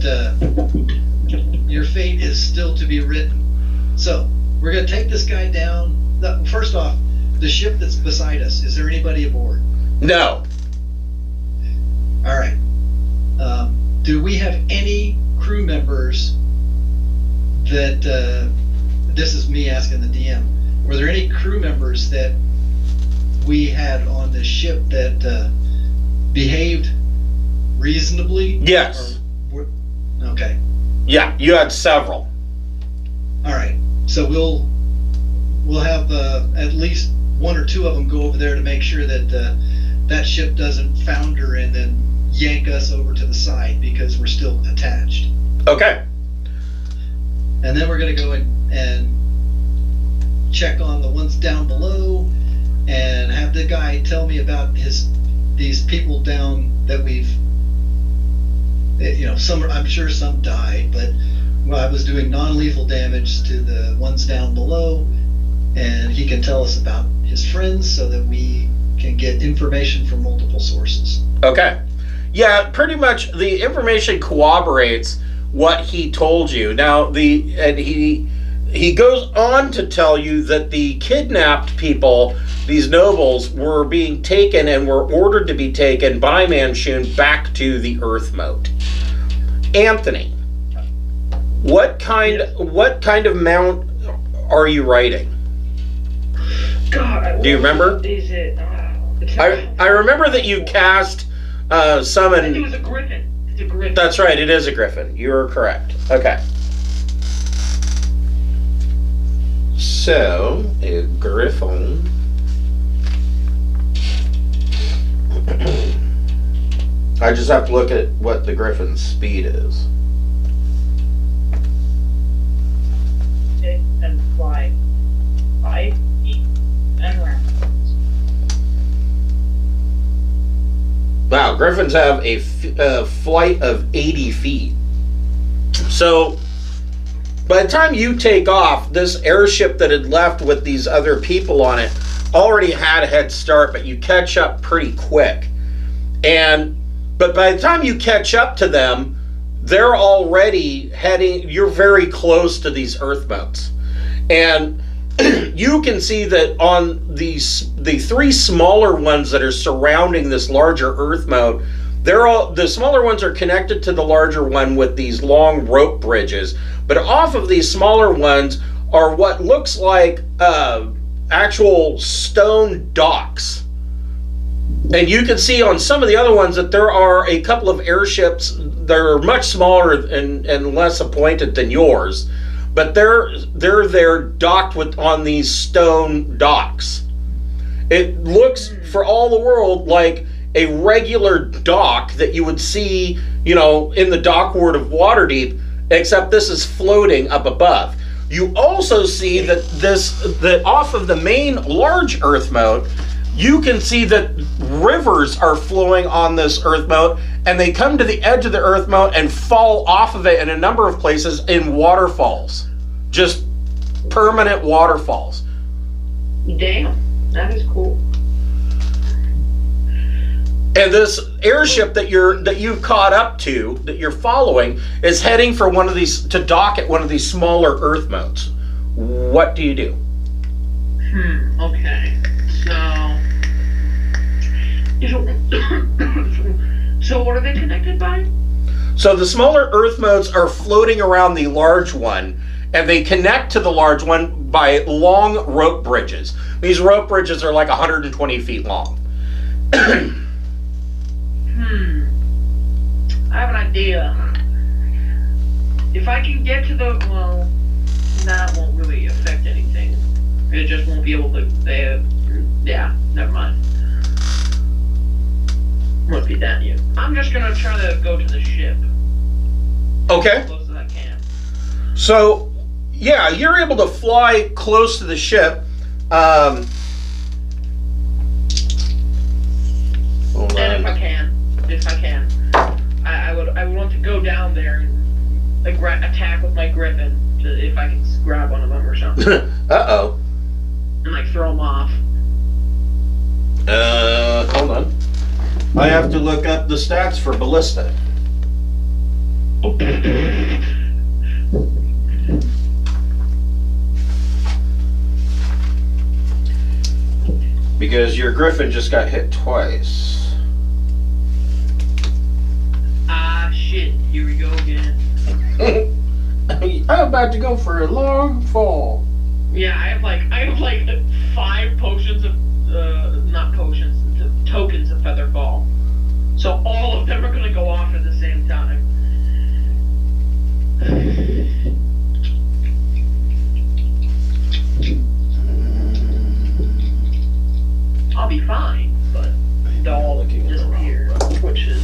your fate is still to be written. So we're going to take this guy down. First off, the ship that's beside us, is there anybody aboard? No. All right. Do we have any crew members that, this is me asking the DM, were there any crew members that we had on the ship that behaved reasonably? Yes. Okay. Yeah, you had several. All right. So we'll have at least one or two of them go over there to make sure that that ship doesn't founder and then yank us over to the side because we're still attached. Okay. And then we're going to go in and check on the ones down below and have the guy tell me about these people down that we've, some, I'm sure some died, but I was doing non-lethal damage to the ones down below, and he can tell us about his friends so that we can get information from multiple sources. Okay. Yeah, pretty much the information corroborates what he told you. Now, he goes on to tell you that the kidnapped people, these nobles, were being taken and were ordered to be taken by Manshoon back to the Earthmote. Anthony, what kind of mount are you riding? God, do you remember? Is it? I remember that you cast summon. I think it was a griffin. It's a griffin. That's right. It is a griffin. You are correct. Okay. So a griffin. I just have to look at what the griffin's speed is. And fly 5 feet and round. Wow, griffins have a flight of 80 feet. So by the time you take off, this airship that had left with these other people on it already had a head start, but you catch up pretty quick. But by the time you catch up to them, they're already heading, you're very close to these Earthmotes. And you can see that on the three smaller ones that are surrounding this larger Earthmote, the smaller ones are connected to the larger one with these long rope bridges. But off of these smaller ones are what looks like actual stone docks. And you can see on some of the other ones that there are a couple of airships that are much smaller and less appointed than yours. But they're docked on these stone docks. It looks, for all the world, like a regular dock that you would see, in the dockward of Waterdeep, except this is floating up above. You also see that off of the main large Earthmote, you can see that rivers are flowing on this Earthmote, and they come to the edge of the Earthmote and fall off of it in a number of places in waterfalls. Just permanent waterfalls. Damn, that is cool. And this airship that you've caught up to, that you're following, is heading for one of these, to dock at one of these smaller Earthmotes. What do you do? Okay. So what are they connected by? So the smaller Earthmotes are floating around the large one, and they connect to the large one by long rope bridges. These rope bridges are like 120 feet long. I have an idea. If I can get to the, well, that won't really affect anything. It just won't be able to, yeah, never mind. Won't be that you. I'm just gonna try to go to the ship. Okay. As close as I can. So, yeah, you're able to fly close to the ship. Hold And on. if I can, I would want to go down there and attack with my griffin if I can grab one of them or something. Uh-oh. And like throw them off. Hold on. I have to look up the stats for ballista. Because your griffin just got hit twice. Ah, shit. Here we go again. I'm about to go for a long fall. Yeah, I have like 5 potions of, not potions, tokens of Featherfall. So all of them are gonna go off at the same time. I'll be fine, but they'll all disappear, which is...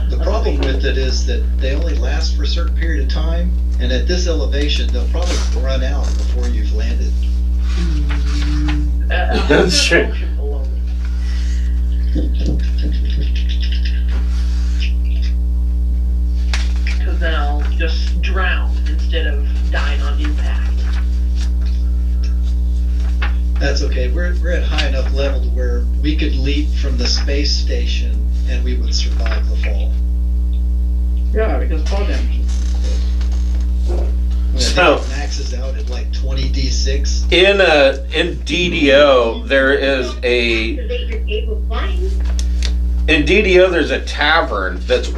The problem with it is that they only last for a certain period of time, and at this elevation, they'll probably run out before you've landed. That's true. Because then I'll just drown instead of dying on impact. That's okay. We're at high enough level to where we could leap from the space station and we would survive the fall. Yeah, because fall damage. I So- think it maxes out at like 20 d6. In DDO, there is a... Activate your cable flying. In DDO, there's a tavern that's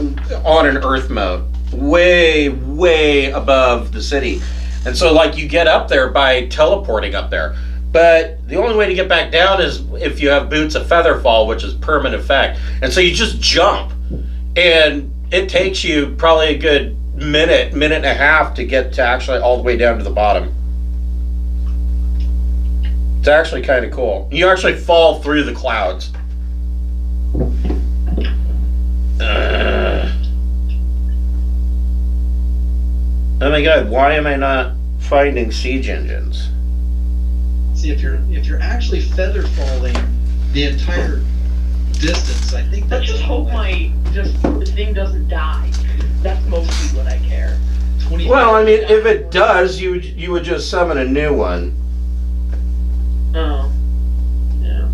on an Earthmote, way above the city. And so, like, you get up there by teleporting up there. But the only way to get back down is if you have Boots of Featherfall, which is permanent effect. And so you just jump. And it takes you probably a good minute and a half to get to actually all the way down to the bottom. It's actually kind of cool. You actually fall through the clouds. Oh my god, why am I not finding siege engines? See, if you're actually feather falling the entire distance, I think Let's that's just hope my thing doesn't die. That's mostly what I care. 20. Well, I mean, if it does, you would just summon a new one. Oh. Yeah.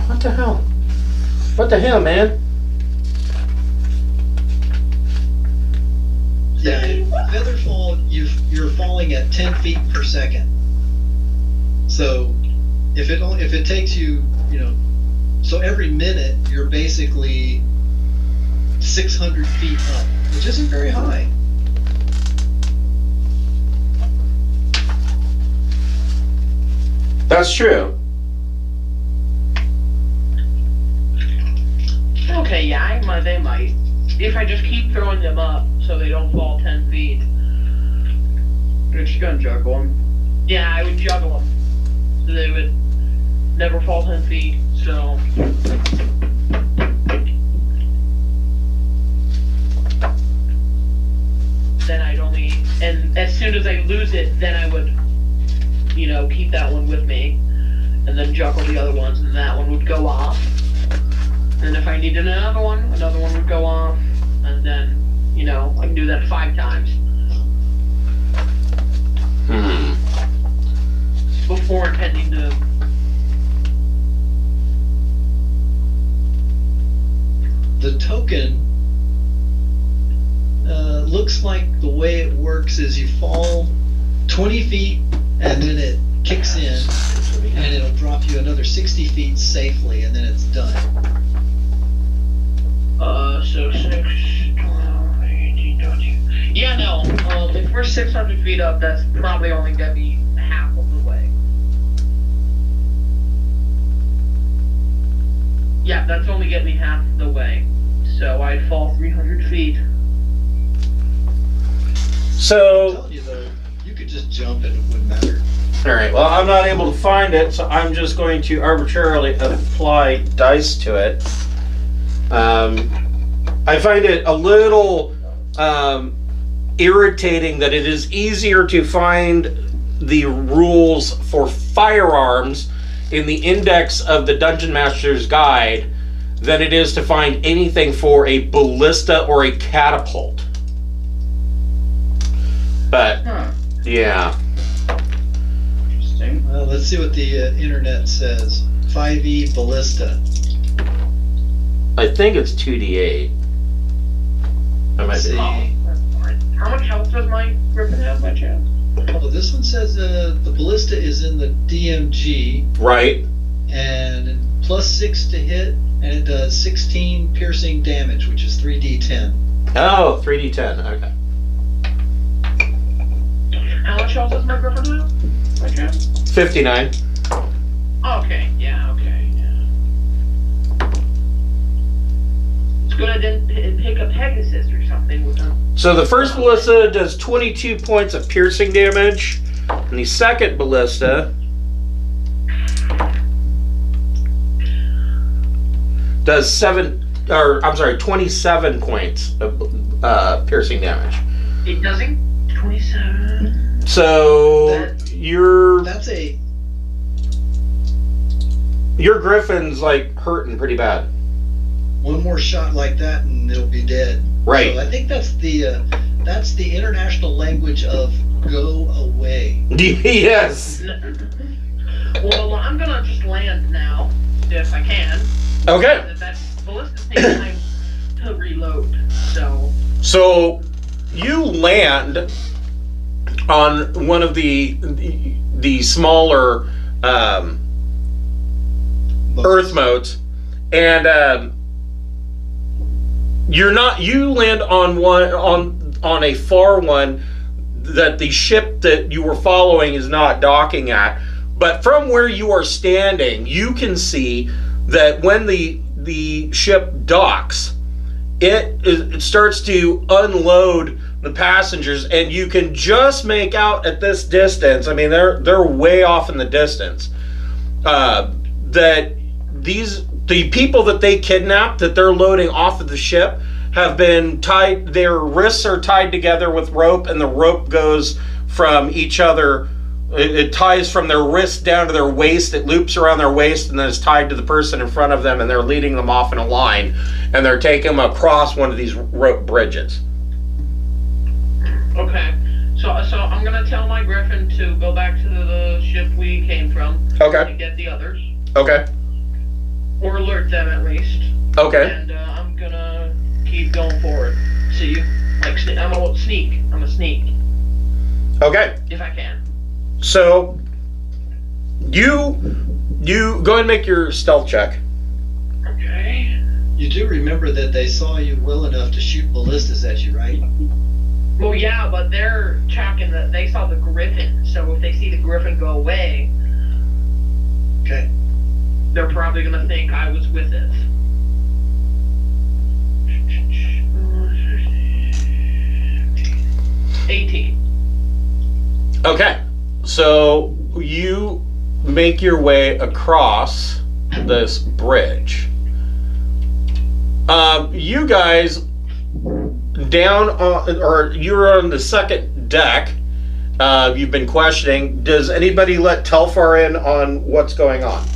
What the hell? What the hell, man? Yeah, feather fall, you're falling at 10 feet per second. So if it takes you, so every minute you're basically 600 feet up, which isn't very high. That's true. Okay, yeah, they might. If I just keep throwing them up so they don't fall 10 feet. You're just gonna juggle them. Yeah, I would juggle them. So they would never fall 10 feet, so... Then I'd only... And soon as I lose it, then I would, keep that one with me, and then juggle the other ones, and that one would go off. And if I needed another one would go off, and then, I can do that 5 times. Before intending to. The token looks like the way it works is you fall 20 feet and then it kicks in and it'll drop you another 60 feet safely and then it's done. So 6, 12, 18, 20. Yeah, no, if we're 600 feet up, that's probably only gonna be half of the way. Yeah, that's only getting me half the way. So I'd fall 300 feet. So, I'm telling you though, you could just jump and it wouldn't matter. alright, well, I'm not able to find it, so I'm just going to arbitrarily apply dice to it. I find it a little irritating that it is easier to find the rules for firearms in the index of the Dungeon Master's Guide than it is to find anything for a ballista or a catapult. But, yeah. Interesting. Well, let's see what the internet says. 5e ballista. I think it's 2d8. I might be. How much health does my griffin have by chance? Well, this one says the ballista is in the DMG Right. and +6 to hit, and it does 16 piercing damage, which is 3d10. Oh, 3d10. Okay. How much health does my griffin have by chance? 59. Okay, yeah. It's good I didn't pick a Pegasus or something with them. So the first ballista does 22 points of piercing damage, and the second ballista does 27 points of piercing damage. It doesn't? 27. So your griffin's like hurting pretty bad. One more shot like that and it'll be dead. Right. So I think that's the international language of go away. Yes. Well, I'm gonna just land now, if I can. Okay. That ballista takes time to reload, so. So you land on one of the smaller Earthmotes, and you land on a far one that the ship that you were following is not docking at. But from where you are standing, you can see that when the ship docks, it starts to unload the passengers, and you can just make out at this distance. I mean, they're way off in the distance. That the people that they kidnapped, that they're loading off of the ship, have been tied. Their wrists are tied together with rope, and the rope goes from each other. It ties from their wrist down to their waist. It loops around their waist and then is tied to the person in front of them, and they're leading them off in a line, and they're taking them across one of these rope bridges. Okay. So I'm gonna tell my griffin to go back to the ship we came from. Okay. And get the others. Okay. Or alert them at least. Okay. And I'm gonna keep going forward. See you. I'm a sneak. I'm a sneak. Okay. If I can. So you go and make your stealth check. Okay. You do remember that they saw you well enough to shoot ballistas at you, right? Well, yeah, but they're tracking they saw the griffin, so if they see the griffin go away, Okay. they're probably gonna think I was with it. Okay. So you make your way across this bridge. You guys down on, or you're on the second deck, you've been questioning. Does anybody let Telfar in on what's going on?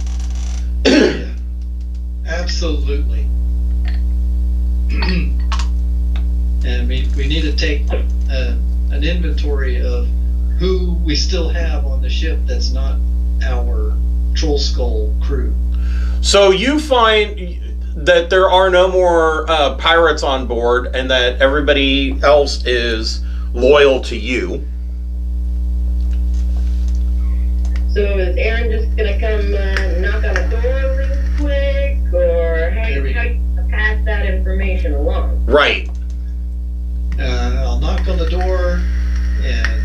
Yeah, absolutely. And we need to take an inventory of who we still have on the ship that's not our Troll Skull crew. So you find that there are no more pirates on board and that everybody else is loyal to you. So is Aaron just gonna come knock on the door real quick, or how you pass that information along? Right. I'll knock on the door and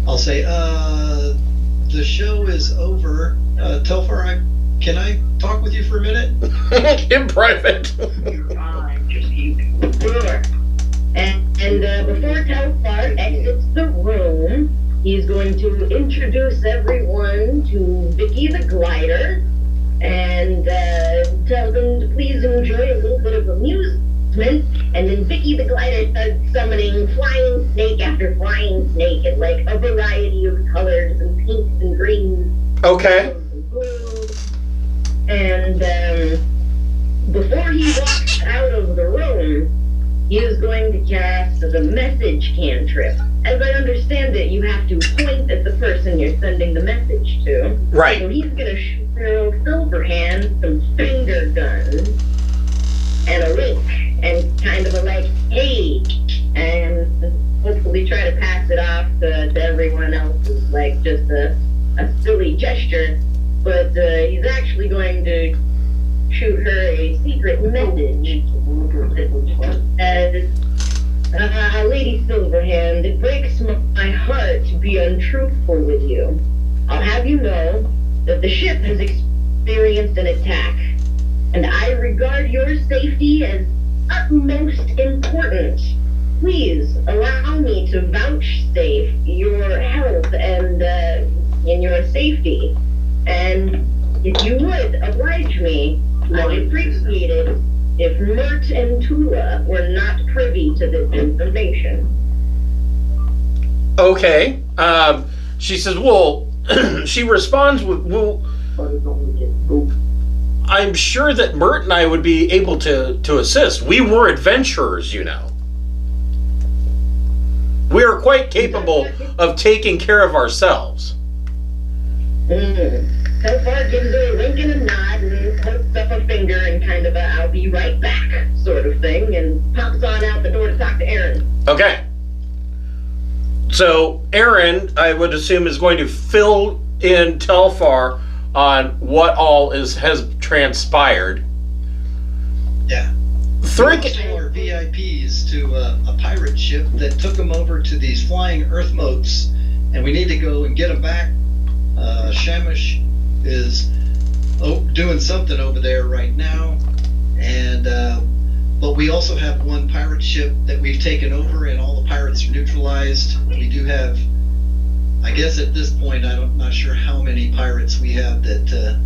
I'll say, the show is over. Telfar, can I talk with you for a minute? In private. Fine, just keep. Sure. And before Telfar exits the room, he's going to introduce everyone to Vicky the Glider and tell them to please enjoy a little bit of amusement. And then Vicky the Glider starts summoning flying snake after flying snake in like a variety of colors and pinks and greens. Okay. And blues. And before he walks out of the room, he is going to cast the message cantrip. As I understand it, you have to point at the person you're sending the message to. Right. So he's going to show Silverhand some finger guns and a wink and kind of a like, hey, and hopefully try to pass it off to everyone else as like just a silly gesture. But he's actually going to shoot her a secret message. As Lady Silverhand, it breaks my heart to be untruthful with you. I'll have you know that the ship has experienced an attack, and I regard your safety as utmost important. Please allow me to vouchsafe your health and your safety. And if you would oblige me, I'd appreciate it if Mert and Tula were not privy to this information. Okay. She says, well, she responds with, well, I'm sure that Mert and I would be able to assist. We were adventurers, you know. We are quite capable of taking care of ourselves. Telfar gives her a wink and a nod and holds up a finger and kind of a I'll be right back sort of thing and pops on out the door to talk to Aaron. Okay. So Aaron, I would assume, is going to fill in Telfar on what all has transpired. Yeah. Thrick We are VIPs to a pirate ship that took them over to these flying Earthmotes, and we need to go and get them back. Shamish is doing something over there right now, and but we also have one pirate ship that we've taken over, and all the pirates are neutralized. We do have, I guess at this point, I'm not sure how many pirates we have that.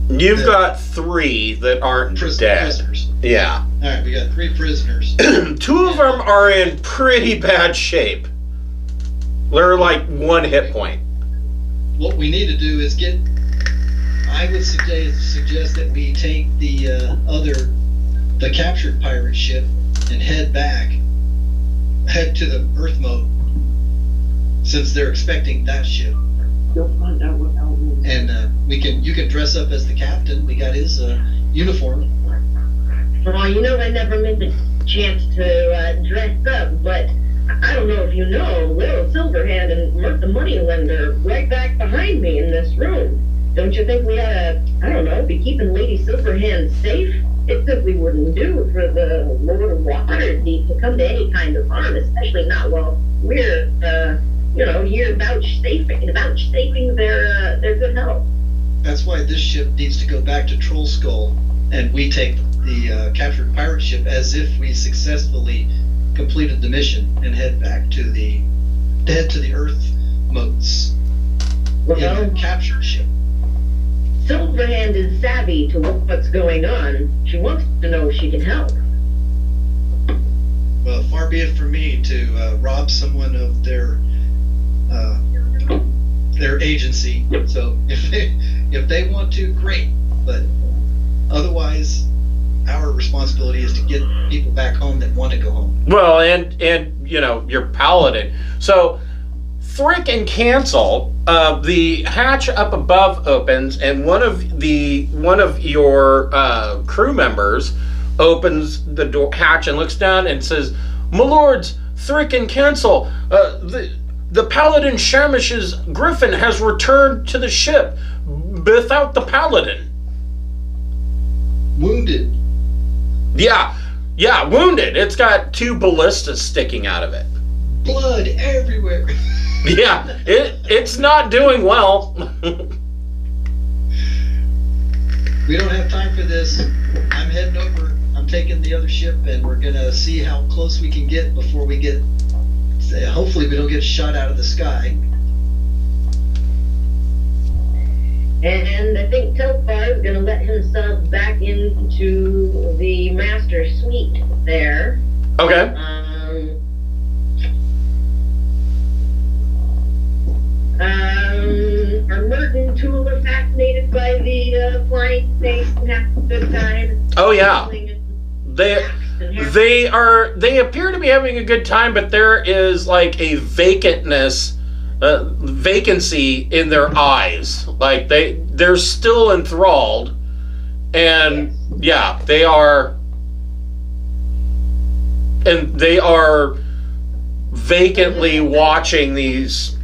You've got 3 that aren't dead. Prisoners. Yeah. All right, we got 3 prisoners. 2 of them are in pretty bad shape. They're like 1 hit point. What we need to do is I would suggest that we take the captured pirate ship and head to the Earthmote, since they're expecting that ship. And you can dress up as the captain. We got his uniform. Well, you know I never missed a chance to dress up, but I don't know if you know, Little Silverhand and Mert the Moneylender right back behind me in this room. Don't you think we ought to, I don't know, be keeping Lady Silverhand safe? It simply wouldn't do for the Lord of Waterdeep to come to any kind of harm, especially not while we're, here vouchsafing their good health. That's why this ship needs to go back to Troll Skull, and we take the captured pirate ship as if we successfully completed the mission and head to the Earthmotes in the captured ship. Silverhand is savvy to what's going on. She wants to know if she can help. Well, far be it from me to rob someone of their agency. So if they want to, great. But otherwise, our responsibility is to get people back home that want to go home. Well, and you know, your paladin. So Thrick and cancel. The hatch up above opens, and one of your crew members opens the door hatch and looks down and says, "My lords, Thrick and cancel. The paladin Shamish's griffin has returned to the ship without the paladin. Wounded. Yeah, wounded. It's got 2 ballistas sticking out of it. Blood everywhere." Yeah, it's not doing well. We don't have time for this. I'm heading over. I'm taking the other ship, and we're gonna see how close we can get before we get. Hopefully, we don't get shot out of the sky. And I think Telfar is going to let himself back into the master suite there. Okay. Are Merton and Tula fascinated by the flying snakes and have a good time? Oh yeah. They appear to be having a good time, but there is like a vacancy in their eyes. Like they're still enthralled, and yeah, they are vacantly watching these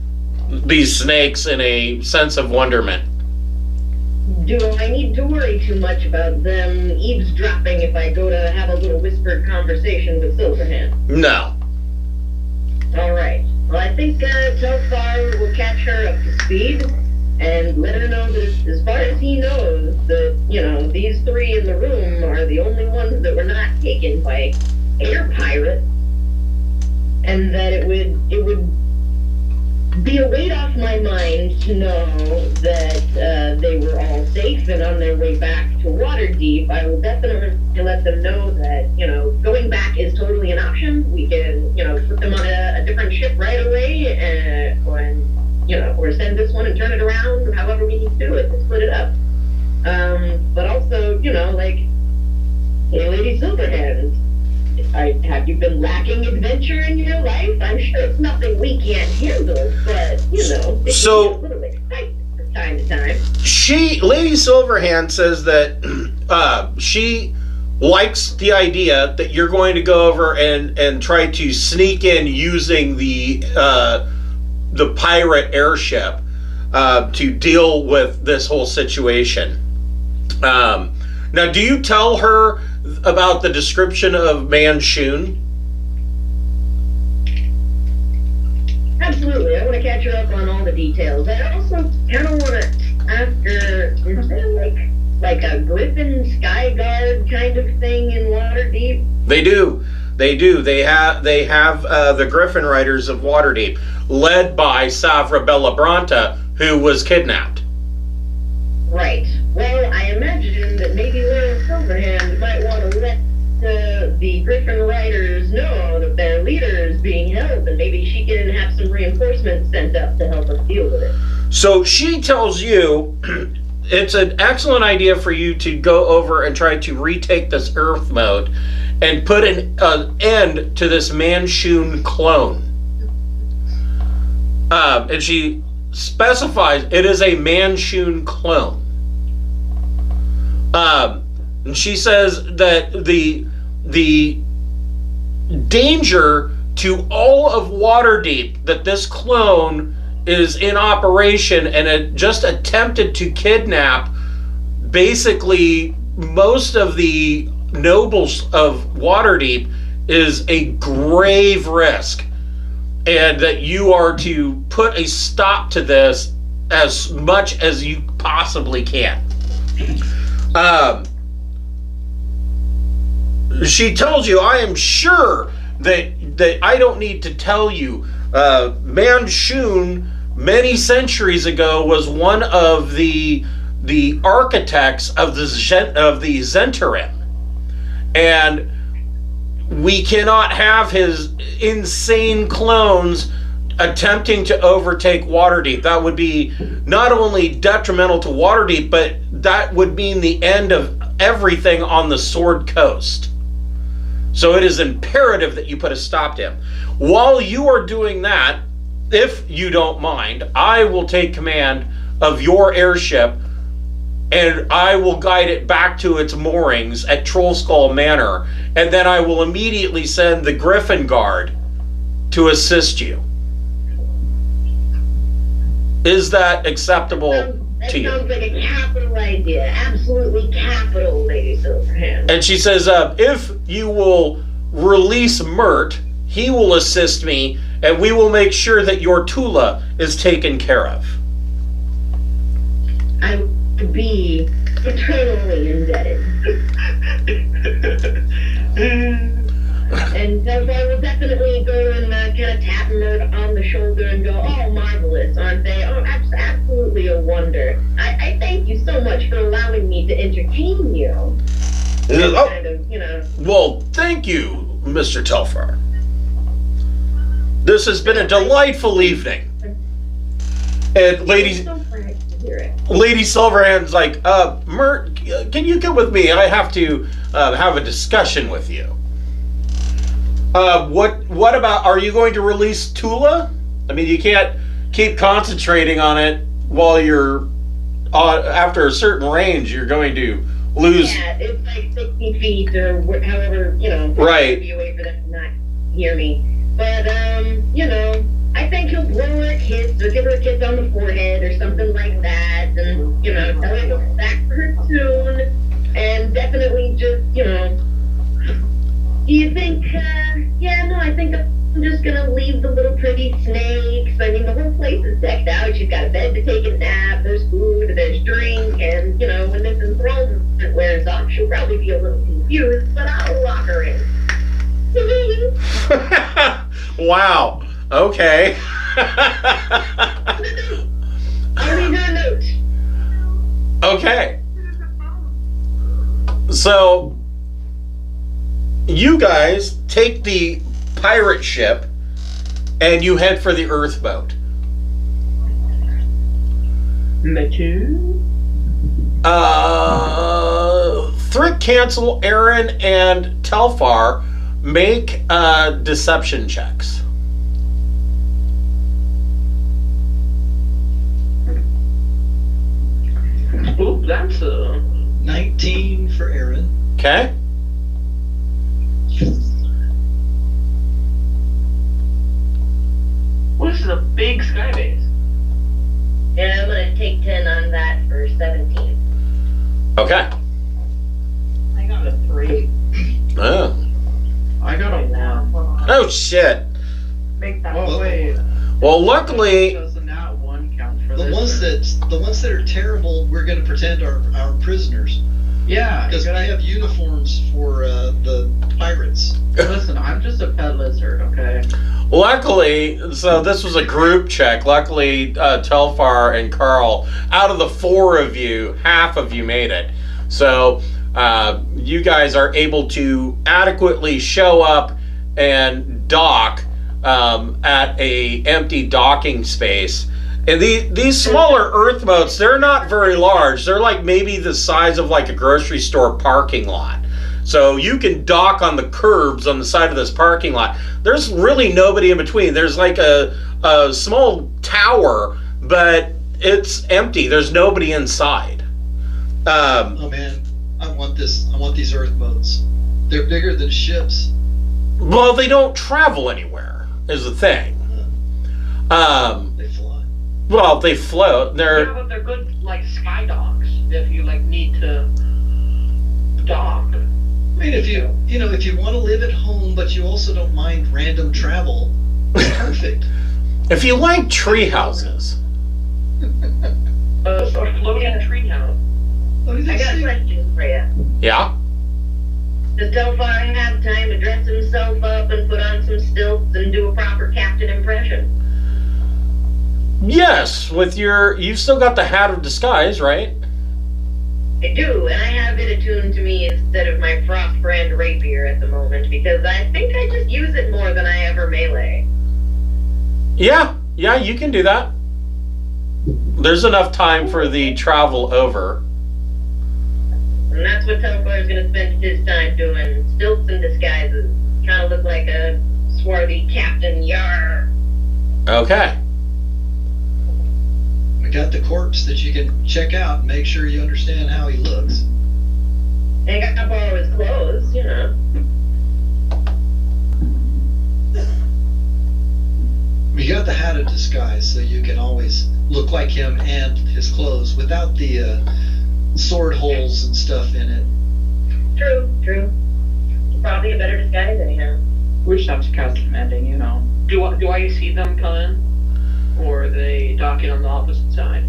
snakes in a sense of wonderment. Do I need to worry too much about them eavesdropping if I go to have a little whispered conversation with Silverhand? No. All right. Well, I think Telfar will catch her up to speed and let her know that as far as he knows, that, you know, these 3 in the room are the only ones that were not taken by air pirate, and that it would be a weight off my mind to know that they were all safe and on their way back to Waterdeep. I will definitely let them know that, you know, going back is totally an option. We can, you know, put them on a different ship right away, or send this one and turn it around, however we need to do it, to split it up. But also, you know, like, hey, Lady Silverhand, have you been lacking adventure in your life? I'm sure it's nothing we can't handle, but, you know, it can be a little exciting from time to time. Lady Silverhand says that she likes the idea that you're going to go over and try to sneak in using the pirate airship to deal with this whole situation. Now, do you tell her about the description of Manshoon? Absolutely. I want to catch her up on all the details. I also kind of want to ask her, is there like a Griffin Skyguard kind of thing in Waterdeep? They do. They have the Griffin Riders of Waterdeep, led by Savra Bellabranta, who was kidnapped. Right. Well, I imagine that maybe Little Silverhand might want to let the Griffin Riders know that their leader is being held, and maybe she can have some reinforcements sent up to help us deal with it. So she tells you it's an excellent idea for you to go over and try to retake this Earthmote and put an end to this Manshoon clone. And she specifies it is a Manshoon clone. And she says that the danger to all of Waterdeep that this clone is in operation and it just attempted to kidnap basically most of the nobles of Waterdeep is a grave risk, and that you are to put a stop to this as much as you possibly can. She tells you, I am sure that I don't need to tell you, Manshoon many centuries ago was one of the architects of the Zhentarim, and we cannot have his insane clones attempting to overtake Waterdeep. That would be not only detrimental to Waterdeep, but that would mean the end of everything on the Sword Coast. So it is imperative that you put a stop to him. While you are doing that, if you don't mind, I will take command of your airship and I will guide it back to its moorings at Trollskull Manor, and then I will immediately send the Griffin Guard to assist you. Is that acceptable to you? That sounds like a capital idea. Absolutely capital, Lady Silverhand. And she says, if you will release Mert, he will assist me, and we will make sure that your Tula is taken care of. I would be eternally indebted. And so I will definitely go and kind of tap Mert on the shoulder and go, oh, marvelous, aren't they? Oh, absolutely a wonder. I thank you so much for allowing me to entertain you. Oh, Kind of, you know. well, thank you, Mr. Telfar. This has been a delightful evening. And Lady I'm so glad to hear it. Silverhand's like, Mert, can you come with me? I have to have a discussion with you. What about, are you going to release Tula? I mean, you can't keep concentrating on it while you're, after a certain range, you're going to lose. Yeah, it's like 60 feet or however, you know, Right. be away for them to not hear me. But, you know, I think he'll blow her a kiss or give her a kiss on the forehead or something like that, and, you know, tell her to go back for her tune, and definitely just, you know, do you think, I think I'm just gonna leave the little pretty snakes. I mean, the whole place is decked out. She's got a bed to take a nap, there's food, there's drink, and, you know, when this enthrallment wears off, she'll probably be a little confused, but I'll lock her in. Wow. Okay. I'll leave her a note. Okay. So, you guys take the pirate ship and you head for the Earthmote. Thrick, Cancel, Aaron, and Telfar make deception checks. Oop, that's a 19 for Aaron. Okay. Well, this is a big skybase. Yeah, I'm gonna take 10 on that for 17. Okay. I got a 3. Oh. I got a 1. Oh shit. Make that. Oh, wait. Well, luckily, Does a nat 1 count for The this? ones that are terrible, we're going to pretend are our prisoners Yeah, because we have uniforms for the pirates. listen, I'm just a pet lizard, okay? so this was a group check. Luckily, Telfar and Carl, out of the 4 of you, half of you made it. So you guys are able to adequately show up and dock at a empty docking space. And these smaller Earthmotes, they're not very large. They're like maybe the size of like a grocery store parking lot. So you can dock on the curbs on the side of this parking lot. There's really nobody in between. There's like a small tower, but it's empty. There's nobody inside. Oh man, I want these Earthmotes. They're bigger than ships. Well, they don't travel anywhere, is the thing. They fly. Well, they float. Yeah, but they're good, like, sky docks, if you, like, need to dock. I mean, if you want to live at home, but you also don't mind random travel, it's perfect. If you like tree houses. A floating treehouse. What do they I got a say? question for you. Yeah? Does Telfar have time to dress himself up and put on some stilts and do a proper captain impression? Yes, with you've still got the hat of disguise, right? I do, and I have it attuned to me instead of my Frostbrand rapier at the moment because I think I just use it more than I ever melee. Yeah, you can do that. There's enough time for the travel over. And that's what Telfar's gonna spend his time doing. Stilts and disguises. Trying to look like a swarthy captain. Yar. Okay. We got the corpse that you can check out and make sure you understand how he looks. And I got borrow his clothes, you know. We got the hat of disguise, so you can always look like him and his clothes without the sword holes and stuff in it. True. Probably a better disguise anyhow. We just have to cast commanding, you know. Do I see them come in? Or are they docking on the opposite side?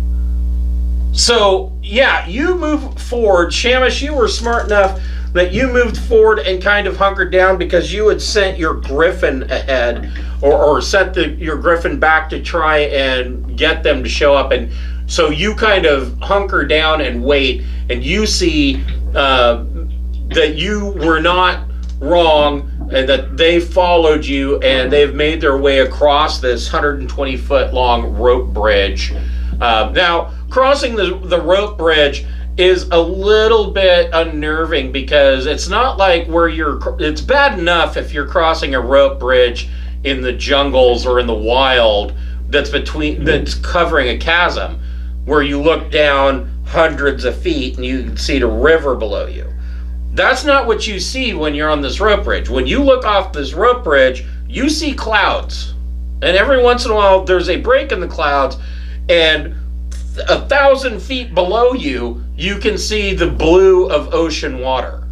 So, yeah, you move forward. Shamish, you were smart enough that you moved forward and kind of hunkered down because you had sent your griffin ahead or sent your griffin back to try and get them to show up. And so you kind of hunker down and wait, and you see that you were not wrong and that they followed you and they've made their way across this 120 foot long rope bridge. Now, crossing the rope bridge is a little bit unnerving because it's not like it's bad enough if you're crossing a rope bridge in the jungles or in the wild that's covering a chasm where you look down hundreds of feet and you can see the river below you. That's not what you see when you're on this rope bridge. When you look off this rope bridge, you see clouds. And every once in a while, there's a break in the clouds, and 1,000 feet below you, you can see the blue of ocean water.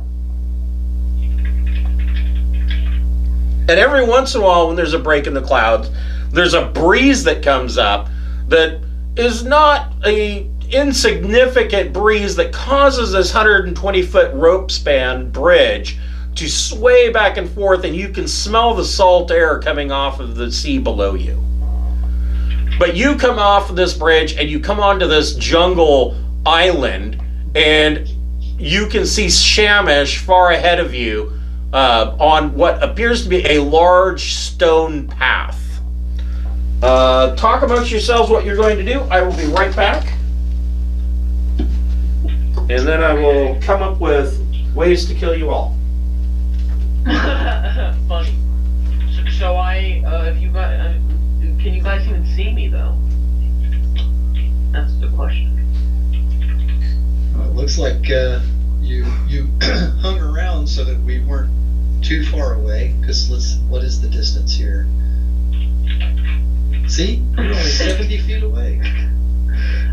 And every once in a while, when there's a break in the clouds, there's a breeze that comes up that is not a insignificant breeze that causes this 120-foot rope span bridge to sway back and forth, and you can smell the salt air coming off of the sea below you. But you come off of this bridge and you come onto this jungle island, and you can see Shamish far ahead of you on what appears to be a large stone path. Talk amongst yourselves what you're going to do. I will be right back. And then I will come up with ways to kill you all. Funny. So if you guys, can you guys even see me though? That's the question. Well, it looks like you hung around so that we weren't too far away. Because what is the distance here? See, you're only 70 feet away.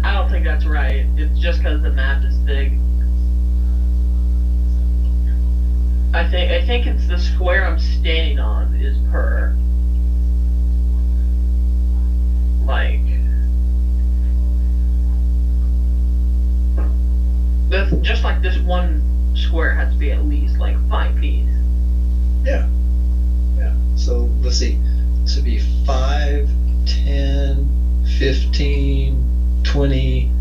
I don't think that's right. It's just because the map is big. I think it's the square I'm standing on is per. Like. Just like this one square has to be at least like 5 feet. Yeah. So let's see. This would be 5, 10, 15, 20,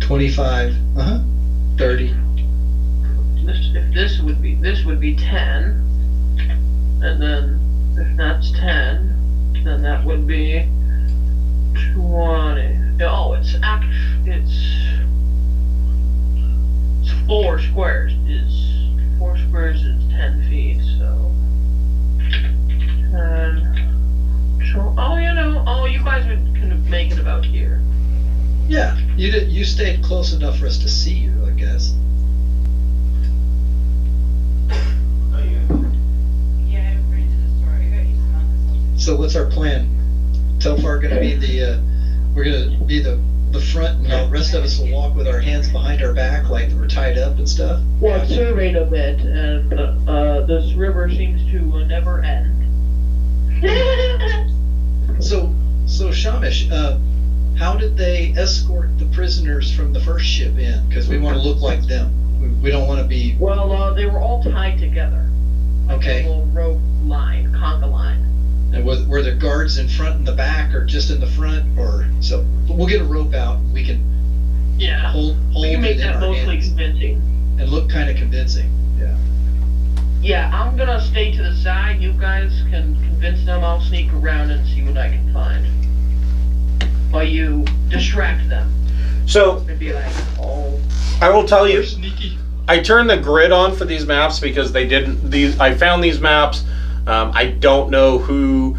25, 30. This would be 10, and then if that's 10, then that would be 20. Oh, it's 4 squares. Four squares is 10 feet, so. You guys would kind of make it about here. Yeah, you stayed close enough for us to see you, I guess. So what's our plan? Telfar gonna be we're gonna be the front, and the rest of us will walk with our hands behind our back like we're tied up and stuff? Well, I surveyed a bit, and this river seems to never end. So Shamish, how did they escort the prisoners from the first ship in? Because we want to look like them. We don't want to be... Well, they were all tied together. Like Okay. a little rope line, conga line. And were there guards in front and the back, or just in the front? Or so we'll get a rope out. And we can Yeah. hold We can it make in that our mostly hands convincing. and look kind of convincing. Yeah. Yeah, I'm gonna stay to the side. You guys can convince them. I'll sneak around and see what I can find. While you distract them. So And be like, oh. I will tell you, You're sneaky. I turned the grid on for these maps because they didn't. I found these maps. I don't know who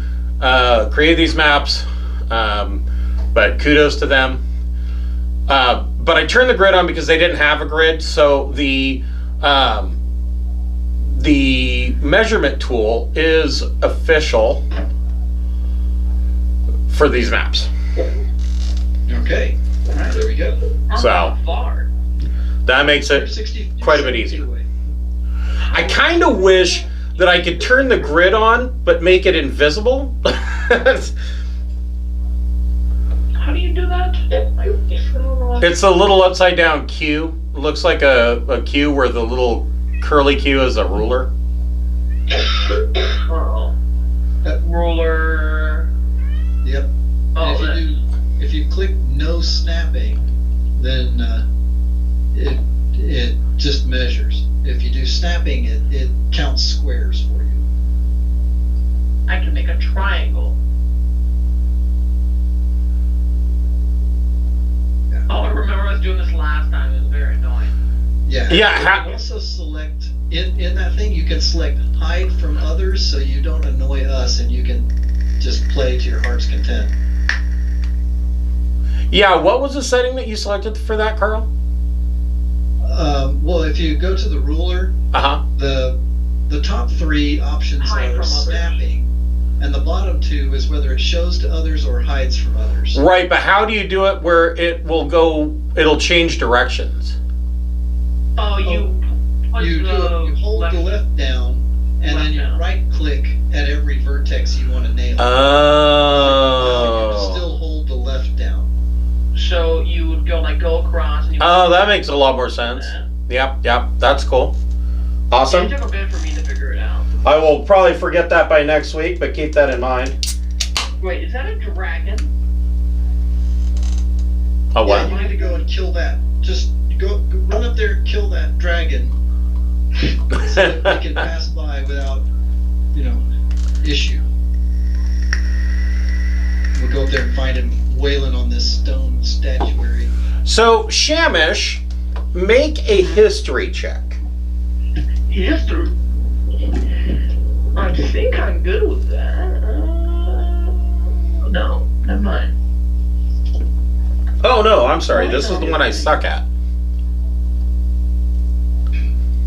created these maps, but kudos to them. But I turned the grid on because they didn't have a grid, so the measurement tool is official for these maps. Okay. All right, there we go. I'm So- not far. That makes You're it 60, quite a bit 70 easier. away. I kind of wish that I could turn the grid on, but make it invisible. How do you do that? I don't know. It's a little upside down Q. It looks like a Q where the little curly Q is a ruler. Oh. Ruler. Yep. Oh, And if you click no snapping, then it just measures. If you do snapping, it counts squares for you. I can make a triangle. Yeah. Oh, I remember I was doing this last time. It was very annoying. Yeah. Yeah, You ha- can also select in that thing. You can select hide from others, so you don't annoy us, and you can just play to your heart's content. Yeah, what was the setting that you selected for that, Carl? Well, if you go to the ruler, Uh-huh. the top three options Hide from are others. snapping, and the bottom two is whether it shows to others or hides from others. Right, but how do you do it where it'll change directions? Oh, you put You the you hold the left down, and then you Left down. right click at every vertex you want to nail. You Oh. still hold the left down. So you would go across. And you Oh, that makes a lot more sense. Yep, that's cool. Awesome. It took a bit for me to figure it out. I will probably forget that by next week, but keep that in mind. Wait, is that a dragon? Oh, Yeah, what? you need to go and kill that. Just go run up there and kill that dragon, so that we can pass by without, issue. We'll go up there and find him wailing on this stone statuary. So, Shamish, make a history check. History. I think I'm good with that. No, never mind. Oh, no, I'm sorry. This is the one I suck at.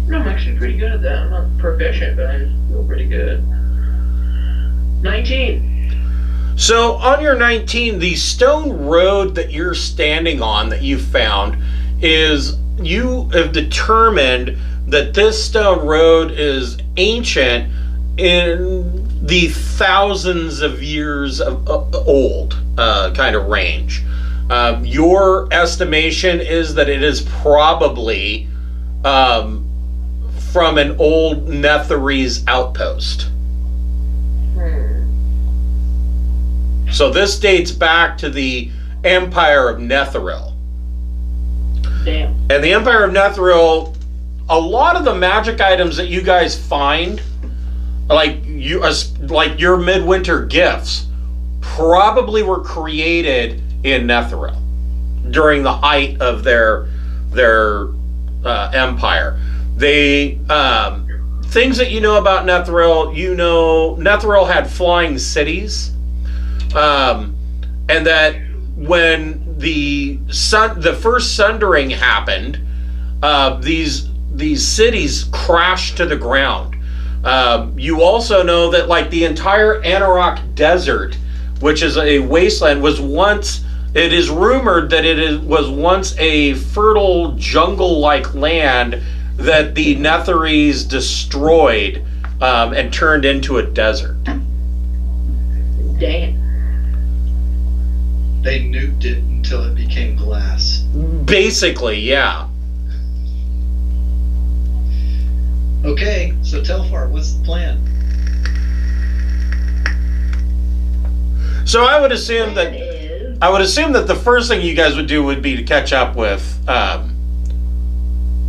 No, I'm actually pretty good at that. I'm not proficient, but I feel pretty good. 19. So, on your 19, the stone road that you're standing on that you found is, you have determined that this stone road is ancient in the thousands of years of old kind of range. Your estimation is that it is probably from an old nefarious outpost. So this dates back to the Empire of Netheril. Damn. And the Empire of Netheril, a lot of the magic items that you guys find, like your midwinter gifts, probably were created in Netheril during the height of their empire. They things that you know about Netheril, Netheril had flying cities. And that when the first sundering happened, these cities crashed to the ground. You also know that the entire Anarok Desert, which is a wasteland, was once. It is rumored that was once a fertile jungle-like land that the Nefarious destroyed and turned into a desert. Damn. They nuked it until it became glass. Basically, yeah. Okay, so Telfar, what's the plan? So I would assume Plan that is I would assume that the first thing you guys would do would be to catch up with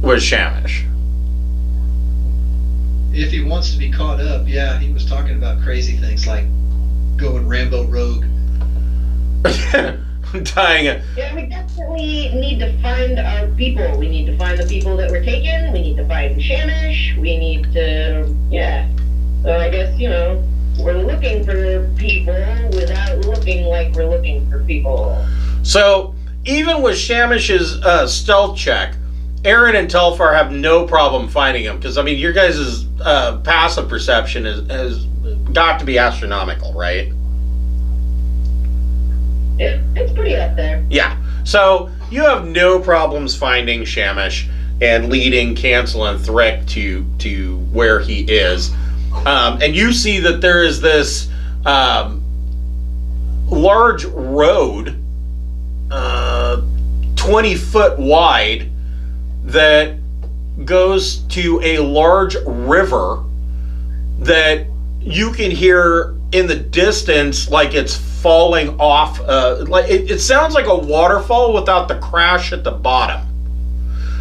Shamish. If he wants to be caught up, yeah, he was talking about crazy things like going Rambo rogue. Dying it. Yeah, we definitely need to find our people. We need to find the people that were taken. We need to find Shamish. We need to, yeah. So I guess, we're looking for people without looking like we're looking for people. So, even with Shamish's stealth check, Aaron and Telfar have no problem finding him. Because, I mean, your guys' passive perception has got to be astronomical, right? It's pretty up there. Yeah. So you have no problems finding Shamish and leading Cancel and Thrick to where he is. And you see that there is this large road, 20 foot wide, that goes to a large river that you can hear in the distance like it's falling off. It sounds like a waterfall without the crash at the bottom.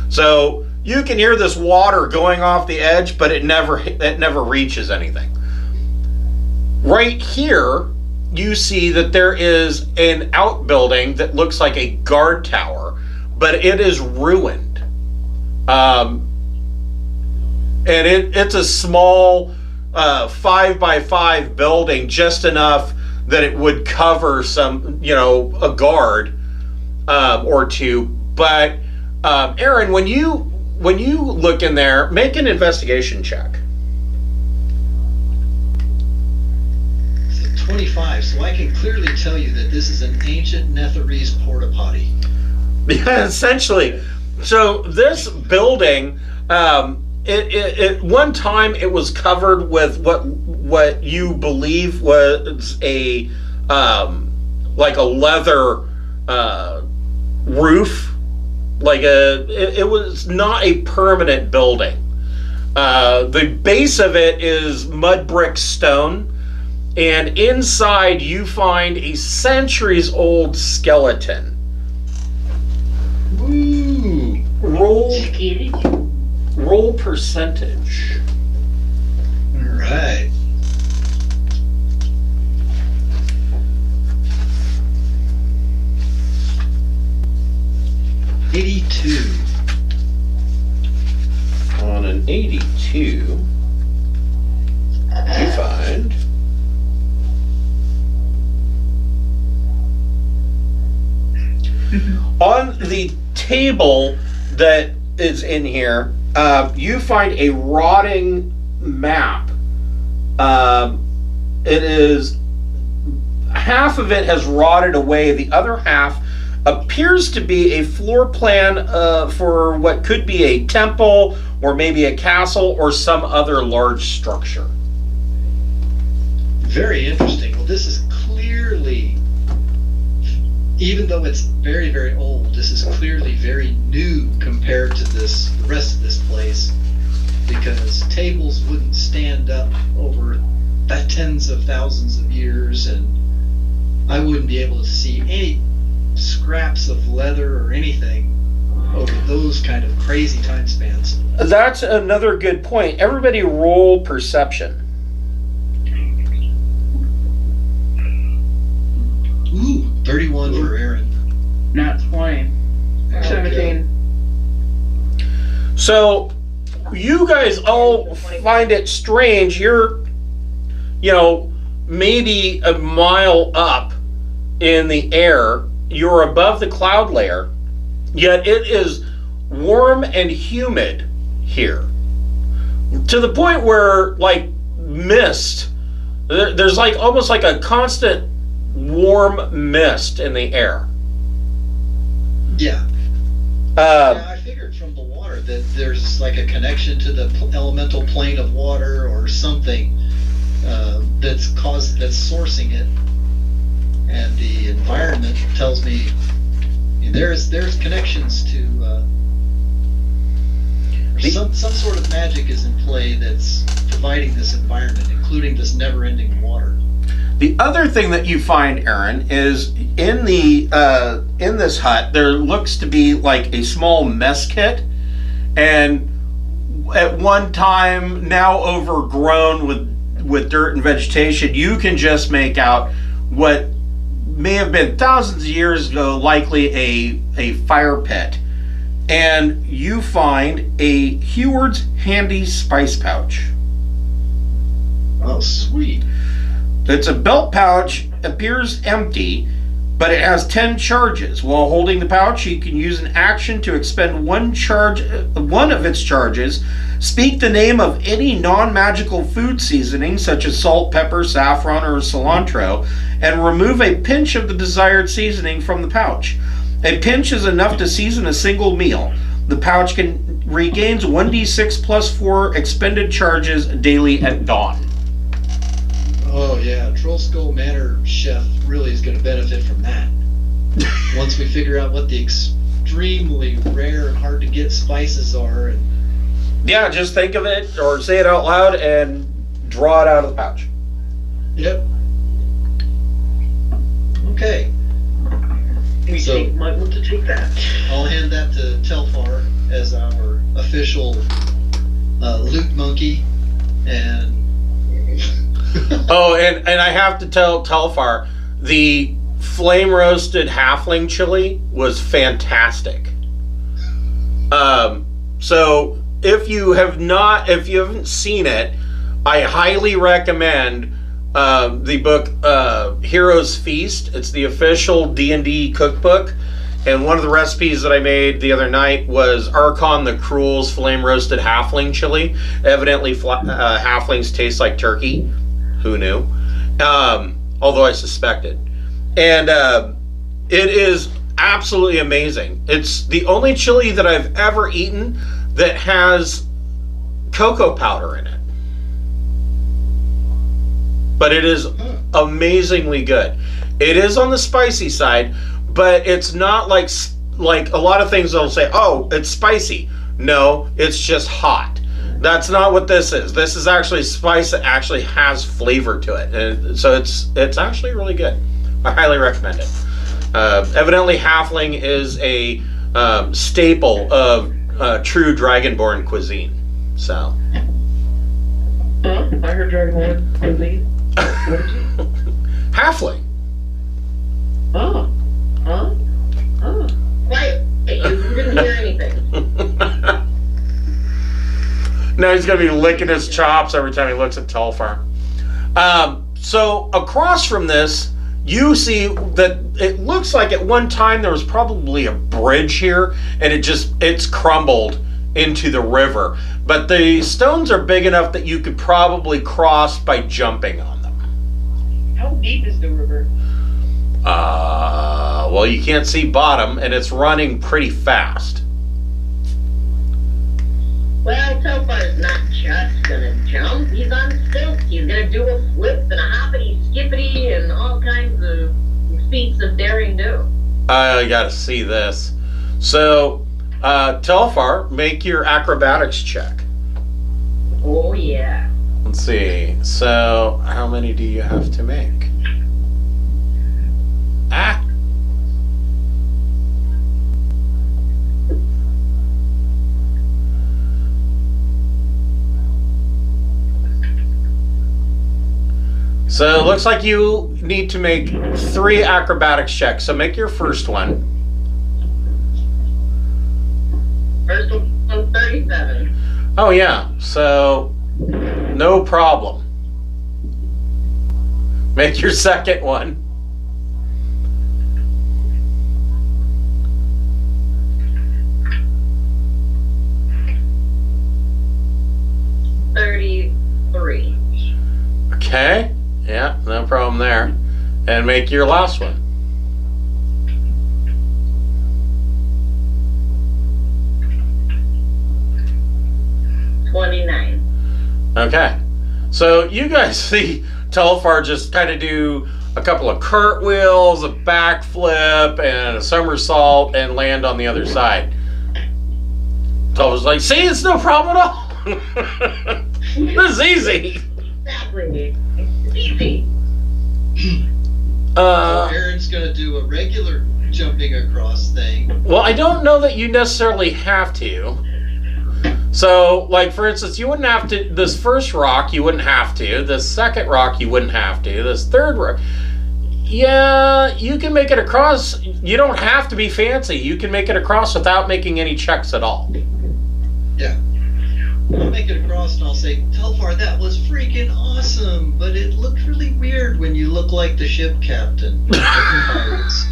So you can hear this water going off the edge, but it never reaches anything. Right here, you see that there is an outbuilding that looks like a guard tower, but it is ruined. And it's a small 5x5 building, just enough that it would cover some, a guard or two. But Aaron, when you look in there, make an investigation check. It's a 25, so I can clearly tell you that this is an ancient nefarious porta potty. Yeah, essentially. So this building, it one time it was covered with what you believe was a like a leather roof, like it was not a permanent building. The base of it is mud brick stone, and inside you find a centuries old skeleton. Ooh. Roll percentage. All right. On an 82, you find on the table that is in here, you find a rotting map. It is, half of it has rotted away. The other half appears to be a floor plan for what could be a temple or maybe a castle or some other large structure. Very interesting. Well, this is clearly, even though it's very, very old, this is clearly very new compared to the rest of this place, because tables wouldn't stand up over tens of thousands of years, and I wouldn't be able to see any scraps of leather or anything over those kind of crazy time spans. That's another good point. Everybody roll perception. Ooh, 31 for Aaron. Not 20. Okay. 17. So you guys all find it strange. You're, maybe a mile up in the air. You're above the cloud layer, yet it is warm and humid here. To the point where, like, mist, there's like almost like a constant warm mist in the air. Yeah. Yeah, I figured from the water that there's like a connection to the elemental plane of water or something that's sourcing it, and the environment tells me there's connections to some sort of magic is in play that's providing this environment, including this never-ending water. The other thing that you find, Aaron, is in this hut there looks to be like a small mess kit, and at one time now overgrown with dirt and vegetation, you can just make out what may have been thousands of years ago, likely a fire pit. And you find a Heward's handy spice pouch. Oh, sweet. It's a belt pouch, appears empty, but it has 10 charges. While holding the pouch, you can use an action to expend one of its charges, speak the name of any non-magical food seasoning such as salt, pepper, saffron, or cilantro, and remove a pinch of the desired seasoning from the pouch. A pinch is enough to season a single meal. The pouch regains 1d6 plus 4 expended charges daily at dawn. Oh yeah, Troll Skull Manor chef really is going to benefit from that. Once we figure out what the extremely rare and hard to get spices are. And yeah, just think of it or say it out loud and draw it out of the pouch. Yep. Okay. So might want to take that. I'll hand that to Telfar as our official loot monkey, and Oh, and I have to tell Telfar, the flame roasted halfling chili was fantastic. So if you haven't seen it, I highly recommend the book Hero's Feast. It's the official D&D cookbook, and one of the recipes that I made the other night was Archon the Cruel's flame roasted halfling chili. Evidently halflings taste like turkey. Who knew? Although I suspected. And it is absolutely amazing. It's the only chili that I've ever eaten that has cocoa powder in it. But it is amazingly good. It is on the spicy side, but it's not like a lot of things that'll say, oh, it's spicy. No, it's just hot. That's not what this is. This is actually spice that actually has flavor to it. And so it's actually really good. I highly recommend it. Evidently, halfling is a staple of true Dragonborn cuisine. So. I heard Dragonborn cuisine. What is it? Halfling. Oh. Wait, you didn't hear anything. Now he's going to be licking his chops every time he looks at Telfar. So across from this, you see that it looks like at one time there was probably a bridge here, and it's crumbled into the river. But the stones are big enough that you could probably cross by jumping on them. How deep is the river? Well, you can't see bottom, and it's running pretty fast. Well, Telfar's not just gonna jump, he's on stilts. He's gonna do a flip and a hoppity skippity and all kinds of feats of daring do. I gotta see this. So, Telfar, make your acrobatics check. Oh yeah. Let's see. So, how many do you have to make? Ah! So it looks like you need to make 3 acrobatics checks. So make your first one. First one's 37. Oh yeah, so no problem. Make your second one. $33. Okay. Yeah, no problem there. And make your last one. $29. Okay. So you guys see Telfar just kind of do a couple of cartwheels, a backflip, and a somersault and land on the other side. Telfar's like, see, it's no problem at all. This is easy. Exactly. It's easy. Aaron's going to do a regular jumping across thing. Well, I don't know that you necessarily have to. So, like, for instance, you wouldn't have to... This first rock, you wouldn't have to. This second rock, you wouldn't have to. This third rock... Yeah, you can make it across. You don't have to be fancy. You can make it across without making any checks at all. Yeah. I'll make it across and I'll say, Telfar, that was freaking awesome, but it looked really weird when you look like the ship captain. Pirates.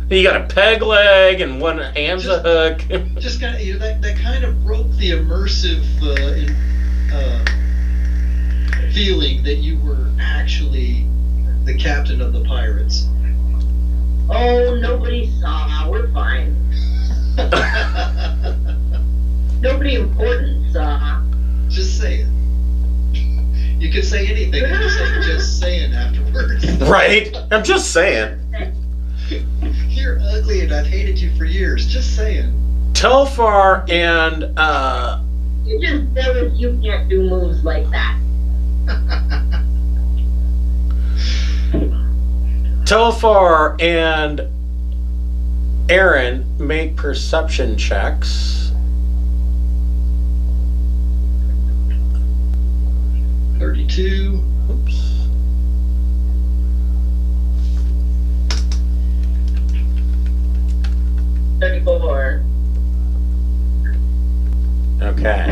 You got a peg leg and one hand's a hook. Just kind of, that kind of broke the immersive feeling that you were actually the captain of the pirates. Oh, nobody saw. We're fine. Nobody important saw. Just saying. You could say anything and just say just saying afterwards. Right? I'm just saying. You're ugly and I've hated you for years. Just saying. Telfar and You just tell us you can't do moves like that. Telfar and Aaron make perception checks. 32. Oops. Okay.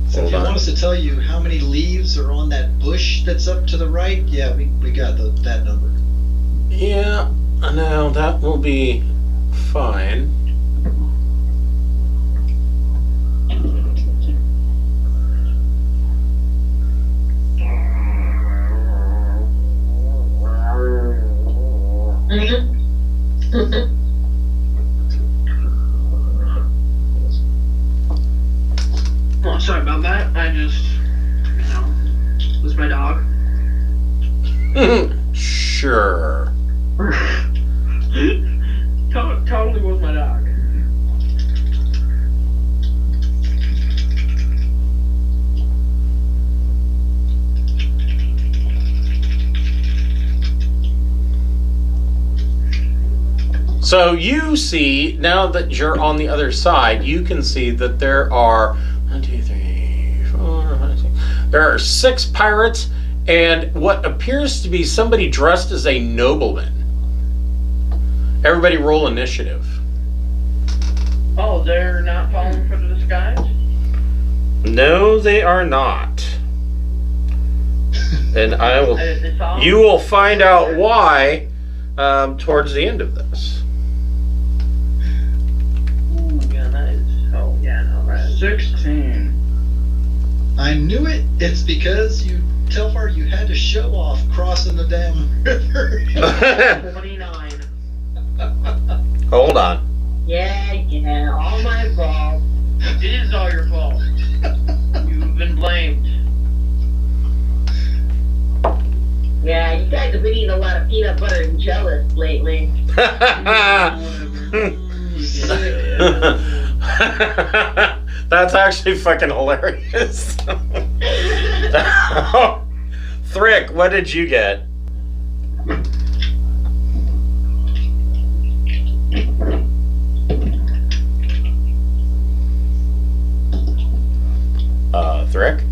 So Hold if you on. want us to tell you how many leaves are on that bush that's up to the right, yeah, we got that number. Yeah, no, that will be fine. Oh, sorry about that. I just, was my dog. Sure. Totally was my dog. So you see, now that you're on the other side, you can see that there are 1, 2, 3, 4, 5, 6. There are 6 pirates and what appears to be somebody dressed as a nobleman. Everybody roll initiative. Oh, they're not falling for the disguise? No, they are not. And I will. You will find out why towards the end of this. Ooh, yeah, that is. Oh, yeah, no, right. 16. I knew it. It's because Telfar, you had to show off crossing the damn river. 29. Hold on. Yeah, all my fault. It is all your fault. You've been blamed. Yeah, you guys have been eating a lot of peanut butter and jealous lately. That's actually fucking hilarious. Thrick, what did you get? Thrick?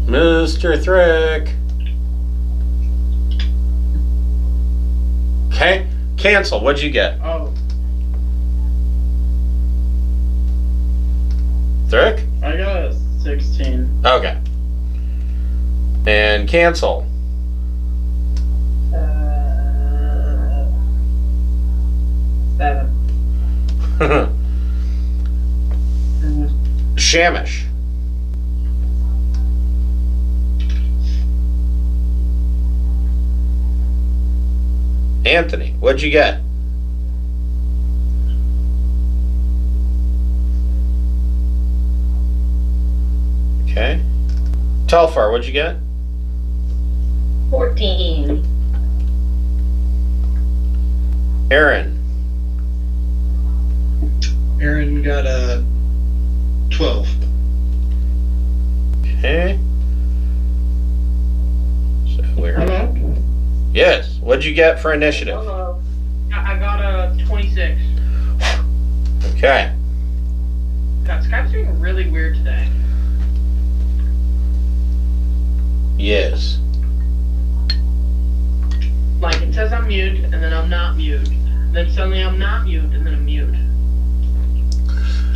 Mr. Thrick. Okay, cancel. What'd you get? Oh, Thrick? I got a 16. Okay. And cancel. 7. Shamish. Anthony, what'd you get? Okay. Telfar, what'd you get? 14. Aaron. Aaron got a 12. Yes. What'd you get for initiative? Hello. I got a 26. Okay. God, Skype's doing really weird today. Yes. Like, it says I'm mute, and then I'm not mute. Then suddenly I'm not mute, and then I'm mute.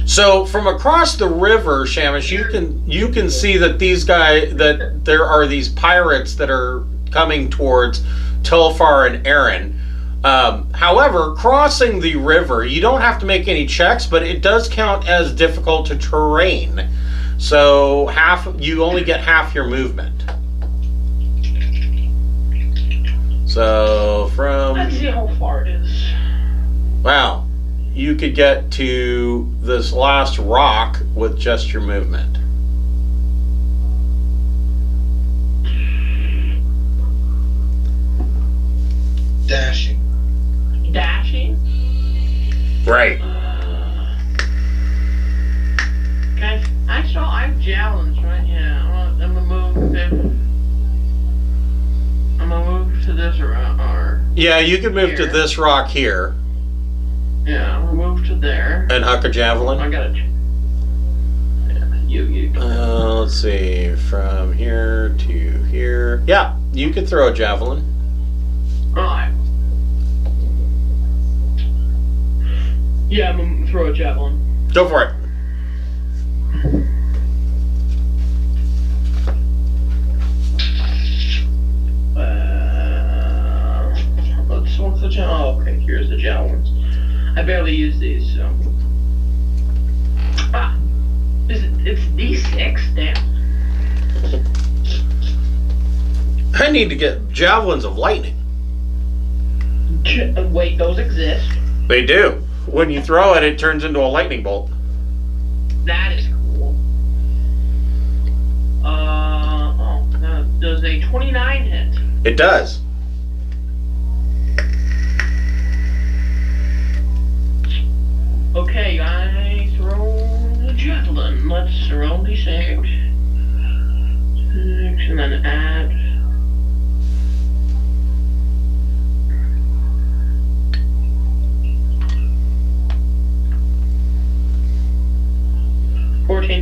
So from across the river, Shamish, you can see that that there are these pirates that are coming towards Telfar and Aaron. However, crossing the river, you don't have to make any checks, but it does count as difficult to terrain. So you only get half your movement. So Let's see how far it is. wow, you could get to this last rock with just your movement. Dashing. Dashing? Right. Guys, I have javelins, right? Yeah, I'm gonna move to this or Yeah, you could move to here. this rock here Yeah, I'm gonna move to there. and huck a javelin. I gotta. Yeah, you. Let's see, from here to here. Yeah, you could throw a javelin. Alright. Yeah, I'm gonna throw a javelin. Go for it. What's the javelin? Oh, okay, here's the javelins. I barely use these, so. Ah! It's D6? Damn. I need to get javelins of lightning. Wait, those exist? They do. When you throw it, it turns into a lightning bolt. That is cool. Does a 29 hit? It does. Okay, I throw the javelin. Let's roll d6. 6, and then add.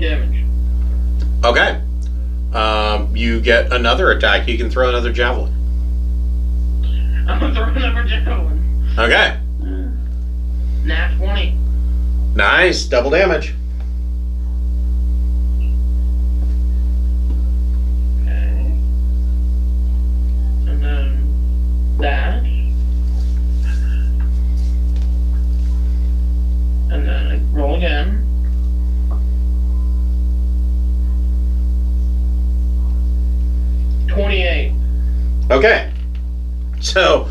Damage. Okay. You get another attack. You can throw another javelin. I'm gonna throw another javelin. Okay. Nat 20. Nice. Double damage. Okay. And then that. And then I roll again. Okay. So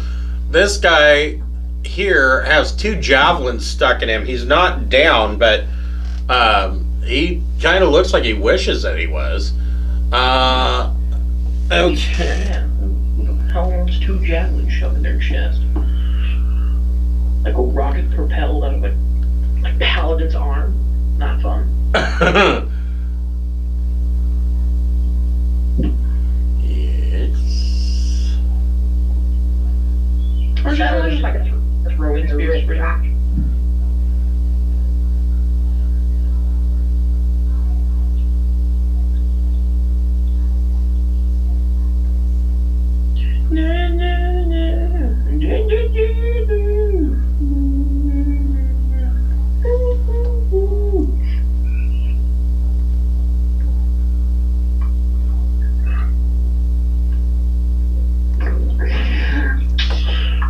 this guy here has 2 javelins stuck in him. He's not down, but he kind of looks like he wishes that he was. Okay. How long's 2 javelins shoved in their chest? Like a rocket propelled out of like Paladin's arm. Not fun. Yes. Or javelin just like a throwing spear spring.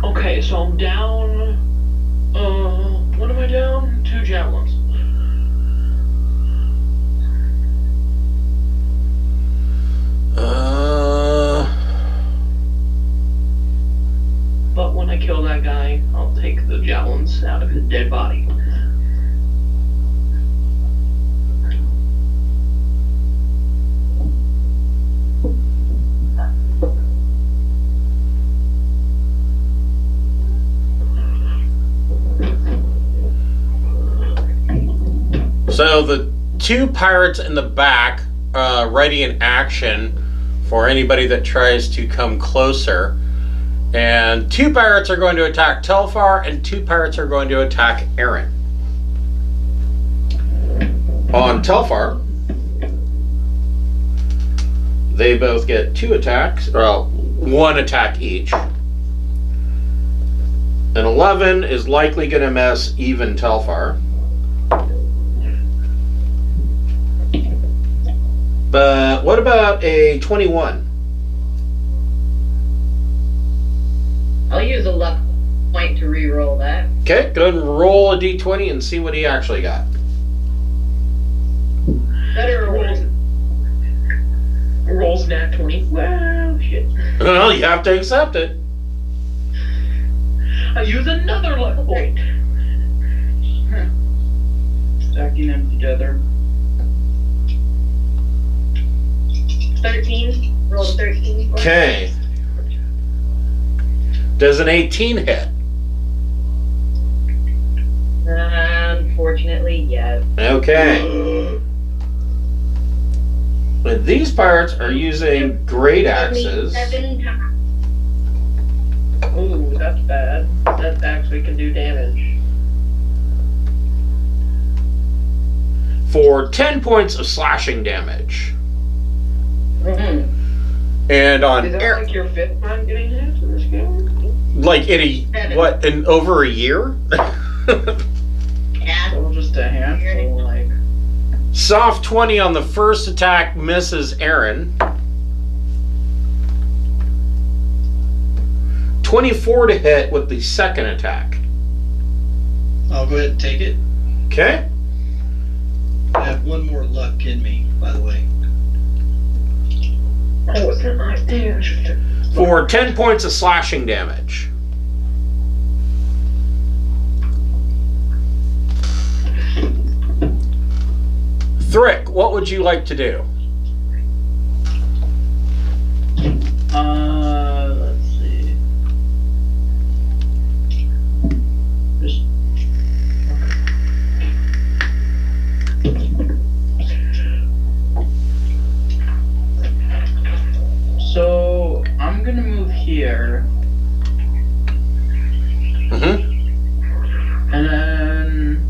Okay, so I'm down. What am I down? 2 javelins. But when I kill that guy, I'll take the javelins out of his dead body. So the 2 pirates in the back, ready in action for anybody that tries to come closer. And 2 pirates are going to attack Telfar, and 2 pirates are going to attack Aaron. On Telfar, they both get 2 attacks, well, 1 attack each. An 11 is likely going to miss even Telfar. But what about a 21? I'll use a luck point to re-roll that. Okay, go ahead and roll a d20 and see what he actually got. Better or worse? Rolls nat 20. Wow, shit. Well, you have to accept it. I use another luck point. Stacking them together. 13. Roll 13. Okay. Does an 18 hit? Unfortunately, yes. Okay. But these pirates are using great axes. 7 times. Ooh, that's bad. That actually can do damage. For 10 points of slashing damage. Mm-hmm. And on Is that like your 5th time getting hit in this game? like in over a year? Yeah. So just a handful, like. Soft 20 on the first attack misses Aaron. 24 to hit with the second attack. I'll go ahead and take it. Okay. I have 1 more luck in me, by the way. Oh, it's not nice damage. For 10 points of slashing damage. Thrick, what would you like to do? Let's see. Just. So I'm gonna move here, Mm-hmm. and then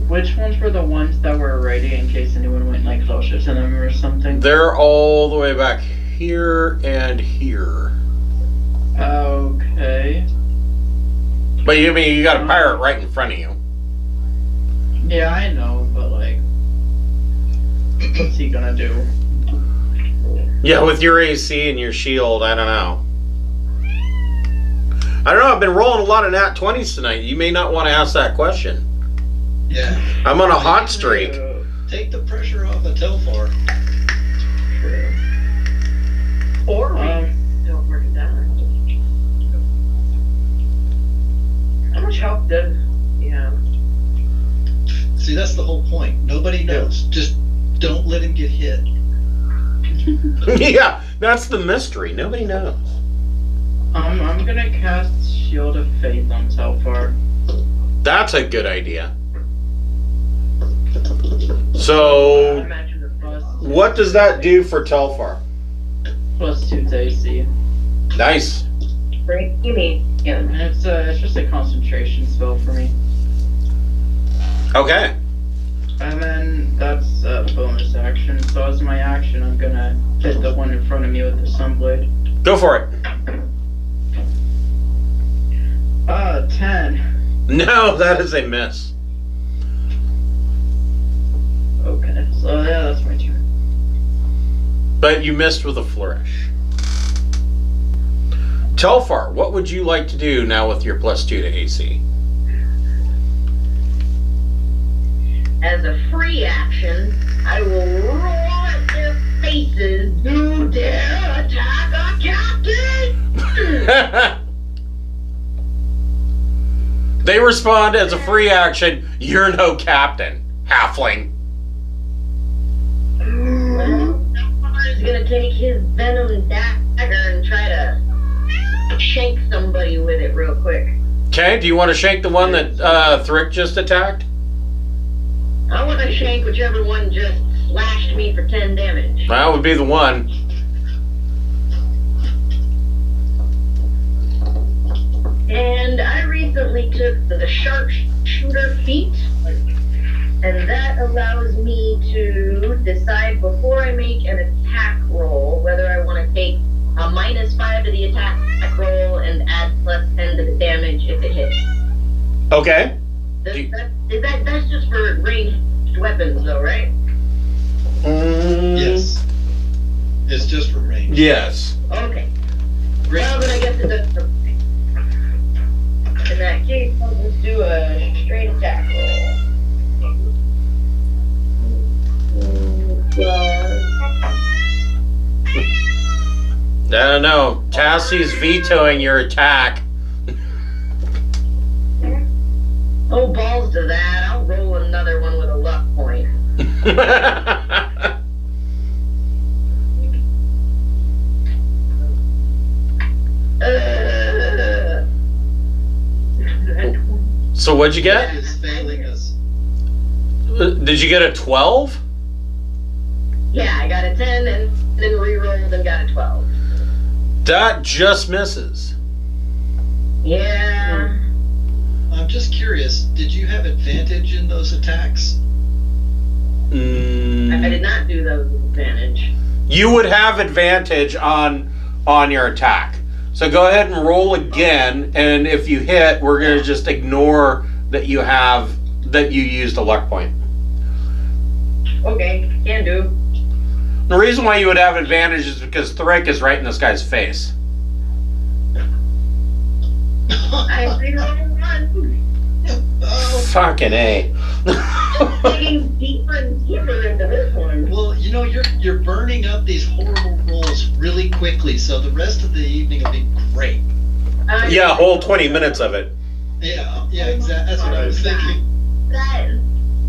which ones were the ones that were ready in case anyone went like closer to them or something? They're all the way back here and here. Okay. But you got a pirate right in front of you. Yeah, I know, but like, what's he gonna do? Yeah, with your AC and your shield, I don't know. I don't know, I've been rolling a lot of nat 20s tonight. You may not want to ask that question. Yeah. I'm on a hot streak. Take the pressure off of Telfar. Or we don't work it down. How much health does he have? See, that's the whole point. Nobody knows. Just don't let him get hit. Yeah, that's the mystery. Nobody knows. I'm gonna cast Shield of Faith on Telfar. That's a good idea. So, Imagine the plus. what does that do for Telfar? +2 to AC. Nice. Break me. Yeah. And it's just a concentration spell for me. Okay. And then that's a bonus action. So as my action, I'm gonna hit the one in front of me with the Sunblade. Go for it. 10. No, that is a miss. Okay, so yeah, that's my turn. But you missed with a flourish. Telfar, what would you like to do now with your +2 to AC? As a free action, I will roll at their faces. You dare attack our captain! They respond as a free action, you're no captain, halfling. He's gonna take his venom dagger and try to shank somebody with it real quick. Okay, do you want to shank the one that Thrick just attacked? I want to shank whichever one just slashed me for 10 damage. That would be the one. -5 to the attack roll and add +10 to the damage if it hits. Okay. That's just for ranged weapons, though, right? Yes. It's just for range. Yes. Okay. Great. Well, then I guess it does. In that case, I'll just do a straight attack roll. I don't know. Tassie's vetoing your attack. Oh, balls to that. I'll roll another one with a luck point. So what'd you That get? is failing us. Did you get a 12? Yeah, I got a 10 and then re-rolled and got a 12. That just misses. Yeah. I'm just curious, did you have advantage in those attacks? I did not do those with advantage. You would have advantage on your attack. So go ahead and roll again, and if you hit, we're gonna just ignore that you used a luck point. Okay, can do. The reason why you would have advantage is because Thrick is right in this guy's face. I re-rolled one. Oh, Fucking A. Digging deeper and deeper into this one. well, you know, you're burning up these horrible rolls really quickly, so the rest of the evening will be great. Yeah, whole 20 minutes of it. Yeah, exactly. That's what I was thinking. That,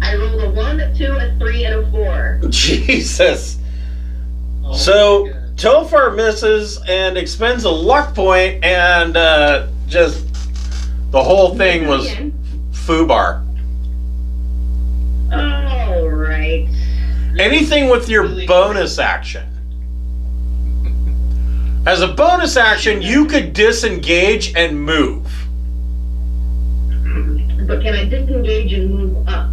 I rolled a 1, a 2, a 3, and a 4. Jesus. Oh, So my God. Tofar misses and expends a luck point, and just the whole thing was foobar. All right. Anything with your Really bonus action. As a bonus action, you could disengage and move. But can I disengage and move up?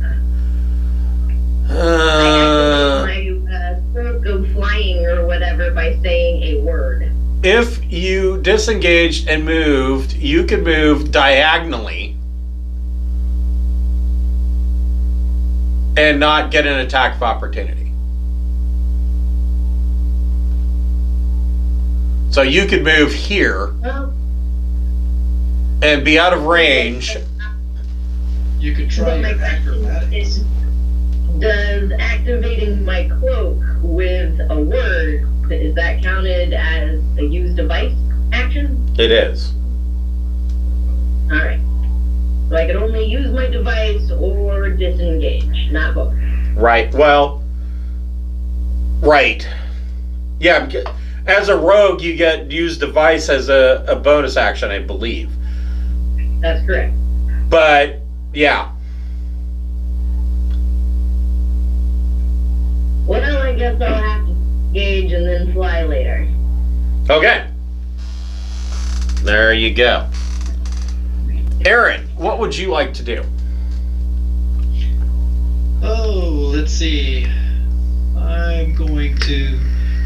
I go flying or whatever by saying a word. If you disengaged and moved, you could move diagonally and not get an attack of opportunity. So you could move here Well, and be out of range. You could try but my your question acrobatics. is, does activating my cloak with a word, is that counted as a use device action? It is. Alright. So I can only use my device or disengage, not both. Right. Well, right. Yeah. As a rogue, you get use device as a bonus action, I believe. That's correct. But, yeah. Well, I guess I'll have to gauge and then fly later. Okay. There you go. Aaron, what would you like to do? Oh, let's see.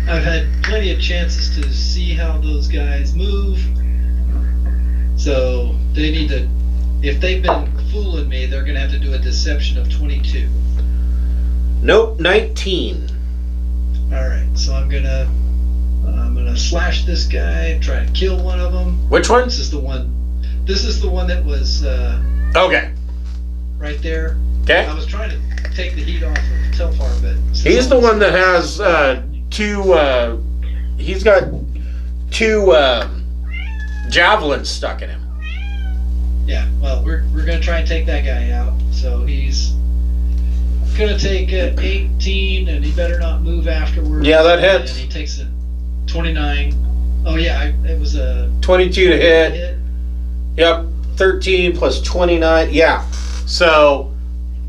I've had plenty of chances to see how those guys move. So they need to, if they've been fooling me, they're going to have to do a deception of 22. Nope, 19. All right, so I'm gonna slash this guy, try and kill one of them. Which one? This is the one that was Okay. right there. Okay. I was trying to take the heat off of Telfar, but He's the one that has he's got two javelins stuck in him. Yeah, well, we're gonna try and take that guy out. So he's gonna take 18, and he better not move afterwards. Yeah, that hits. And he takes a 29. Oh yeah, it was a 22 to hit. Yep. 13 plus 29. Yeah. So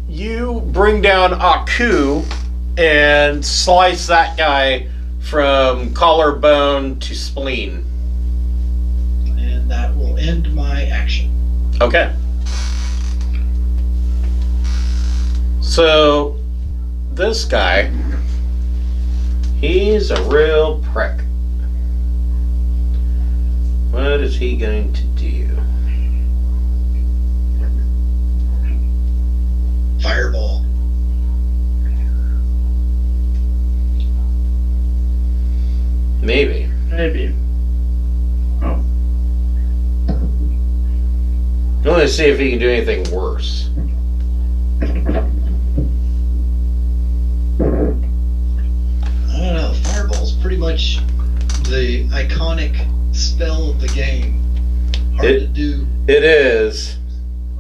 you bring down Aku and slice that guy from collarbone to spleen. And that will end my action. Okay. So this guy, he's a real prick. he going to do? Fireball. Maybe. Maybe. Oh. Let's see if he can do anything worse. I don't know. Fireball's pretty much the iconic spell of the game. Hard to do. It is.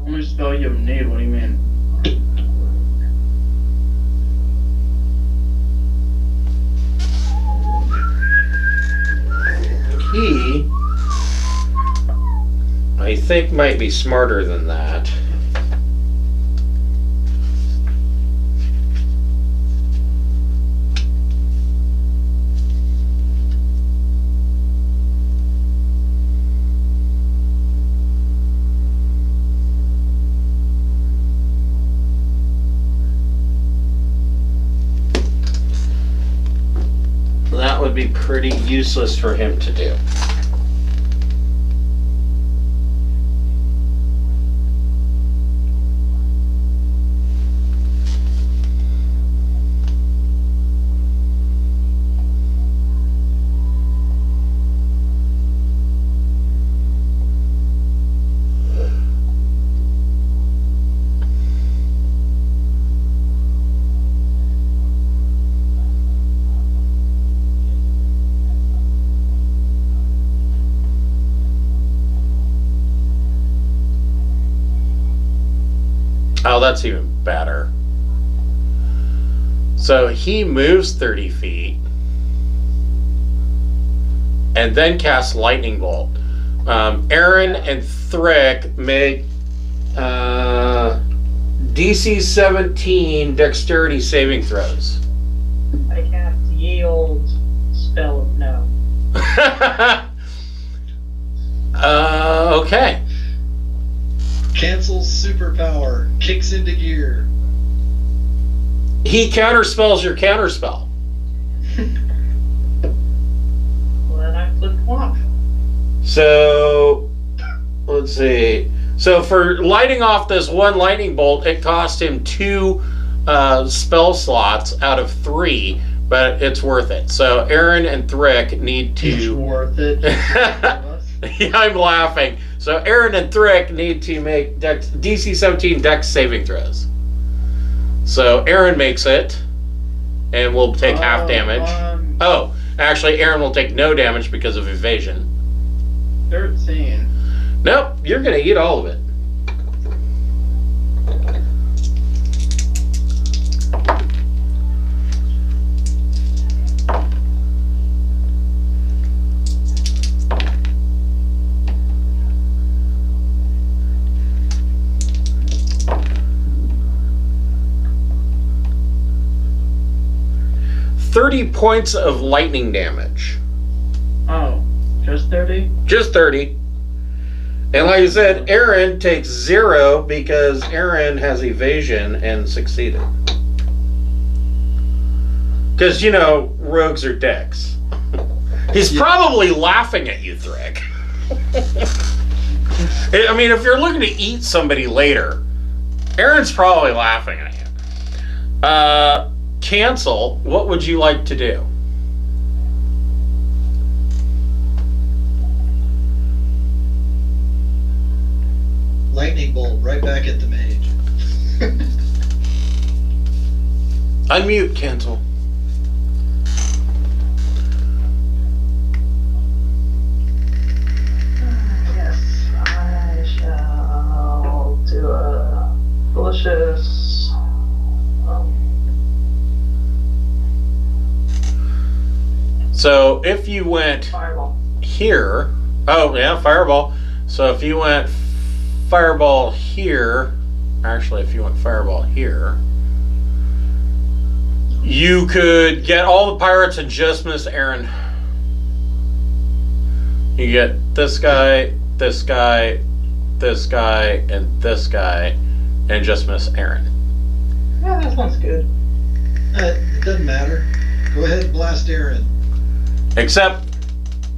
Only spell you need, what do you mean? He, I think, might be smarter than that. That would be pretty useless for him to do. Oh, that's even better. So he moves 30 feet and then casts Lightning Bolt. Aaron and Thrick make DC 17 Dexterity saving throws. I cast ye old spell of no. Okay. Cancels superpower. Kicks into gear. He counterspells your counterspell. Well, then I flip flop. So, let's see. So for lighting off this one lightning bolt, it cost him 2 spell slots out of 3, but it's worth it. So Aaron and Thrick need to... It's worth it. Yeah, I'm laughing. So Aaron and Thrick need to make DC 17 Dex saving throws. So Aaron makes it, and will take half damage. Oh, actually, Aaron will take no damage because of evasion. 13. Nope, you're gonna eat all of it. $30 points of lightning damage. Oh, just 30? Just 30. And like I said, Aaron takes 0 because Aaron has evasion and succeeded. Because, you know, rogues are dicks. He's probably laughing at you, Thrick. I mean, if you're looking to eat somebody later, Aaron's probably laughing at you. Cancel, what would you like to do? Lightning bolt right back at the mage. Unmute, cancel. Yes, I shall do a delicious. So if you went Fireball. here, oh yeah, fireball. So if you went fireball here, actually if you went fireball here, you could get all the pirates and just miss Aaron. You get this guy, this guy, this guy, and this guy, and just miss Aaron. Yeah, that sounds good. It doesn't matter. Go ahead and blast Aaron. Except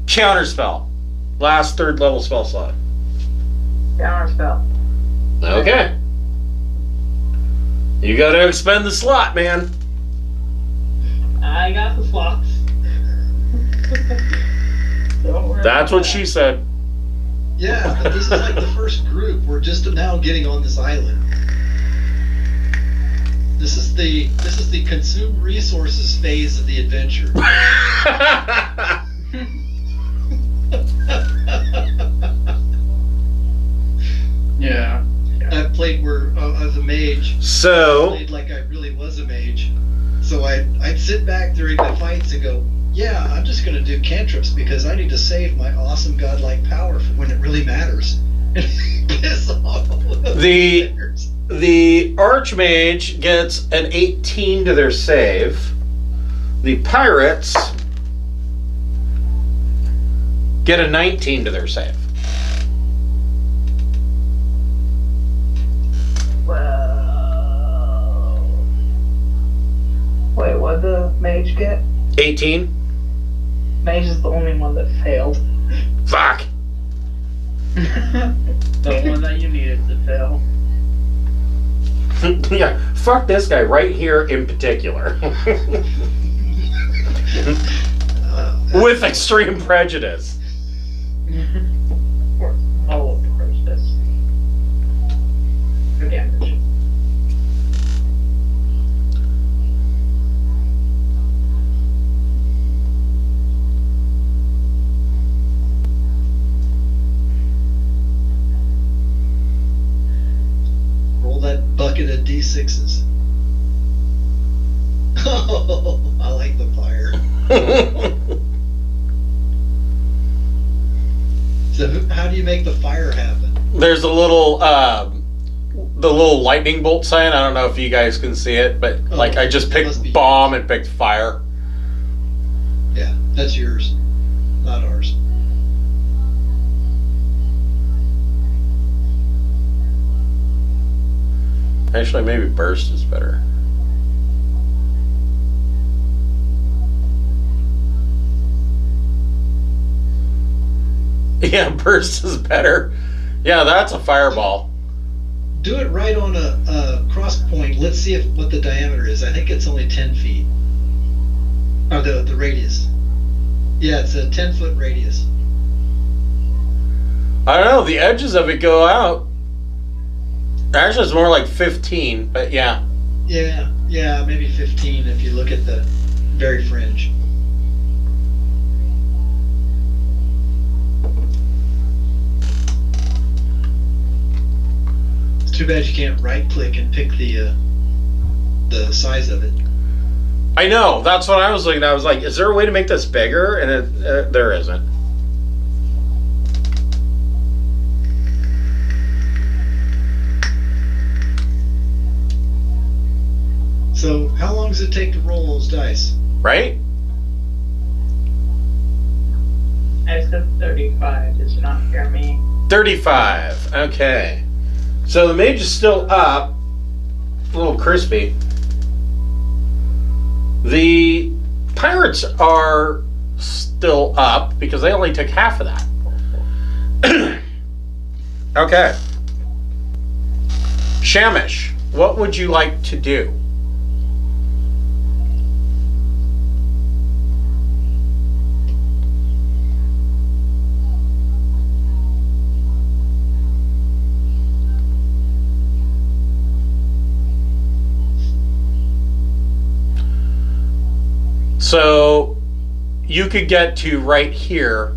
counterspell. Last 3rd level spell slot. Counter spell. Okay. You gotta expend the slot, man. I got the slots. Don't worry. That's about what she said. Yeah, but this is like the first group. We're just now getting on this island. This is the consume resources phase of the adventure. Yeah. I played where as a mage. So, I played like I really was a mage. So I'd sit back during the fights and go, yeah, I'm just going to do cantrips because I need to save my awesome godlike power for when it really matters. Piss off all those The- players. the Archmage gets an 18 to their save. The Pirates get a 19 to their save. Well, wait, what did the mage get? 18? Mage is the only one that failed. Fuck! The one that you needed to fail. Yeah, fuck this guy right here in particular. With extreme prejudice. Oh, of course, this. Good damage. Roll that bucket of D6s. Oh, I like the fire. So how do you make the fire happen? There's a little, the little lightning bolt sign. I don't know if you guys can see it, but like I just Must be picked bomb and picked fire. Yeah, that's yours, not ours. Actually, maybe burst is better. Yeah, burst is better. Yeah, that's a fireball. Do it right on a cross point. Let's see what the diameter is. I think it's only 10 feet. Or the radius. Yeah, it's a 10-foot radius. I don't know, the edges of it go out. Actually, it's more like 15, but yeah. Yeah, maybe 15 if you look at the very fringe. It's too bad you can't right-click and pick the size of it. I know, that's what I was looking at. I was like, is there a way to make this bigger? And there isn't. So, how long does it take to roll those dice? Right? I said 35, does not hear me. 35. Okay. So the mage is still up. A little crispy. The pirates are still up because they only took half of that. Okay. Shamish, what would you like to do? So you could get to right here.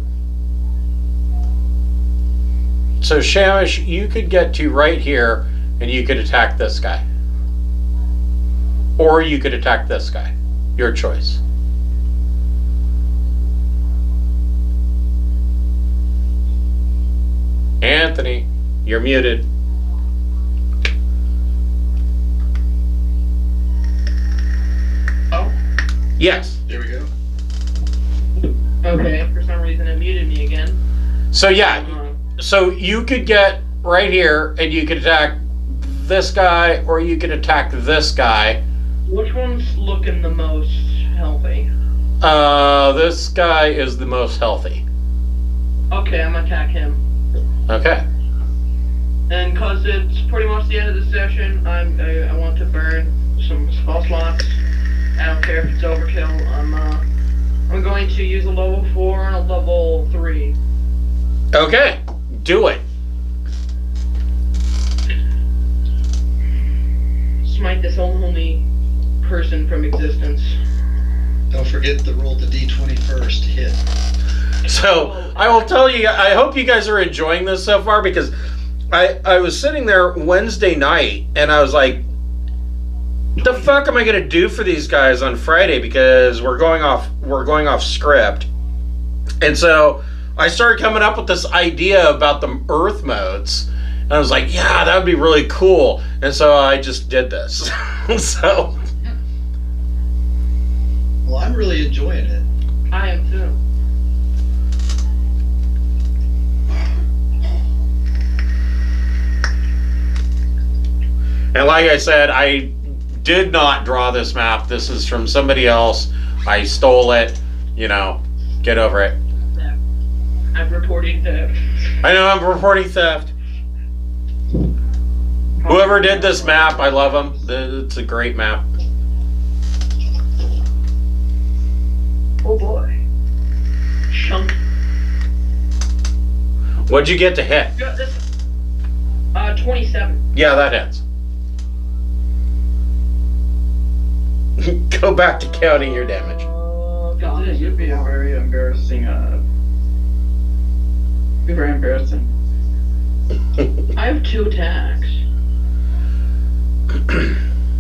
So Shamish, you could get to right here and you could attack this guy. Or you could attack this guy. Your choice. Anthony, you're muted. Oh, Yes. There we go. okay. For some reason, it muted me again. So yeah, Uh, so you could get right here and you could attack this guy or you could attack this guy. Which one's looking the most healthy? This guy is the most healthy. Okay, I'm gonna attack him. Okay. And cause it's pretty much the end of the session, I want to burn some spell slots. I don't care if it's overkill. I'm going to use a level 4 and a level 3. Okay. Do it. Smite this only person from existence. Don't forget to roll the d20 first to hit. So I will tell you, I hope you guys are enjoying this so far, because I was sitting there Wednesday night and I was like, the fuck am I gonna do for these guys on Friday, because we're going off script. And so I started coming up with this idea about the Earthmotes, and I was like, yeah, that would be really cool. And so I just did this. So Well, I'm really enjoying it. I am too. and like I said, I did not draw this map. This is from somebody else. I stole it. You know, get over it. I'm reporting theft. I know I'm reporting theft. Whoever did this map, I love them. It's a great map. Oh boy. Chunk. What'd you get to hit? 27. Yeah, that hits. Go back to counting your damage. God, this would be a very embarrassing, be very embarrassing. I have 2 attacks.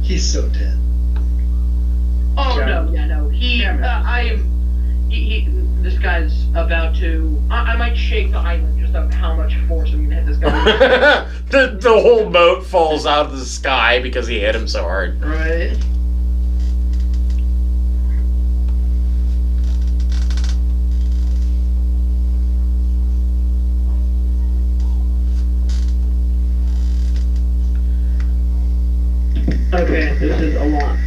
He's so dead. Oh Yeah. no. This guy's about to. I might shake the island just of how much force I'm gonna hit this guy. the whole boat falls out of the sky because he hit him so hard. Right. Okay, this is a lot.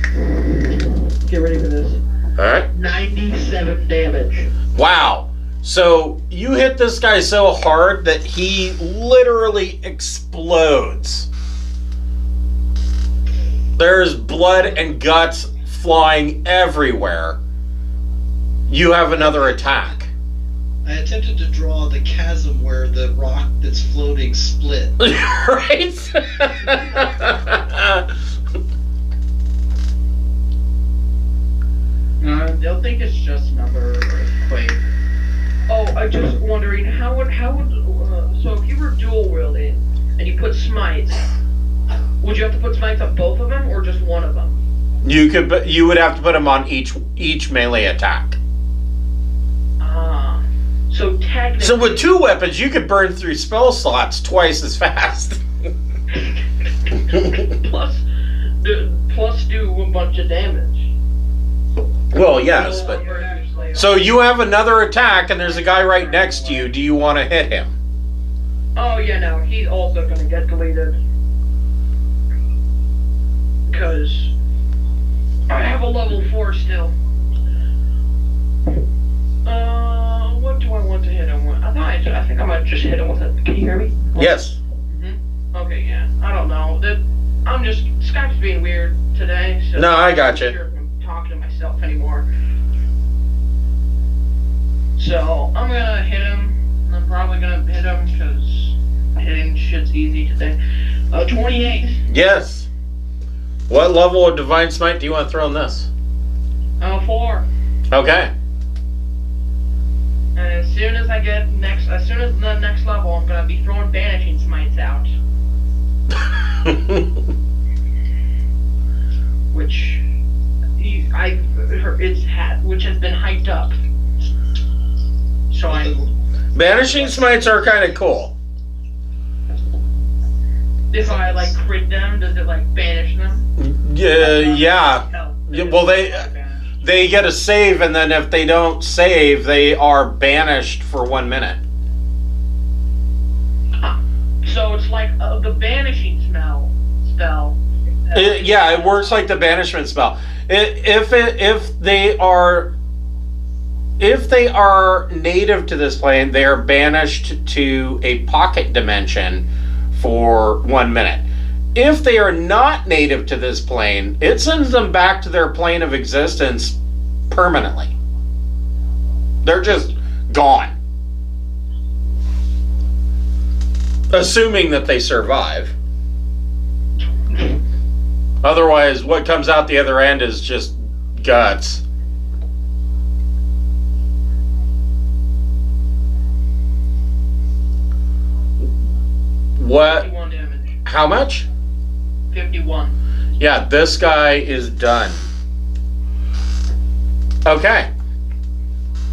Get ready for this. Alright. 97 damage. Wow. So you hit this guy so hard that he literally explodes. There's blood and guts flying everywhere. You have another attack. I attempted to draw the chasm where the rock that's floating split. Right? They'll think it's just another earthquake. Oh, I'm just wondering how would so if you were dual wielding and you put smites, would you have to put smites on both of them or just one of them? You would have to put him on each melee attack. Ah, so technically. So with 2 weapons, you could burn through spell slots twice as fast. plus do a bunch of damage. Well, yes, but so you have another attack, and there's a guy right next to you. Do you want to hit him? Oh yeah, no, he's also gonna get deleted because I have a level 4 still. What do I want to hit him with? I think I might just hit him with it. Can you hear me? Yes. Okay, yeah. I don't know. Skype's being weird today. So No, I got I'm you. not sure if I'm talking to myself anymore. So I'm gonna hit him. I'm probably gonna hit him because hitting shit's easy today. 28. Yes. What level of Divine Smite do you want to throw in this? 4. Okay. And as soon as the next level, I'm gonna be throwing banishing smites out, which which has been hyped up. So Banishing Smites are kind of cool. if I like crit them, does it like banish them? Yeah. No. Well, they get a save, and then if they don't save, they are banished for 1 minute. So it's like the banishing spell. Yeah, it works like the banishment spell. If they are If they are native to this plane, they are banished to a pocket dimension for 1 minute. If they are not native to this plane, it sends them back to their plane of existence permanently. They're just gone. Assuming that they survive. Otherwise, what comes out the other end is just guts. What? 51 damage. How much? 51. Yeah, this guy is done. Okay.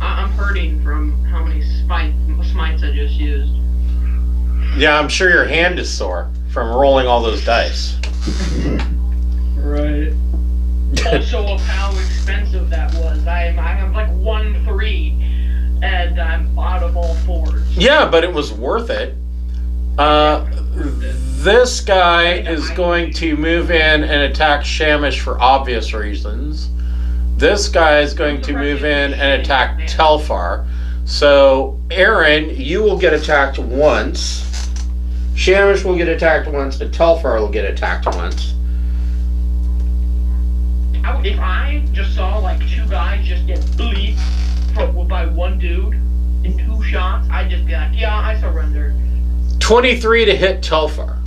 I'm hurting from how many smites I just used. Yeah, I'm sure your hand is sore from rolling all those dice. Right. Also of how expensive that was. I have like 1-3, and I'm out of all 4s. Yeah, but it was worth it. This guy is going to move in and attack Shamish for obvious reasons. This guy is going to move in and attack Telfar. So, Aaron, you will get attacked once. Shamish will get attacked once, and Telfar will get attacked once. If I just saw like 2 guys just get bleeped by one dude in 2 shots, I'd just be like, yeah, I surrender. 23 to hit Telfar.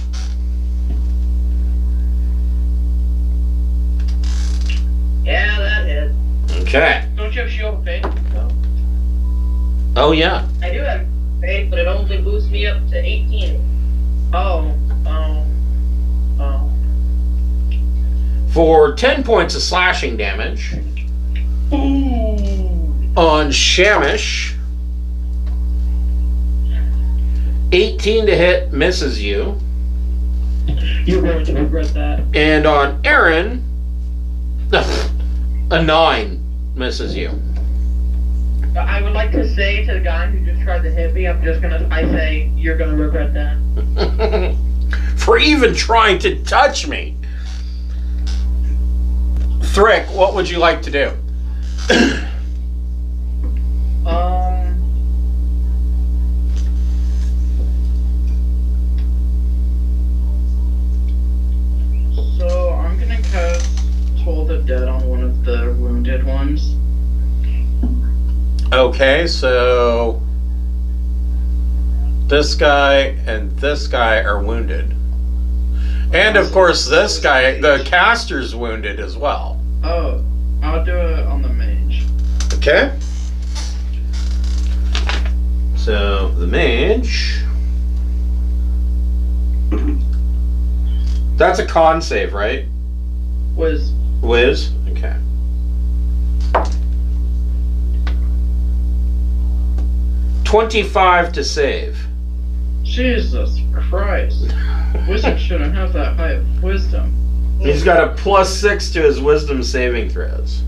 Yeah, that hit. Okay. Don't you have shield of faith? No. Oh, yeah. I do have faith, but it only boosts me up to 18. Oh. For 10 points of slashing damage Ooh. on Shamish. 18 to hit misses you. You're going to regret that. And on Aaron, a 9 misses you. I would like to say to the guy who just tried to hit me, I say, you're gonna regret that. For even trying to touch me. Thrick, what would you like to do? So I'm gonna cast Toll the Dead on one of the wounded ones. Okay, so this guy and this guy are wounded. And of course this guy, the caster's wounded as well. Oh, I'll do it on the mage. Okay. So the mage. That's a con save, right? Was Wiz? Okay. $25 to save. Jesus Christ. Wizard shouldn't have that high of wisdom. He's got a +6 to his wisdom saving throws.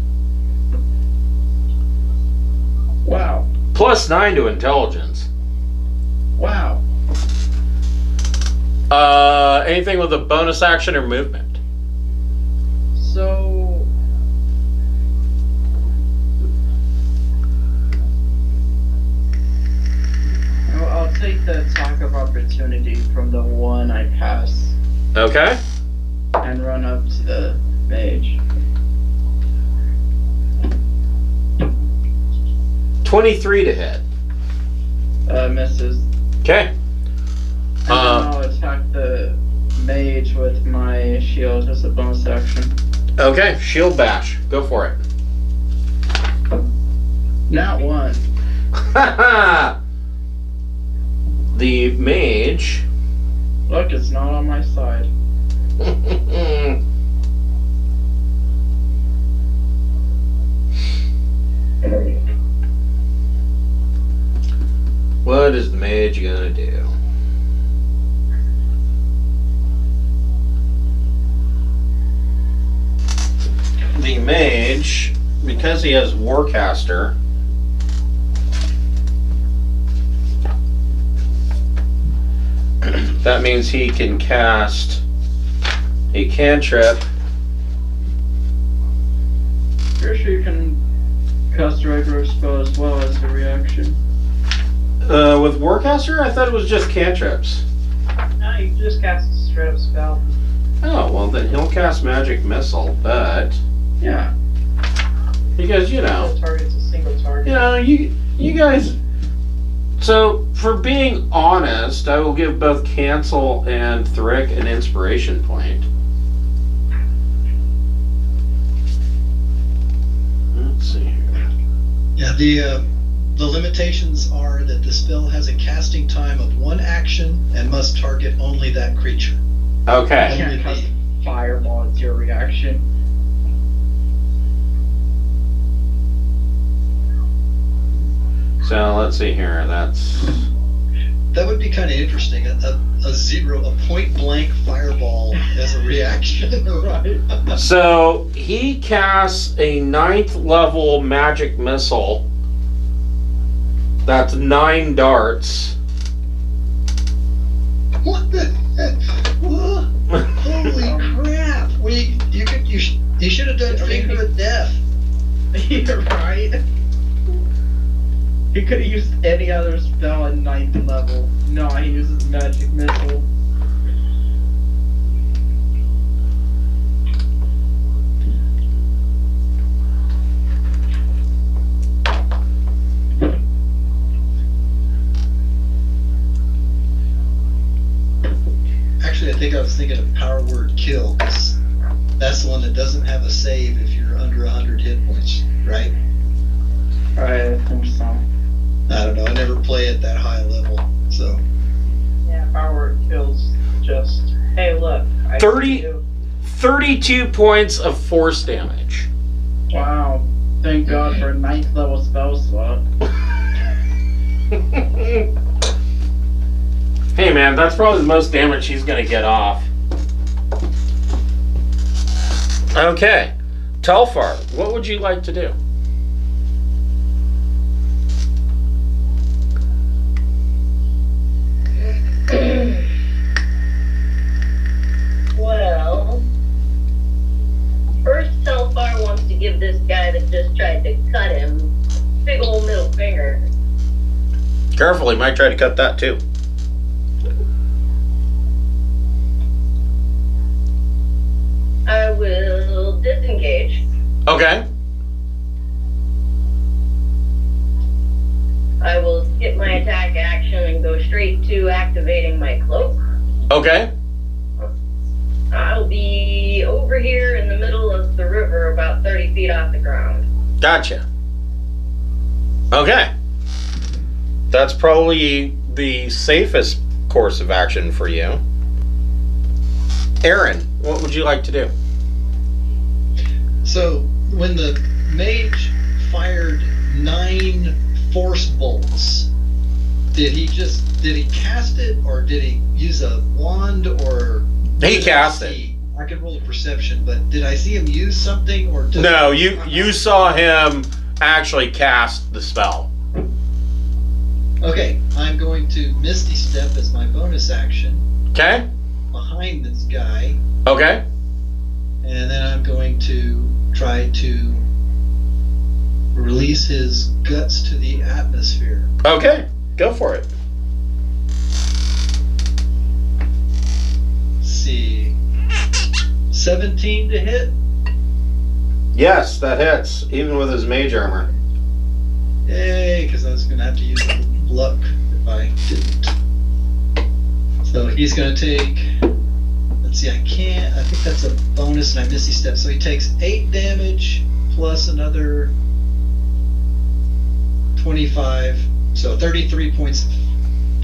Wow. +9 to intelligence. Wow. Anything with a bonus action or movement? So I'll take the attack of opportunity from the one I pass Okay. and run up to the mage. 23 to hit. Misses. Okay. And then I'll attack the mage with my shield as a bonus action. Okay, shield bash. Go for it. Not one. The mage. Look, it's not on my side. What is the mage gonna do? The mage, because he has Warcaster, that means he can cast a cantrip. Pretty sure you can cast a regular spell as well as a reaction. With Warcaster, I thought it was just cantrips. No, you can just cast a straight up spell. Oh, well then he'll cast Magic Missile, but... Yeah. Because, It targets a single target. you guys... So, for being honest, I will give both Cancel and Thrick an inspiration point. Let's see here. Yeah, the limitations are that the spell has a casting time of 1 action and must target only that creature. You Okay. can't cast Fireball as your reaction. So, let's see here. That would be kind of interesting. A point blank fireball as a reaction. Right. So, he casts a 9th level Magic Missile. That's 9 darts. What the heck? What? Holy crap! You should have done Finger of Death. You're right. He could have used any other spell at 9th level. No, he uses Magic Missile. Actually, I think I was thinking of Power Word Kill, 'cause that's the one that doesn't have a save if you're under 100 hit points, right? I think so. I don't know. I never play at that high level, so. Yeah, Power kills just, hey, look. I 30 see you. 32 points of force damage. Wow. Thank God for a 9th level spell slot. Hey man, that's probably the most damage he's gonna get off. Okay. Telfar, what would you like to do? Well, first Telfar wants to give this guy that just tried to cut him big old middle finger. Careful, he might try to cut that too. I will disengage. Okay. I will skip my attack action and go straight to activating my cloak. Okay. I'll be over here in the middle of the river, about 30 feet off the ground. Gotcha. Okay. That's probably the safest course of action for you. Aaron, what would you like to do? So, when the mage fired 9 force bolts, did he cast it, or did he use a wand, or... He cast it. I could roll a perception, but did I see him use something, or... No, you saw him actually cast the spell. Okay, I'm going to Misty Step as my bonus action Okay? behind this guy, Okay? and then I'm going to try to release his guts to the atmosphere. Okay. Go for it. Let's see. 17 to hit? Yes, that hits, even with his mage armor. Yay, because I was going to have to use luck if I didn't. So he's going to take... Let's see, I think that's a bonus and I Misty Step. So he takes 8 damage plus another 25. So 33 points of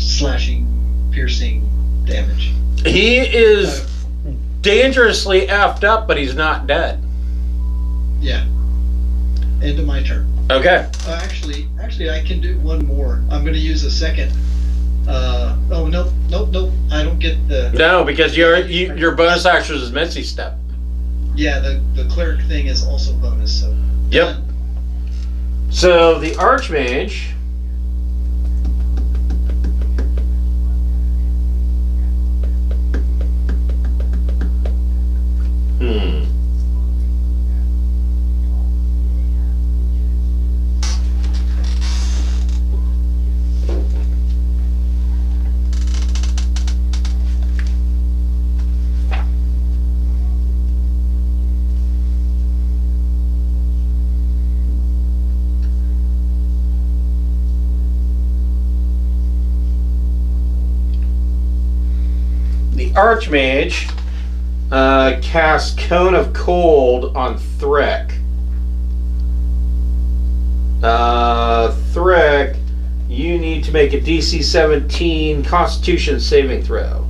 slashing, piercing damage. He is dangerously effed up, but he's not dead. Yeah. End of my turn. Okay. Actually, I can do one more. I'm going to use a second. Nope. I don't get the... No, because your bonus action is Misty Step. Yeah, the cleric thing is also bonus, so... Yep. So, the Archmage... Archmage casts Cone of Cold on Thrick. Thrick, you need to make a DC 17 Constitution saving throw.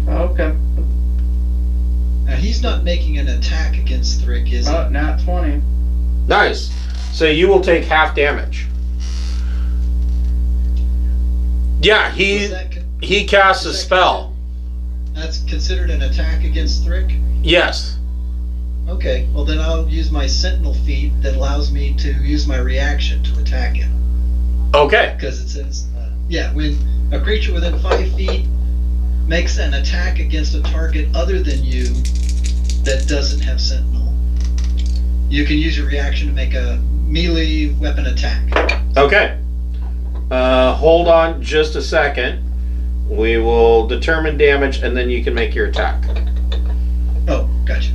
Okay. Now he's not making an attack against Thrick, is he? Oh, nat 20. Nice. So you will take half damage. Yeah, Was that con- he casts a is that spell. That's considered an attack against Thrick? Yes. Okay, well then I'll use my Sentinel feat that allows me to use my reaction to attack him. Okay. Because it says, when a creature within 5 feet makes an attack against a target other than you that doesn't have Sentinel, you can use your reaction to make a melee weapon attack. Okay. Hold on just a second. We will determine damage and then you can make your attack. Oh, gotcha.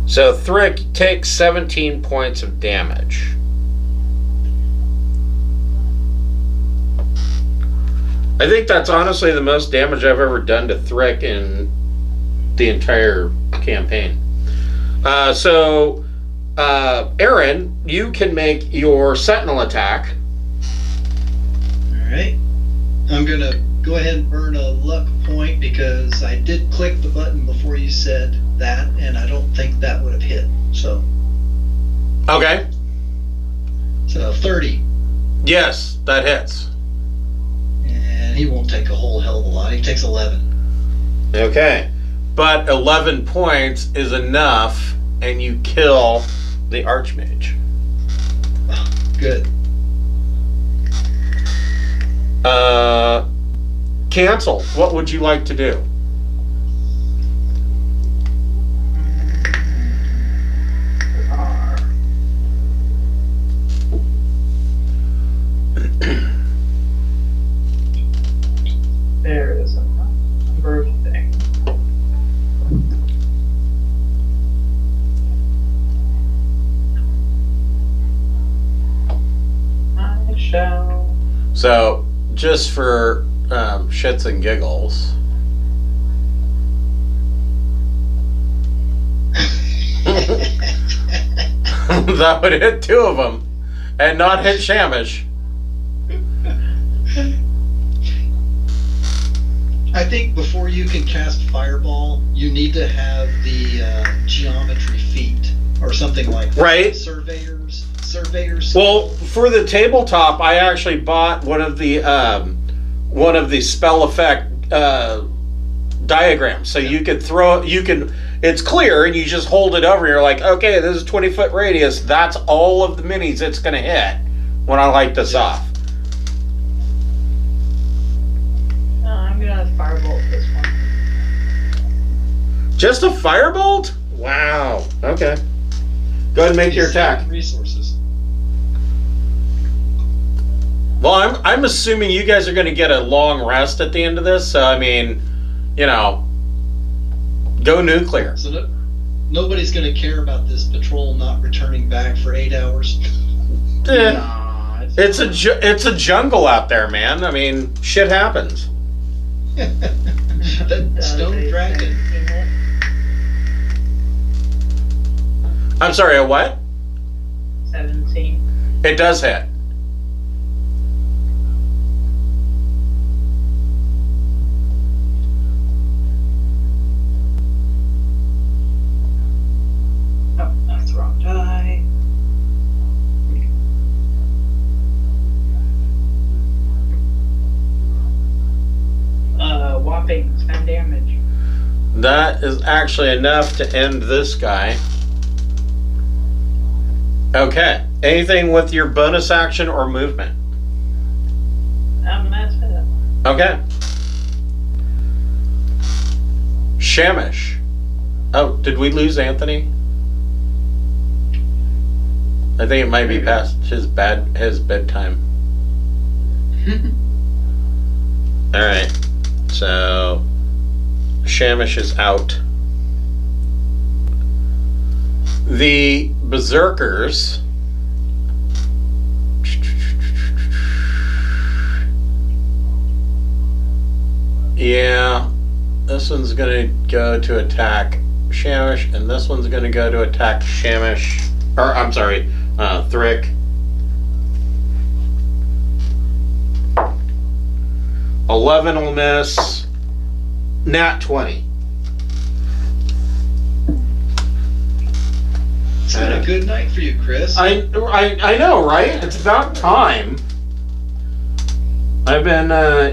So Thrick takes 17 points of damage. I think that's honestly the most damage I've ever done to Thrick in the entire campaign. Aaron, you can make your Sentinel attack. Alright. I'm going to go ahead and burn a luck point because I did click the button before you said that, and I don't think that would have hit. So Okay. 30. Yes, that hits. And he won't take a whole hell of a lot. He takes 11. Okay. But 11 points is enough, and you kill the Archmage. Oh, good. Cancel. What would you like to do? There is a number of things. I shall. So, just for shits and giggles. That would hit 2 of them and not hit Shamish. I think before you can cast Fireball, you need to have the geometry feat or something like that. Right. Surveyors. Well, for the tabletop, I actually bought one of the spell effect diagrams. So you could it's clear and you just hold it over. You're like, okay, this is 20-foot radius. That's all of the minis it's going to hit when I light this off. No, I'm gonna firebolt this one. Just a firebolt? Wow. Okay. Go ahead and make your attack. Resources. Well, I'm assuming you guys are going to get a long rest at the end of this. So, I mean, go nuclear. So nobody's going to care about this patrol not returning back for 8 hours. Nah, It's a jungle out there, man. I mean, shit happens. That stone dragon. I'm sorry, a what? 17. It does hit. Oh, that's the wrong die. Whopping 10 damage. That is actually enough to end this guy. Okay. Anything with your bonus action or movement? That's it. Okay. Shamish. Oh, did we lose Anthony? I think it might be past his bedtime. Alright. So Shamish is out. The Berserkers. Yeah. This one's gonna go to attack Shamish, and this one's gonna go to attack Shamish. Or, I'm sorry, Thrick. 11 will miss. Nat 20. It's been a good night for you, Chris. I know, right? It's about time. I've been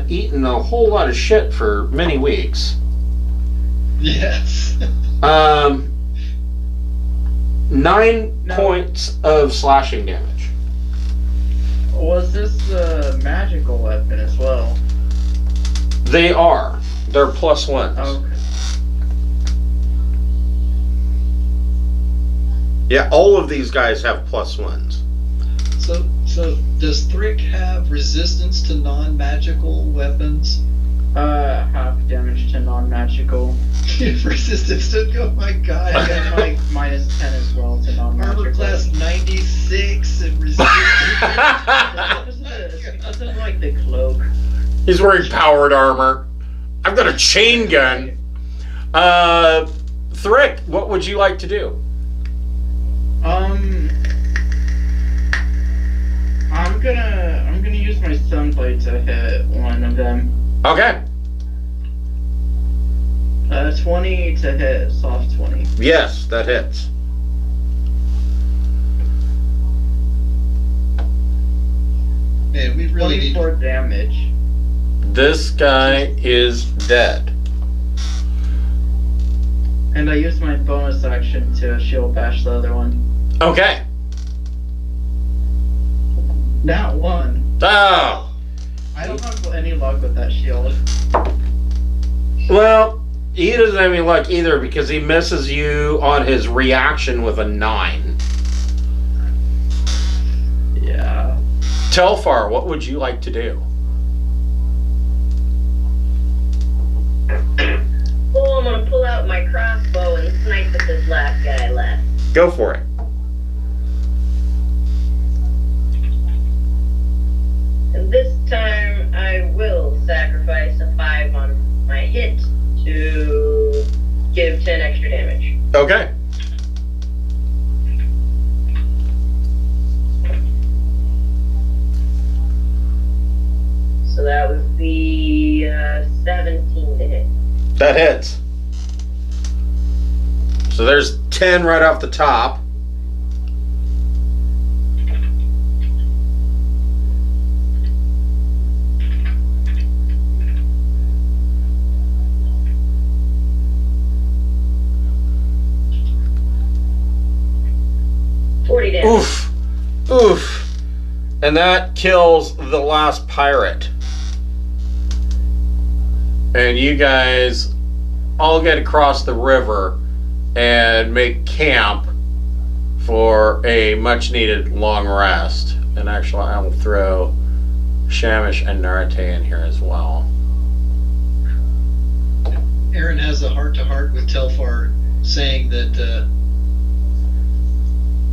eating a whole lot of shit for many weeks. Yes. 9 points of slashing damage. Was this a magical weapon as well? They are. They're +1s. Okay. Yeah, all of these guys have +1s. So does Thrick have resistance to non-magical weapons? Half damage to non-magical. Resistance to, oh my god. I got like -10 as well to non-magical. Armor class 96 and resistance. Because of like the cloak. He's wearing powered armor. I've got a chain gun. Thrick, what would you like to do? I'm gonna use my sunblade to hit one of them. Okay. 20 to hit, soft 20. Yes, that hits. Man, we really need 24 damage. This guy is dead. And I used my bonus action to shield bash the other one. Okay. Not one. Oh. I don't have any luck with that shield. Well, he doesn't have any luck either because he misses you on his reaction with a 9. Yeah. Telfar, what would you like to do? Oh, I'm gonna pull out my crossbow and snipe at this last guy left. Go for it. And this time I will sacrifice a 5 on my hit to give 10 extra damage. Okay. So that would be 17 to hit. That hits. So there's 10 right off the top. Oof. Oof. And that kills the last pirate. And you guys all get across the river and make camp for a much needed long rest. And actually, I will throw Shamish and Narate in here as well. Aaron has a heart-to-heart with Telfar saying that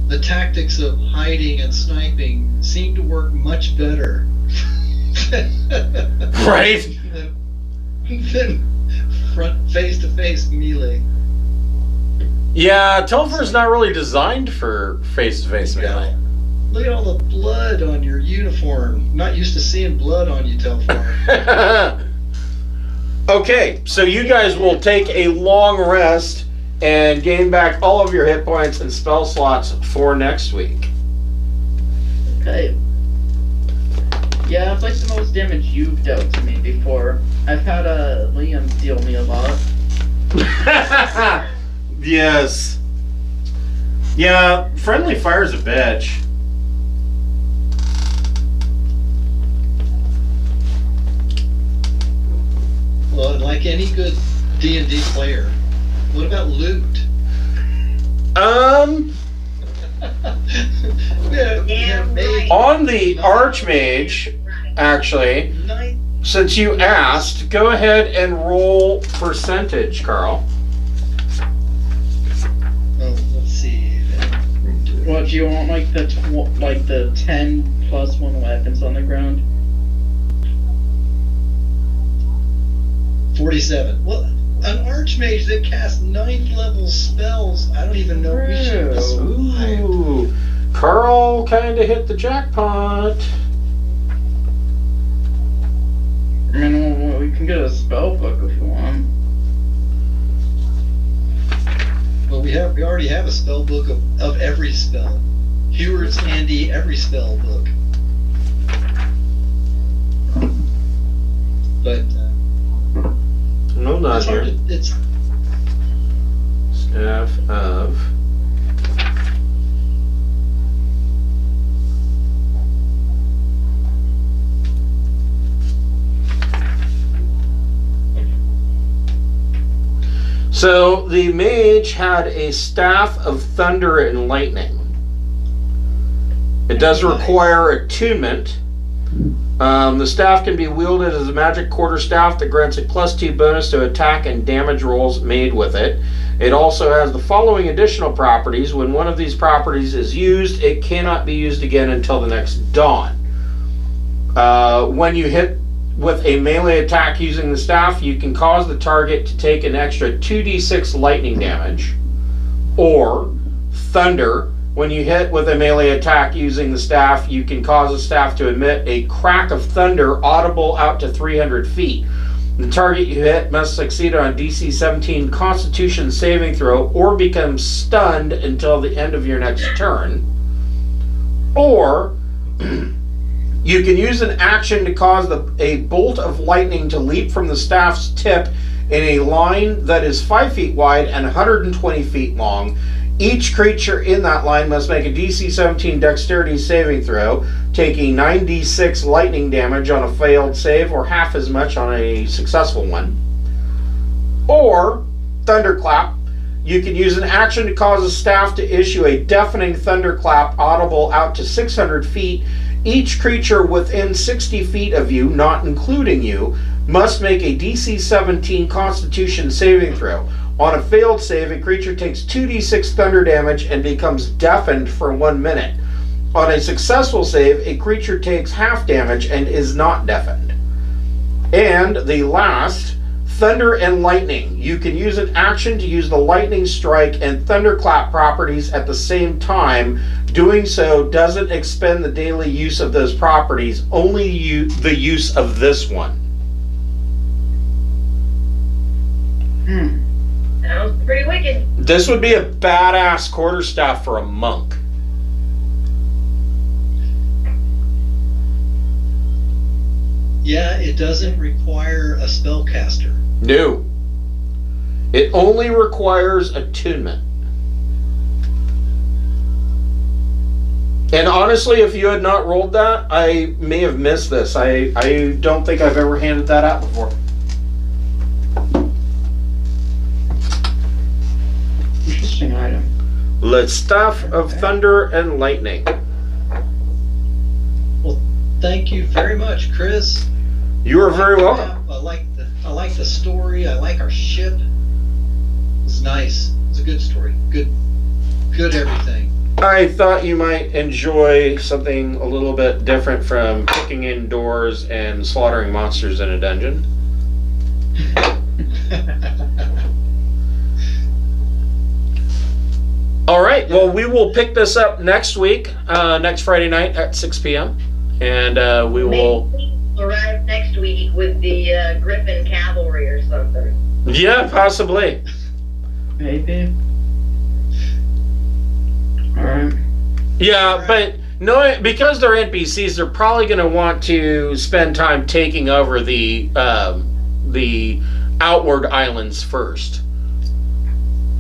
the tactics of hiding and sniping seem to work much better. Right? than front face-to-face melee. Yeah, Telfar's not really designed for face-to-face melee. Look at all the blood on your uniform. Not used to seeing blood on you, Telfar. Okay, so you guys will take a long rest and gain back all of your hit points and spell slots for next week. Okay. Yeah, that's like the most damage you've dealt to me before. I've had Liam deal me a lot. Yes. Yeah, friendly fire's a bitch. Well, like any good D&D player, what about loot? Yeah, right. On the Archmage, actually, since you asked, go ahead and roll percentage, Carl. Oh, let's see. What do you want? Like the 10 plus 1 weapons on the ground? 47. Well, an Archmage that casts 9th level spells, I don't even know if we should have survived. Ooh, Carl kind of hit the jackpot. I mean, we can get a spell book if you want. Well, we already have a spell book of every spell. Hewer's handy every spell book. But No, not it's here. hard to, it's Staff of. So the mage had a staff of thunder and lightning. It does require attunement. The staff can be wielded as a magic quarterstaff that grants a +2 bonus to attack and damage rolls made with it. It also has the following additional properties. When one of these properties is used, it cannot be used again until the next dawn. When you hit with a melee attack using the staff, you can cause the target to take an extra 2d6 lightning damage. Or thunder. When you hit with a melee attack using the staff, you can cause the staff to emit a crack of thunder audible out to 300 feet. The target you hit must succeed on a DC 17 Constitution saving throw or become stunned until the end of your next turn. Or you can use an action to cause a bolt of lightning to leap from the staff's tip in a line that is 5 feet wide and 120 feet long. Each creature in that line must make a DC 17 Dexterity saving throw, taking 9d6 lightning damage on a failed save or half as much on a successful one. Or Thunderclap. You can use an action to cause a staff to issue a deafening thunderclap audible out to 600 feet. Each creature within 60 feet of you, not including you, must make a DC 17 Constitution saving throw. On a failed save, a creature takes 2d6 thunder damage and becomes deafened for 1 minute. On a successful save, a creature takes half damage and is not deafened. And the last, Thunder and Lightning. You can use an action to use the Lightning Strike and Thunderclap properties at the same time. Doing so doesn't expend the daily use of those properties, only the use of this one. Sounds pretty wicked. This would be a badass quarterstaff for a monk. yeah, it doesn't require a spellcaster. No. It only requires attunement. And honestly, if you had not rolled that, I may have missed this. I don't think I've ever handed that out before. Interesting item. The Staff of Thunder and Lightning. Well, thank you very much, Chris. You are very welcome. I like the story. I like our ship. It's nice. It's a good story. Good everything. I thought you might enjoy something a little bit different from kicking in doors and slaughtering monsters in a dungeon. All right, well, we will pick this up next week, next Friday night at 6 p.m. And we will... Maybe arrive next week with the Griffin Cavalry or something. Yeah, possibly. Maybe. Alright. Yeah, but no, because they're NPCs, they're probably going to want to spend time taking over the outward islands first.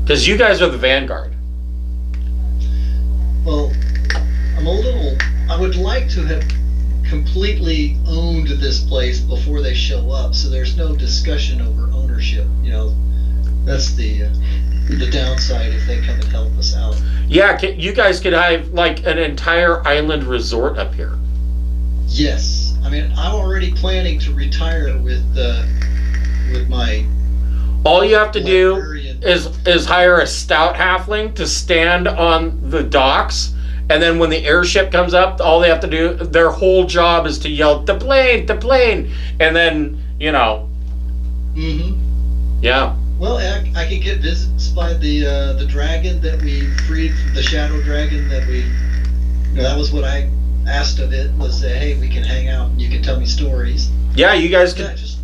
Because you guys are the vanguard. Well, I would like to have completely owned this place before they show up, so there's no discussion over ownership. That's the downside if they come and help us out. Yeah, you guys could have like an entire island resort up here. Yes, I mean I'm already planning to retire with my. All you have to do librarian. is hire a stout halfling to stand on the docks, and then when the airship comes up, all they have to do, their whole job is to yell, the plane, and then, Mm-hmm. yeah. Well, I could get visits by the dragon that we freed, from the shadow dragon that we. That was what I asked of it, was that, hey, we can hang out and you can tell me stories. Yeah, you guys Yeah, could, just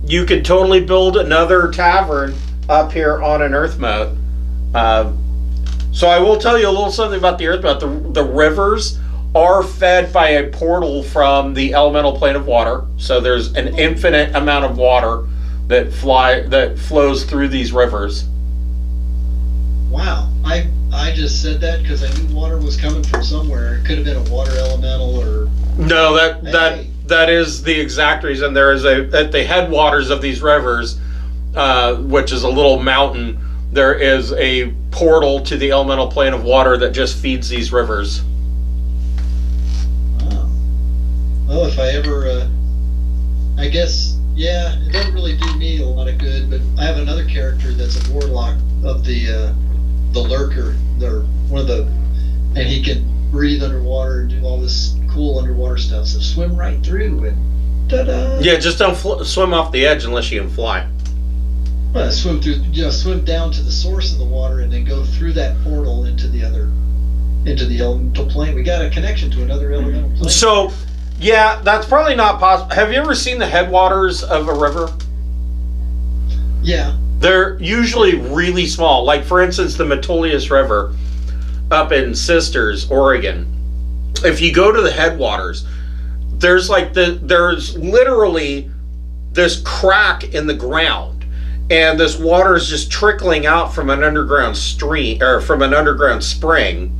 you could totally build another tavern up here on an Earthmote. So I will tell you a little something about the Earthmote. The rivers are fed by a portal from the elemental plane of water. So there's an infinite amount of water that flows through these rivers. wow. I just said that because I knew water was coming from somewhere. It could have been a water elemental or. No, Hey. that is the exact reason. There is at the headwaters of these rivers, which is a little mountain, there is a portal to the elemental plane of water that just feeds these rivers. Wow. Well, if I ever, I guess, yeah, it doesn't really do me a lot of good, but I have another character that's a warlock of the lurker, and he can breathe underwater and do all this cool underwater stuff. So swim right through and ta-da! Yeah, just don't swim off the edge unless you can fly. Well, swim down to the source of the water and then go through that portal into the elemental plane. We got a connection to another elemental plane. So, yeah, that's probably not possible. Have you ever seen the headwaters of a river? Yeah. They're usually really small. Like, for instance, the Metolius River up in Sisters, Oregon. If you go to the headwaters, there's literally this crack in the ground, and this water is just trickling out from an underground stream or from an underground spring,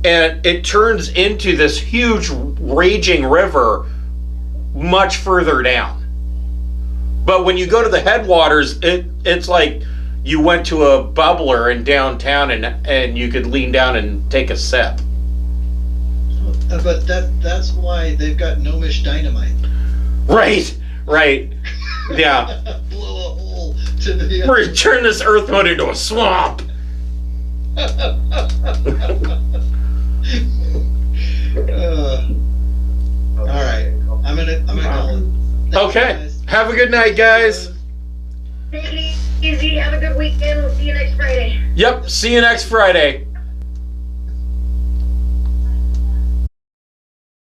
and it turns into this huge raging river much further down. But when you go to the headwaters, it's like you went to a bubbler in downtown and you could lean down and take a sip. But that's why they've got gnomish dynamite. Right. Yeah. Blow a hole to the. We're gonna turn this Earthmote into a swamp. All right, I'm gonna call it. Thanks, Okay. guys. Have a good night, guys. Take it easy. Have a good weekend. We'll see you next Friday. Yep. See you next Friday.